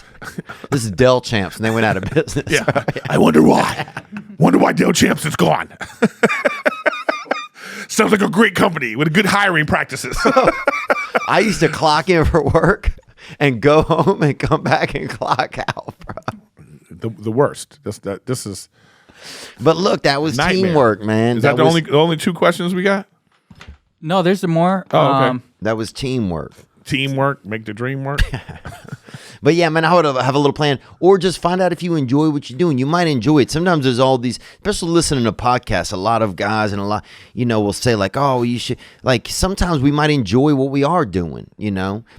[SPEAKER 1] This is Dell Champs, and they went out of business.
[SPEAKER 2] Yeah. I wonder why. Wonder why Dale Champs is gone. Sounds like a great company with good hiring practices.
[SPEAKER 1] I used to clock in for work and go home and come back and clock out, bro.
[SPEAKER 2] the worst. This is
[SPEAKER 1] But look, that was
[SPEAKER 2] nightmare.
[SPEAKER 1] teamwork, man.
[SPEAKER 2] Is that the
[SPEAKER 1] was,
[SPEAKER 2] only 2 questions we got?
[SPEAKER 3] No, there's more.
[SPEAKER 2] Oh, okay.
[SPEAKER 1] That was teamwork.
[SPEAKER 2] Teamwork, make the dream work.
[SPEAKER 1] But yeah, man, I would have a little plan, or just find out if you enjoy what you're doing. You might enjoy it. Sometimes there's all these, especially listening to podcasts. A lot of guys and a lot, will say like, "Oh, you should." Like sometimes we might enjoy what we are doing,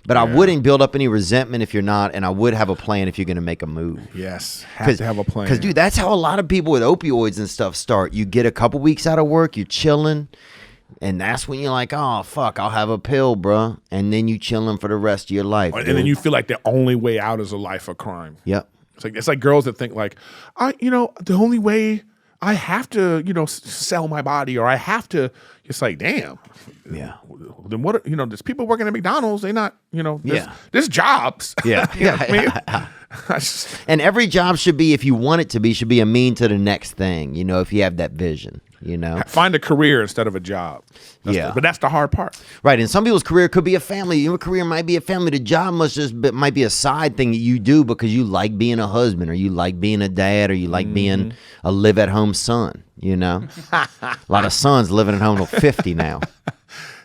[SPEAKER 1] But I wouldn't build up any resentment if you're not, and I would have a plan if you're going to make a move.
[SPEAKER 2] Yes, have to have a plan.
[SPEAKER 1] Because, dude, that's how a lot of people with opioids and stuff start. You get a couple weeks out of work, you're chilling. And that's when you're like, oh, fuck, I'll have a pill, bro. And then you chilling for the rest of your life.
[SPEAKER 2] and then
[SPEAKER 1] dude.
[SPEAKER 2] you feel like the only way out is a life of crime.
[SPEAKER 1] Yep.
[SPEAKER 2] It's like girls that think like, the only way I have to, sell my body, or I have to. It's like, damn.
[SPEAKER 1] Yeah.
[SPEAKER 2] Then what? There's people working at McDonald's. They not,
[SPEAKER 1] Yeah.
[SPEAKER 2] there's jobs.
[SPEAKER 1] Yeah.
[SPEAKER 2] You know what I mean?
[SPEAKER 1] Yeah.
[SPEAKER 2] I just-
[SPEAKER 1] And every job should be, if you want it to be, should be a mean to the next thing, if you have that vision,
[SPEAKER 2] Find a career instead of a job. But that's the hard part.
[SPEAKER 1] Right. And some people's career could be a family. Your career might be a family. The job might be a side thing that you do because you like being a husband, or you like being a dad, or you like being a live-at-home son, A lot of sons living at home till 50 now.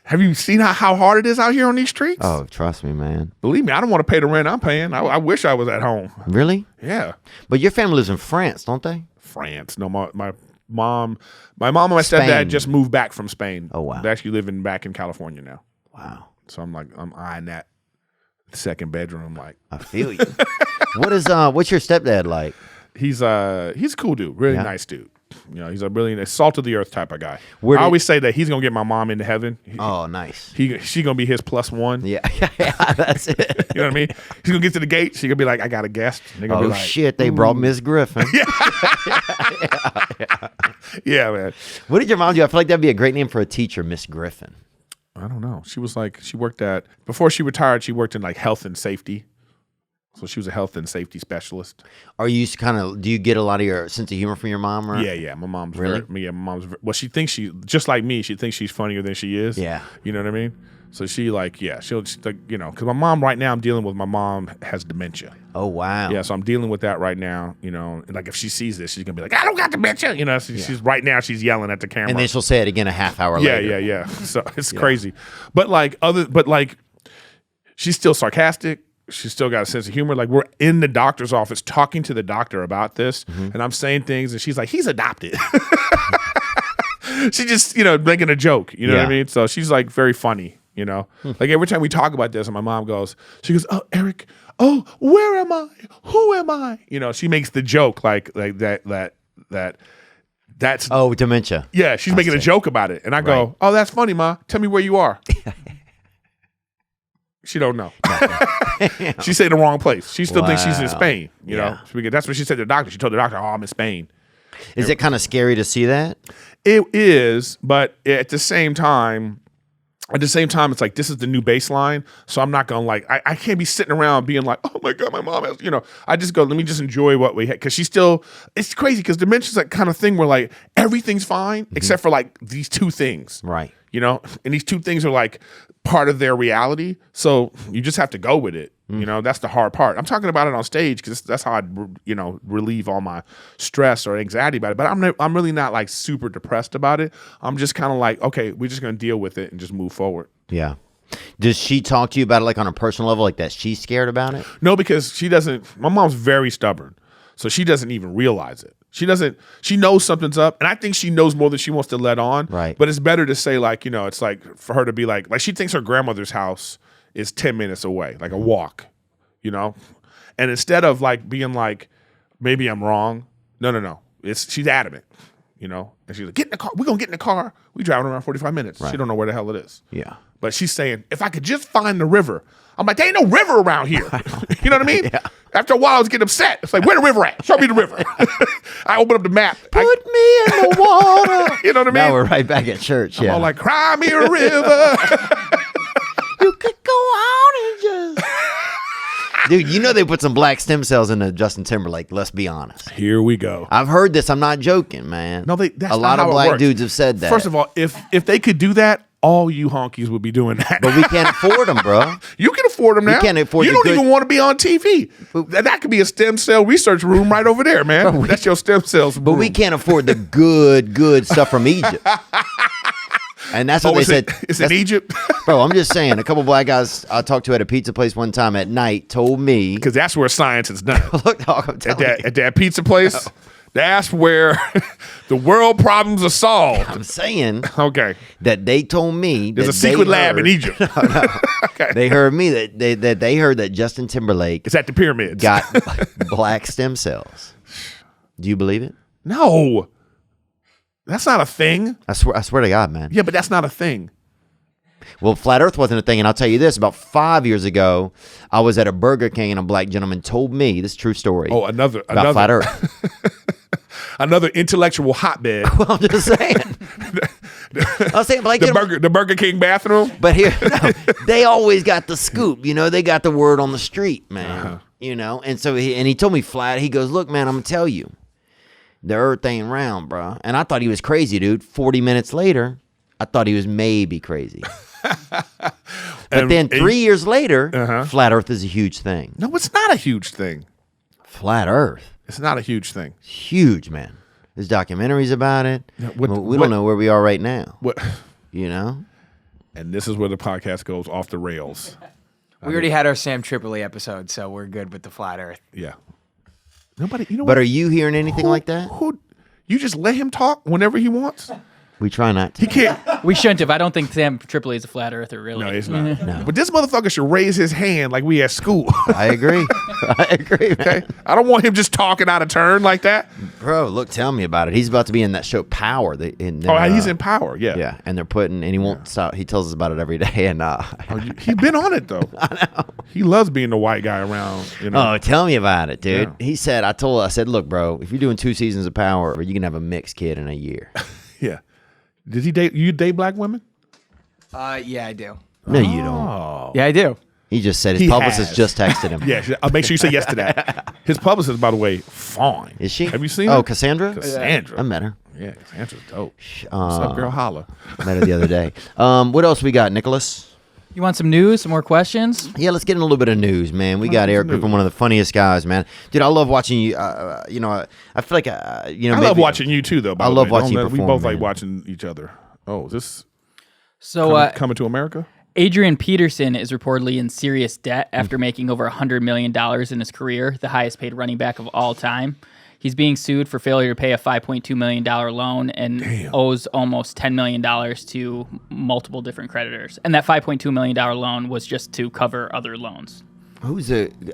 [SPEAKER 2] Have you seen how hard it is out here on these streets?
[SPEAKER 1] Oh, trust me, man.
[SPEAKER 2] Believe me, I don't want to pay the rent I'm paying. I wish I was at home.
[SPEAKER 1] Really?
[SPEAKER 2] Yeah.
[SPEAKER 1] But your family lives in France, don't they?
[SPEAKER 2] France. No, my mom and my stepdad
[SPEAKER 1] Spain.
[SPEAKER 2] just moved back from Spain.
[SPEAKER 1] Oh, wow.
[SPEAKER 2] They're actually living back in California now.
[SPEAKER 1] Wow.
[SPEAKER 2] So I'm eyeing that second bedroom. I'm like,
[SPEAKER 1] I feel you. What's your stepdad like?
[SPEAKER 2] he's a cool dude, really
[SPEAKER 1] Yeah.
[SPEAKER 2] nice dude. He's a really salt of the earth type of guy.
[SPEAKER 1] Where
[SPEAKER 2] I
[SPEAKER 1] did-
[SPEAKER 2] always say that he's gonna get my mom into heaven.
[SPEAKER 1] Oh, nice.
[SPEAKER 2] She gonna be his +1.
[SPEAKER 1] Yeah, that's it.
[SPEAKER 2] You know what I mean? He's gonna get to the gate. She gonna be like, I got a guest. And they're gonna
[SPEAKER 1] Oh
[SPEAKER 2] be like,
[SPEAKER 1] shit! They brought Miss Griffin.
[SPEAKER 2] yeah, man.
[SPEAKER 1] What did your mom do? I feel like that'd be a great name for a teacher, Miss Griffin.
[SPEAKER 2] I don't know. She was like, before she retired, she worked in like health and safety. So she was a health and safety specialist.
[SPEAKER 1] Are you do you get a lot of your sense of humor from your mom? Or?
[SPEAKER 2] Yeah. My mom's
[SPEAKER 1] Really?
[SPEAKER 2] well, she thinks just like me, she thinks she's funnier than she is.
[SPEAKER 1] Yeah.
[SPEAKER 2] You know what I mean? So she'll because my mom right now, I'm dealing with, my mom has dementia.
[SPEAKER 1] Oh, wow.
[SPEAKER 2] Yeah, so I'm dealing with that right now, and like if she sees this, she's going to be like, I don't got dementia. She's right now, she's yelling at the camera.
[SPEAKER 1] And then she'll say it again a half hour later.
[SPEAKER 2] Yeah. So it's crazy. But she's still sarcastic. She's still got a sense of humor. Like, we're in the doctor's office talking to the doctor about this, and I'm saying things, and she's like, he's adopted. She just, making a joke, you know what I mean? So she's like very funny, Like every time we talk about this, and my mom she goes, oh, Erik, oh, where am I? Who am I? She makes the joke like that's
[SPEAKER 1] dementia.
[SPEAKER 2] Yeah, she's making a joke about it. And I go, oh, that's funny, Ma. Tell me where you are. She don't know. She said the wrong place. She still thinks she's in Spain, know. That's what she said to the doctor. She told the doctor, oh, I'm in Spain.
[SPEAKER 1] Is it kind of scary to see that?
[SPEAKER 2] It is, but at the same time, it's like, this is the new baseline. So I'm not going to I can't be sitting around being like, oh my God, my mom has, I just go, let me just enjoy what we had. Cause it's crazy. Cause dementia's that kind of thing where everything's fine except for these two things.
[SPEAKER 1] Right.
[SPEAKER 2] And these two things are part of their reality. So you just have to go with it. That's the hard part. I'm talking about it on stage because that's how I, relieve all my stress or anxiety about it. But I'm really not super depressed about it. I'm just kind of okay, we're just going to deal with it and just move forward.
[SPEAKER 1] Yeah. Does she talk to you about it on a personal level, that she's scared about it?
[SPEAKER 2] No, because she doesn't. My mom's very stubborn. So she doesn't even realize it. She knows something's up, and I think she knows more than she wants to let on.
[SPEAKER 1] Right.
[SPEAKER 2] But it's better to say it's for her to be like she thinks her grandmother's house is 10 minutes away, a walk, And instead of being maybe I'm wrong. No. She's adamant, And she's like, get in the car. We're going to get in the car. We driving around 45 minutes.
[SPEAKER 1] Right.
[SPEAKER 2] She don't know where the hell it is.
[SPEAKER 1] Yeah.
[SPEAKER 2] But she's saying, if I could just find the river. I'm like, there ain't no river around here. You know what I mean?
[SPEAKER 1] Yeah.
[SPEAKER 2] After a while, I was getting upset. It's like, where the river at? Show me the river. I open up the map.
[SPEAKER 1] Put me in the water.
[SPEAKER 2] You know what I mean?
[SPEAKER 1] Now we're right back at church.
[SPEAKER 2] I'm all cry me a river.
[SPEAKER 1] You could go on and just... Dude, they put some black stem cells into Justin Timberlake. Let's be honest.
[SPEAKER 2] Here we go.
[SPEAKER 1] I've heard this. I'm not joking, man.
[SPEAKER 2] No, that's
[SPEAKER 1] a lot
[SPEAKER 2] not
[SPEAKER 1] of
[SPEAKER 2] how
[SPEAKER 1] black
[SPEAKER 2] it works.
[SPEAKER 1] dudes have said that.
[SPEAKER 2] First of all, if they could do that, all you honkies would be doing that.
[SPEAKER 1] But we can't afford them, bro.
[SPEAKER 2] You can afford them now.
[SPEAKER 1] We can't afford.
[SPEAKER 2] You don't even want to be on TV. That could be a stem cell research room right over there, man. That's your stem cells.
[SPEAKER 1] But we can't afford the good stuff from Egypt. And that's what they said.
[SPEAKER 2] It's in Egypt?
[SPEAKER 1] Bro, I'm just saying, a couple black guys I talked to at a pizza place one time at night told me.
[SPEAKER 2] Because that's where science is done.
[SPEAKER 1] Look, dog, I'm telling you.
[SPEAKER 2] At that pizza place, that's where the world problems are solved.
[SPEAKER 1] I'm saying.
[SPEAKER 2] Okay.
[SPEAKER 1] That they told me.
[SPEAKER 2] There's a secret lab in Egypt.
[SPEAKER 1] No.
[SPEAKER 2] Okay.
[SPEAKER 1] They heard me that they heard that Justin Timberlake.
[SPEAKER 2] It's at the pyramids.
[SPEAKER 1] Got black stem cells. Do you believe it?
[SPEAKER 2] No. That's not a thing.
[SPEAKER 1] I swear to God, man.
[SPEAKER 2] Yeah, but that's not a thing.
[SPEAKER 1] Well, flat Earth wasn't a thing, and I'll tell you this: about 5 years ago, I was at a Burger King, and a black gentleman told me this true story.
[SPEAKER 2] Oh, another
[SPEAKER 1] flat Earth.
[SPEAKER 2] Another intellectual hotbed.
[SPEAKER 1] Well, I'm just saying. I was saying, like
[SPEAKER 2] the Burger King bathroom.
[SPEAKER 1] But here, they always got the scoop. They got the word on the street, man. And so he told me flat. He goes, "Look, man, I'm gonna tell you, the Earth ain't round, bro." And I thought he was crazy, dude. 40 minutes later, I thought he was maybe crazy. But then 3 years later, flat Earth is a huge thing.
[SPEAKER 2] No, it's not a huge thing.
[SPEAKER 1] Flat Earth.
[SPEAKER 2] It's not a huge thing.
[SPEAKER 1] Huge, man. There's documentaries about it. We don't know where we are right now.
[SPEAKER 2] What?
[SPEAKER 1] And
[SPEAKER 2] this is where the podcast goes off the rails.
[SPEAKER 4] We already had our Sam Tripoli episode, so we're good with the flat Earth.
[SPEAKER 2] Yeah. Nobody. But
[SPEAKER 1] what? Are you hearing anything like that?
[SPEAKER 2] You just let him talk whenever he wants.
[SPEAKER 1] We try not to.
[SPEAKER 2] He can't.
[SPEAKER 3] We shouldn't have. I don't think Sam Tripoli is a flat earther, really.
[SPEAKER 2] No, he's not. No. But this motherfucker should raise his hand like we at school.
[SPEAKER 1] I agree. I agree, man.
[SPEAKER 2] Okay? I don't want him just talking out of turn like that.
[SPEAKER 1] Bro, look, tell me about it. He's about to be in that show Power.
[SPEAKER 2] He's in Power, yeah.
[SPEAKER 1] Yeah, and they're and he won't stop. He tells us about it every day. And
[SPEAKER 2] he's been on it, though.
[SPEAKER 1] I know.
[SPEAKER 2] He loves being the white guy around.
[SPEAKER 1] Oh, tell me about it, dude.
[SPEAKER 2] Yeah.
[SPEAKER 1] He said, I said, look, bro, if you're doing 2 seasons of Power, you can have a mixed kid in a year.
[SPEAKER 2] Yeah. Did he date? You date black women?
[SPEAKER 4] Yeah, I do.
[SPEAKER 1] No, you don't.
[SPEAKER 4] Yeah, I do.
[SPEAKER 1] He just said his publicist just texted him.
[SPEAKER 2] Yeah, I'll make sure you say yes to that. His publicist, by the way, fine.
[SPEAKER 1] Is she?
[SPEAKER 2] Have you seen
[SPEAKER 1] her?
[SPEAKER 2] her?
[SPEAKER 1] Oh, Cassandra?
[SPEAKER 2] Cassandra.
[SPEAKER 1] I met her.
[SPEAKER 2] Yeah, Cassandra's dope. What's up, girl? Holla.
[SPEAKER 1] Met her the other day. What else we got, Nicholas?
[SPEAKER 3] You want some news, some more questions?
[SPEAKER 1] Yeah, let's get in a little bit of news, man. We got Erik Griffin, one of the funniest guys, man. Dude, I love watching you. I feel like,
[SPEAKER 2] I love watching you too, though.
[SPEAKER 1] I love watching you perform.
[SPEAKER 2] We both
[SPEAKER 1] man.
[SPEAKER 2] like watching each other. Oh, is this coming to America?
[SPEAKER 3] Adrian Peterson is reportedly in serious debt after making over $100 million in his career, the highest paid running back of all time. He's being sued for failure to pay a $5.2 million loan and owes almost $10 million to multiple different creditors. And that $5.2 million loan was just to cover other loans.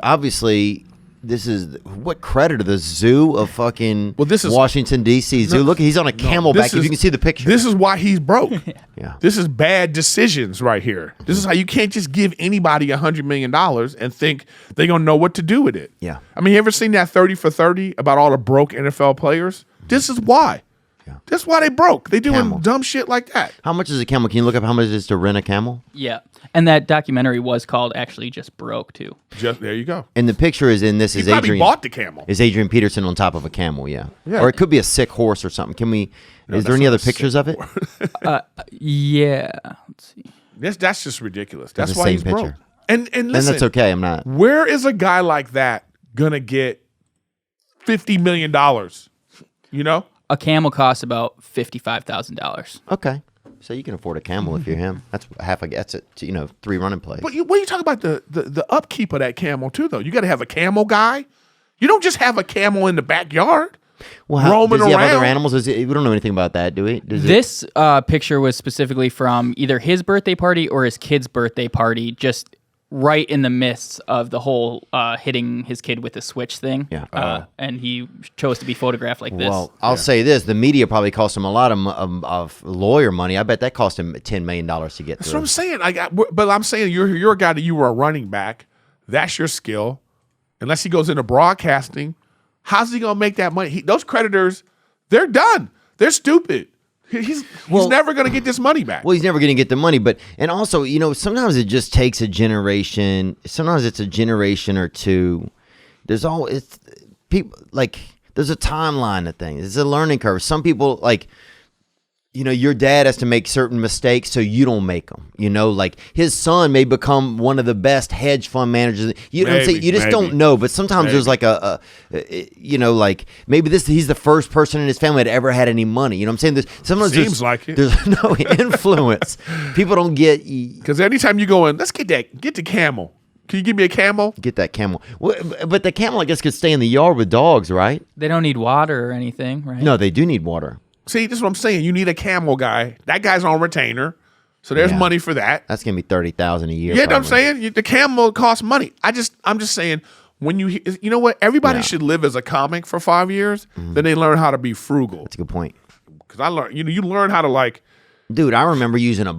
[SPEAKER 1] Obviously, this is what creditor? The zoo of fucking Washington, D.C. Zoo. Look, he's on a camelback. If you can see the picture.
[SPEAKER 2] This is why he's broke.
[SPEAKER 1] Yeah.
[SPEAKER 2] This is bad decisions right here. This is how you can't just give anybody $100 million and think they're going to know what to do with it.
[SPEAKER 1] Yeah.
[SPEAKER 2] I mean, you ever seen that 30 for 30 about all the broke NFL players? This is why. Yeah. That's why they broke. They doing dumb shit like that.
[SPEAKER 1] How much is a camel? Can you look up how much it is to rent a camel?
[SPEAKER 3] Yeah. And that documentary was called actually Just Broke, too.
[SPEAKER 2] There you go.
[SPEAKER 1] And the picture is in this.
[SPEAKER 2] He
[SPEAKER 1] is
[SPEAKER 2] probably
[SPEAKER 1] Adrian
[SPEAKER 2] bought the camel.
[SPEAKER 1] Is Adrian Peterson on top of a camel? Yeah. Or it could be a sick horse or something. Can we? Is there any other pictures of it?
[SPEAKER 3] Yeah. Let's see.
[SPEAKER 2] That's just ridiculous. That's
[SPEAKER 1] the
[SPEAKER 2] why
[SPEAKER 1] same
[SPEAKER 2] he's broke.
[SPEAKER 1] picture.
[SPEAKER 2] And listen,
[SPEAKER 1] that's okay. I'm not.
[SPEAKER 2] Where is a guy like that gonna get $50 million? You know,
[SPEAKER 3] a camel costs about $55,000.
[SPEAKER 1] Okay. So you can afford a camel if you're him. That's half. That's it. 3 running plays.
[SPEAKER 2] But when you talk about the upkeep of that camel too, though, you got to have a camel guy. You don't just have a camel in the backyard. Roaming
[SPEAKER 1] does he
[SPEAKER 2] around.
[SPEAKER 1] have other animals? We don't know anything about that, do we?
[SPEAKER 3] This picture was specifically from either his birthday party or his kid's birthday party, just right in the midst of the whole hitting his kid with a switch thing.
[SPEAKER 1] Yeah.
[SPEAKER 3] And he chose to be photographed like this.
[SPEAKER 1] Well, I'll say this. The media probably cost him a lot of lawyer money. I bet that cost him $10 million to get
[SPEAKER 2] That's
[SPEAKER 1] through.
[SPEAKER 2] what I'm saying. But I'm saying you're a guy that you were a running back. That's your skill. Unless he goes into broadcasting, how's he going to make that money? Those creditors, they're done. They're stupid. He's never going to get this money back.
[SPEAKER 1] Well, he's never going to get the money. And also, sometimes it just takes a generation. Sometimes it's a generation or two. There's a timeline to things. It's a learning curve. Some people your dad has to make certain mistakes so you don't make them. Like his son may become one of the best hedge fund managers. You just don't know. But sometimes there's maybe he's the first person in his family that ever had any money. You know what I'm saying? Sometimes
[SPEAKER 2] Seems like it.
[SPEAKER 1] There's no influence. People don't get.
[SPEAKER 2] Because anytime you go in, let's get the camel. Can you give me a camel?
[SPEAKER 1] Get that camel. Well, but the camel, I guess, could stay in the yard with dogs, right?
[SPEAKER 3] They don't need water or anything, right?
[SPEAKER 1] No, they do need water.
[SPEAKER 2] See, this is what I'm saying. You need a camel guy. That guy's on retainer, so there's money for that.
[SPEAKER 1] That's gonna be $30,000 a year.
[SPEAKER 2] Yeah, what I'm saying, the camel costs money. I'm just saying, when you know what, everybody should live as a comic for 5 years. Then they learn how to be frugal.
[SPEAKER 1] That's a good point.
[SPEAKER 2] Because I learned, you learn how to
[SPEAKER 1] Dude, I remember using a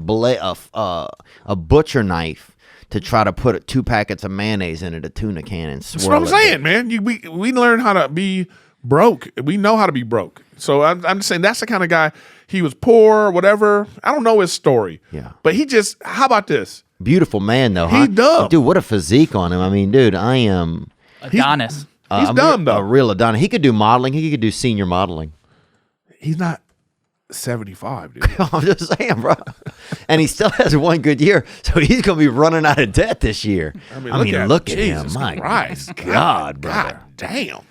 [SPEAKER 1] butcher knife to try to put 2 packets of mayonnaise into a tuna can and swirl.
[SPEAKER 2] That's what I'm saying, man. We learn how to be broke. We know how to be broke. So I'm just saying that's the kind of guy. He was poor, whatever. I don't know his story.
[SPEAKER 1] Yeah.
[SPEAKER 2] But how about this?
[SPEAKER 1] Beautiful man, though.
[SPEAKER 2] He dumb.
[SPEAKER 1] Dude, what a physique on him. I mean, dude, I am.
[SPEAKER 3] Adonis.
[SPEAKER 2] He's dumb, though.
[SPEAKER 1] A real Adonis. He could do modeling. He could do senior modeling.
[SPEAKER 2] He's not 75, dude.
[SPEAKER 1] I'm just saying, bro. And he still has 1 good year, so he's going to be running out of debt this year. I mean, look at him. My
[SPEAKER 2] Christ.
[SPEAKER 1] God, brother.
[SPEAKER 2] God damn.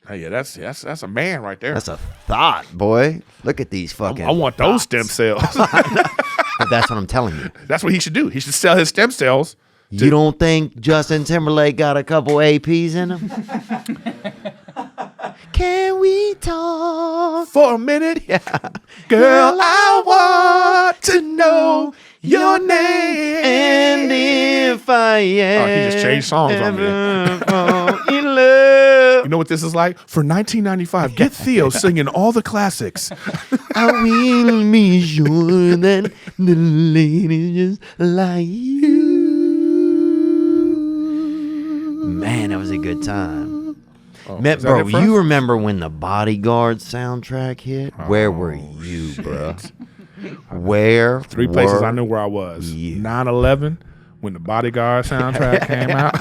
[SPEAKER 2] Hey, yeah, that's a man right there.
[SPEAKER 1] That's a thought, boy. Look at these fucking.
[SPEAKER 2] I want those stem cells.
[SPEAKER 1] But that's what I'm telling you.
[SPEAKER 2] That's what he should do. He should sell his stem cells.
[SPEAKER 1] You don't think Justin Timberlake got a couple APs in him? Can we talk
[SPEAKER 2] for a minute?
[SPEAKER 1] Yeah.
[SPEAKER 2] Girl, I want to know your name.
[SPEAKER 1] And if I am.
[SPEAKER 2] Oh, he just changed songs on me.
[SPEAKER 1] In love.
[SPEAKER 2] You know what this is like? For 1995, get Theo singing all the classics.
[SPEAKER 1] I will be sure that the ladies just like you. Man, that was a good time. Bro, you remember when the Bodyguard soundtrack hit? Where were you, bro? Where
[SPEAKER 2] 3 places I knew where I was. 9/11, when the Bodyguard soundtrack came out.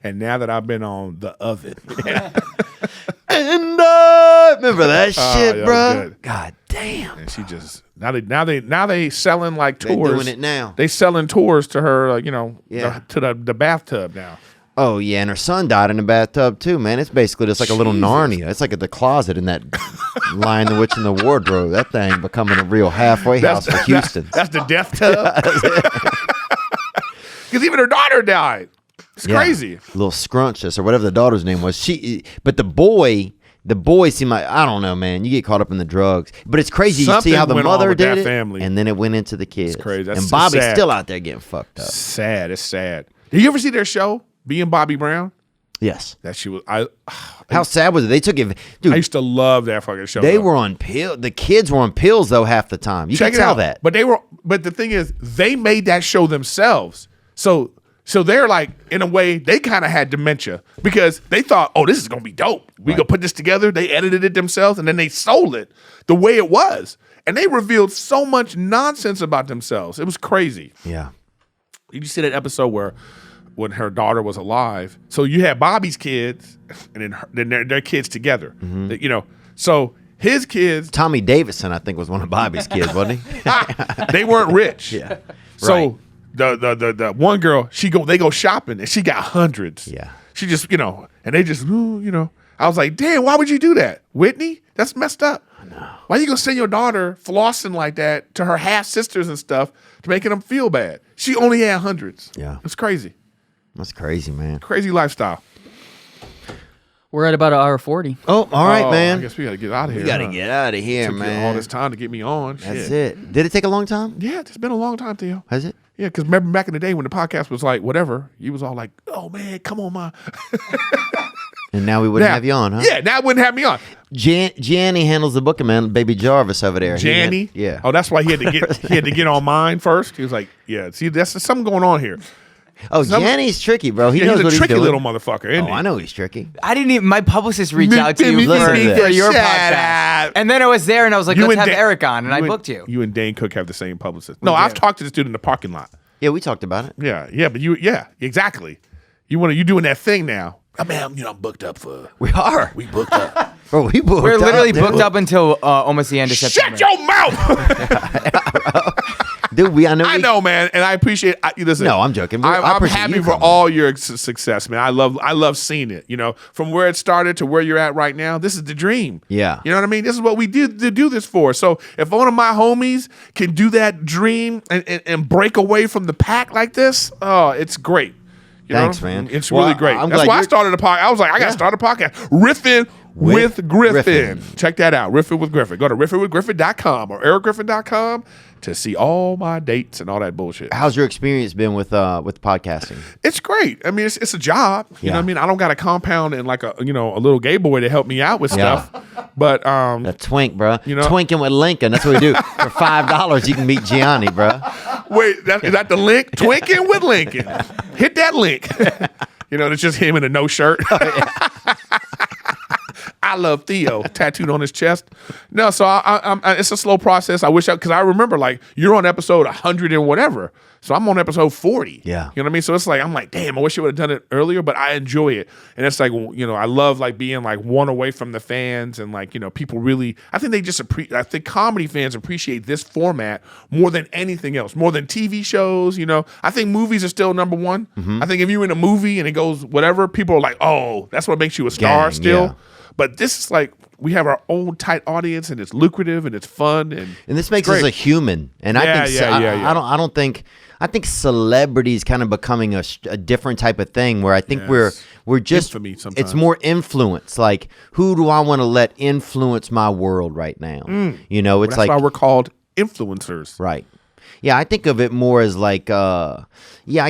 [SPEAKER 2] And now that I've been on The Oven.
[SPEAKER 1] And remember that shit,
[SPEAKER 2] yeah,
[SPEAKER 1] bro?
[SPEAKER 2] good.
[SPEAKER 1] God damn.
[SPEAKER 2] And she just now they selling like tours.
[SPEAKER 1] They doing it now.
[SPEAKER 2] They selling tours to her,
[SPEAKER 1] Yeah.
[SPEAKER 2] to the bathtub now.
[SPEAKER 1] Oh yeah, and her son died in the bathtub too, man. It's basically just like a little Narnia. It's like the closet in that Lion, the Witch, and the Wardrobe. That thing becoming a real halfway house for Houston.
[SPEAKER 2] That's the death tub. Because even her daughter died. It's crazy.
[SPEAKER 1] Little Scrumptious or whatever the daughter's name was. But the boy seemed like, I don't know, man. You get caught up in the drugs, but it's crazy. You see how the mother did it,
[SPEAKER 2] family.
[SPEAKER 1] and then it went into the kids.
[SPEAKER 2] It's crazy.
[SPEAKER 1] And Bobby's still out there getting fucked up.
[SPEAKER 2] Sad. It's sad. Did you ever see their show, Being Bobby Brown?
[SPEAKER 1] Yes.
[SPEAKER 2] That she was.
[SPEAKER 1] How sad was it? They took it, dude.
[SPEAKER 2] I used to love that fucking show.
[SPEAKER 1] They were on pills. The kids were on pills though half the time. You
[SPEAKER 2] Check
[SPEAKER 1] can
[SPEAKER 2] it
[SPEAKER 1] tell
[SPEAKER 2] out.
[SPEAKER 1] that.
[SPEAKER 2] But the thing is, they made that show themselves. So they're like, in a way, they kind of had dementia because they thought, oh, this is gonna be dope. We gonna put this together. They edited it themselves and then they sold it the way it was. And they revealed so much nonsense about themselves. It was crazy.
[SPEAKER 1] Yeah.
[SPEAKER 2] Did you see that episode where when her daughter was alive? So you had Bobby's kids and then their kids together. So his kids.
[SPEAKER 1] Tommy Davidson, I think, was one of Bobby's kids, wasn't he?
[SPEAKER 2] They weren't rich.
[SPEAKER 1] Yeah.
[SPEAKER 2] So
[SPEAKER 1] Right.
[SPEAKER 2] the one girl, they go shopping and she got hundreds.
[SPEAKER 1] Yeah.
[SPEAKER 2] She just, and they just, I was like, damn, why would you do that? Whitney? That's messed up. I know. Why you gonna send your daughter flossing like that to her half sisters and stuff to making them feel bad? She only had hundreds.
[SPEAKER 1] Yeah.
[SPEAKER 2] It's crazy.
[SPEAKER 1] That's crazy, man.
[SPEAKER 2] Crazy lifestyle.
[SPEAKER 3] We're at about an hour 40.
[SPEAKER 1] Oh, all right, man.
[SPEAKER 2] I guess we gotta get out of here.
[SPEAKER 1] We gotta get out of here,
[SPEAKER 2] Took you
[SPEAKER 1] man.
[SPEAKER 2] all this time to get me on.
[SPEAKER 1] That's
[SPEAKER 2] Shit.
[SPEAKER 1] it. Did it take a long time?
[SPEAKER 2] Yeah, it's been a long time, Theo.
[SPEAKER 1] Has it?
[SPEAKER 2] Yeah, because remember back in the day when the podcast was like whatever, you was all like, "Oh man, come on, ma."
[SPEAKER 1] And now we wouldn't have you on, huh?
[SPEAKER 2] Yeah, now it wouldn't have me on.
[SPEAKER 1] Janny handles the booking, man. Baby Jarvis over there.
[SPEAKER 2] Janny,
[SPEAKER 1] Yeah.
[SPEAKER 2] Oh, that's why he had to get on mine first. He was like, "Yeah, see, that's something going on here."
[SPEAKER 1] Oh, Janny's tricky, bro. He knows
[SPEAKER 2] he's
[SPEAKER 1] what
[SPEAKER 2] a tricky
[SPEAKER 1] he's doing.
[SPEAKER 2] little motherfucker, isn't he?
[SPEAKER 1] I know he's tricky.
[SPEAKER 4] I didn't even. My publicist reached out to you
[SPEAKER 1] listen to
[SPEAKER 4] for
[SPEAKER 1] this.
[SPEAKER 4] your
[SPEAKER 2] Shut
[SPEAKER 4] podcast,
[SPEAKER 2] up.
[SPEAKER 4] and then I was there, and I was like,
[SPEAKER 2] You
[SPEAKER 4] "Let's
[SPEAKER 2] and
[SPEAKER 4] have
[SPEAKER 2] Dan-
[SPEAKER 4] Eric on," and I booked you.
[SPEAKER 2] You and Dane Cook have the same publicist. No, I've
[SPEAKER 4] do.
[SPEAKER 2] talked to this dude in the parking lot.
[SPEAKER 1] Yeah, we talked about it.
[SPEAKER 2] Yeah, but exactly. You doing that thing now? I mean, I'm booked up for.
[SPEAKER 1] We are.
[SPEAKER 2] We booked up.
[SPEAKER 1] Bro, we booked
[SPEAKER 4] We're literally
[SPEAKER 1] up, dude.
[SPEAKER 4] booked up until almost the end of September.
[SPEAKER 2] Shut your mouth.
[SPEAKER 1] Dude, I know,
[SPEAKER 2] man, and I appreciate. Listen,
[SPEAKER 1] No, I'm joking. I
[SPEAKER 2] I'm
[SPEAKER 1] appreciate
[SPEAKER 2] happy
[SPEAKER 1] you
[SPEAKER 2] for
[SPEAKER 1] coming.
[SPEAKER 2] all your success, man. I love seeing it. From where it started to where you're at right now. This is the dream.
[SPEAKER 1] Yeah.
[SPEAKER 2] You know what I mean? This is what we do this for. So if one of my homies can do that dream and break away from the pack like this, oh, it's great.
[SPEAKER 1] Thanks, man.
[SPEAKER 2] It's
[SPEAKER 1] Well,
[SPEAKER 2] really great.
[SPEAKER 1] I'm
[SPEAKER 2] That's
[SPEAKER 1] glad
[SPEAKER 2] why I
[SPEAKER 1] you're-
[SPEAKER 2] started a podcast. I was like, I got to start a podcast. Riffin with Griffin.
[SPEAKER 1] Griffin.
[SPEAKER 2] Check that out. Riffin with Griffin. Go to riffinwithgriffin.com or ericgriffin.com to see all my dates and all that bullshit.
[SPEAKER 1] How's your experience been with podcasting?
[SPEAKER 2] It's great. I mean, it's a job. You know what I mean? I don't got a compound and like a little gay boy to help me out with
[SPEAKER 1] Yeah.
[SPEAKER 2] stuff. But
[SPEAKER 1] That twink, bro.
[SPEAKER 2] know-
[SPEAKER 1] Twinking with Lincoln. That's what we do. For $5, you can meet Gianni, bro.
[SPEAKER 2] wait, is that the link? Twinking with Lincoln. Hit that link. It's just him in a no shirt. I love Theo tattooed on his chest. No, so I'm it's a slow process. I wish because I remember like you're on episode 100 and whatever. So I'm on episode 40.
[SPEAKER 1] Yeah.
[SPEAKER 2] You know what I mean? So it's like, I'm like, damn, I wish I would have done it earlier, but I enjoy it. And it's like, I love like being like one away from the fans and like, people really, I think they just I think comedy fans appreciate this format more than anything else, more than TV shows. I think movies are still number one. I think if you're in a movie and it goes whatever, people are like, oh, that's what makes you a star
[SPEAKER 1] Gang,
[SPEAKER 2] still.
[SPEAKER 1] yeah.
[SPEAKER 2] But this is like, we have our own tight audience and it's lucrative and it's fun. And
[SPEAKER 1] this makes
[SPEAKER 2] it's
[SPEAKER 1] us
[SPEAKER 2] great.
[SPEAKER 1] a human. And I think I think celebrity is kind of becoming a different type of thing where I think
[SPEAKER 2] Yes.
[SPEAKER 1] we're just
[SPEAKER 2] Infamy sometimes.
[SPEAKER 1] it's more influence. Like who do I want to let influence my world right now? It's
[SPEAKER 2] That's
[SPEAKER 1] like
[SPEAKER 2] why we're called influencers.
[SPEAKER 1] right. Yeah, I think of it more as like, I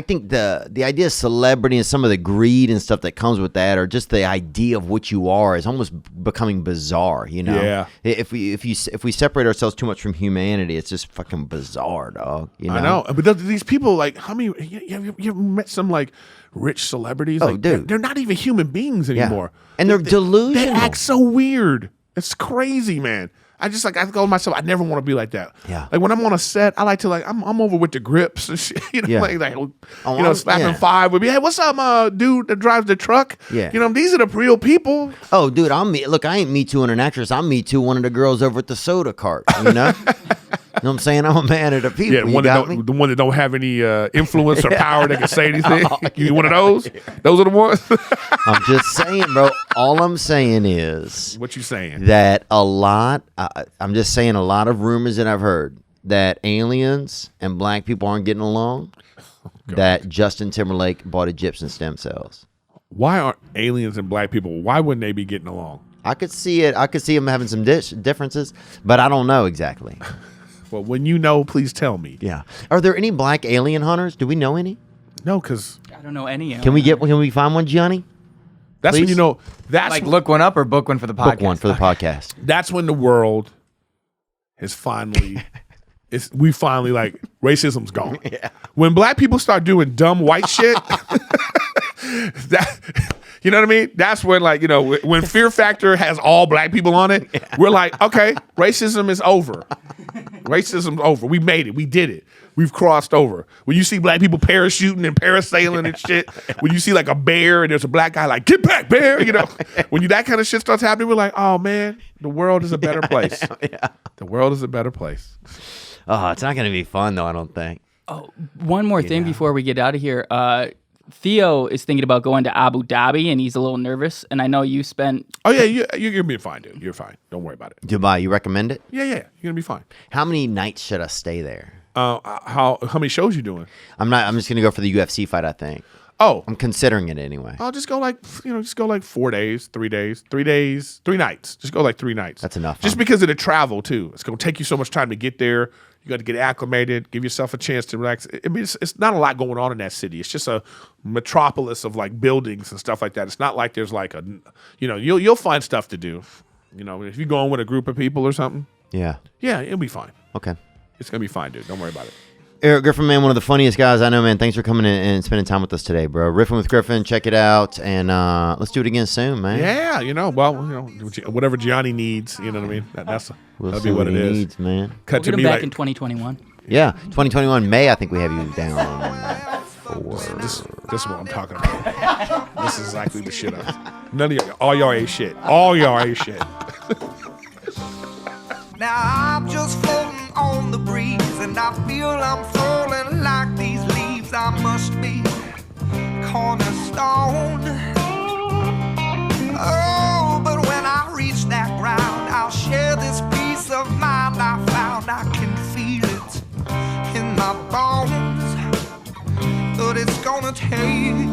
[SPEAKER 1] think the idea of celebrity and some of the greed and stuff that comes with that, or just the idea of what you are, is almost becoming bizarre.
[SPEAKER 2] Yeah.
[SPEAKER 1] If we separate ourselves too much from humanity, it's just fucking bizarre, dog.
[SPEAKER 2] I know, but these people, like, how many? You ever met some like rich celebrities?
[SPEAKER 1] Oh,
[SPEAKER 2] like,
[SPEAKER 1] dude.
[SPEAKER 2] they're not even human beings
[SPEAKER 1] Yeah.
[SPEAKER 2] anymore,
[SPEAKER 1] And they're
[SPEAKER 2] They
[SPEAKER 1] delusional.
[SPEAKER 2] act so weird. It's crazy, man. I told myself I never want to be like that.
[SPEAKER 1] Yeah.
[SPEAKER 2] Like when I'm on a set, I like to I'm over with the grips and shit. You know,
[SPEAKER 1] Yeah.
[SPEAKER 2] slapping five with me. Hey, what's up, dude that drives the truck?
[SPEAKER 1] Yeah.
[SPEAKER 2] You know, these are the real people.
[SPEAKER 1] Oh, dude, I ain't Me Too an actress. I'm Me Too one of the girls over at the soda cart, you know? You know what I'm saying? I'm a man of the people.
[SPEAKER 2] Yeah, the one that don't have any influence or power that can say anything. You one of those? Those are the ones?
[SPEAKER 1] I'm just saying, bro. All I'm saying is
[SPEAKER 2] What you saying?
[SPEAKER 1] that I'm just saying a lot of rumors that I've heard that aliens and black people aren't getting along, that Justin Timberlake bought Egyptian stem cells.
[SPEAKER 2] Why aren't aliens and black people, why wouldn't they be getting along?
[SPEAKER 1] I could see it. I could see them having some differences, but I don't know exactly.
[SPEAKER 2] Well, when you know, please tell me.
[SPEAKER 1] Yeah. Are there any black alien hunters? Do we know any?
[SPEAKER 2] No, because
[SPEAKER 3] I don't know any.
[SPEAKER 1] Can we find one, Gianni?
[SPEAKER 2] that's when
[SPEAKER 1] Please?
[SPEAKER 2] you know, that's
[SPEAKER 4] Like look one up or book one for the podcast?
[SPEAKER 1] Book one for the podcast.
[SPEAKER 2] that's when the world is finally, we finally like, racism's gone.
[SPEAKER 1] Yeah.
[SPEAKER 2] When black people start doing dumb white shit, that, you know what I mean? That's when, like, you know, when Fear Factor has all black people on it, we're like, okay, racism is over. Racism's over. We made it. We did it. We've crossed over. When you see black people parachuting and parasailing and shit, when you see like a bear and there's a black guy like, get back, bear, you know, when that kind of shit starts happening, we're like, oh man, the world is a better place.
[SPEAKER 1] Yeah.
[SPEAKER 2] The world is a better place.
[SPEAKER 1] Oh, it's not going to be fun though, I don't think.
[SPEAKER 3] Oh, one more thing before we get out of here. Theo is thinking about going to Abu Dhabi, and he's a little nervous. And I know you spent.
[SPEAKER 2] Oh yeah, you're gonna be fine, dude. You're fine. Don't worry about it.
[SPEAKER 1] Dubai, you recommend it?
[SPEAKER 2] Yeah, you're gonna be fine.
[SPEAKER 1] How many nights should I stay there?
[SPEAKER 2] How many shows you doing?
[SPEAKER 1] I'm just going to go for the UFC fight, I think.
[SPEAKER 2] Oh,
[SPEAKER 1] I'm considering it anyway.
[SPEAKER 2] I'll just go like 4 days, 3 days, 3 days, 3 nights. Just go like 3 nights.
[SPEAKER 1] That's enough,
[SPEAKER 2] Just
[SPEAKER 1] huh?
[SPEAKER 2] because of the travel too. It's gonna take you so much time to get there. You got to get acclimated, give yourself a chance to relax. I mean, it's not a lot going on in that city. It's just a metropolis of like buildings and stuff like that. It's not like there's like you'll find stuff to do. You know, if you're going with a group of people or something,
[SPEAKER 1] Yeah.
[SPEAKER 2] it'll be fine.
[SPEAKER 1] Okay.
[SPEAKER 2] It's gonna be fine, dude. Don't worry about it.
[SPEAKER 1] Erik Griffin, man, one of the funniest guys I know, man. Thanks for coming in and spending time with us today, bro. Riffin with Griffin, check it out, and let's do it again soon, man.
[SPEAKER 2] Yeah, whatever Gianni needs, you know what I mean. That'll
[SPEAKER 1] see
[SPEAKER 2] be what it is.
[SPEAKER 1] needs, man.
[SPEAKER 2] Cut
[SPEAKER 3] We'll
[SPEAKER 2] to
[SPEAKER 3] get him
[SPEAKER 2] me
[SPEAKER 3] back
[SPEAKER 2] like
[SPEAKER 3] in 2021.
[SPEAKER 1] Yeah, 2021 May. I think we have you down for.
[SPEAKER 2] this is what I'm talking about. This is exactly the shit. None of y'all, all y'all ain't shit. All y'all ain't shit.
[SPEAKER 8] Now I'm just floating on the breeze, and I feel I'm falling like these leaves. I must be cornerstone. Oh, but when I reach that ground, I'll share this peace of mind I found. I can feel it in my bones, but it's gonna take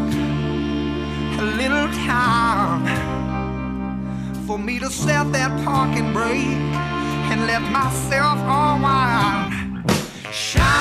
[SPEAKER 8] a little time for me to set that parking brake and let myself unwind. Shine.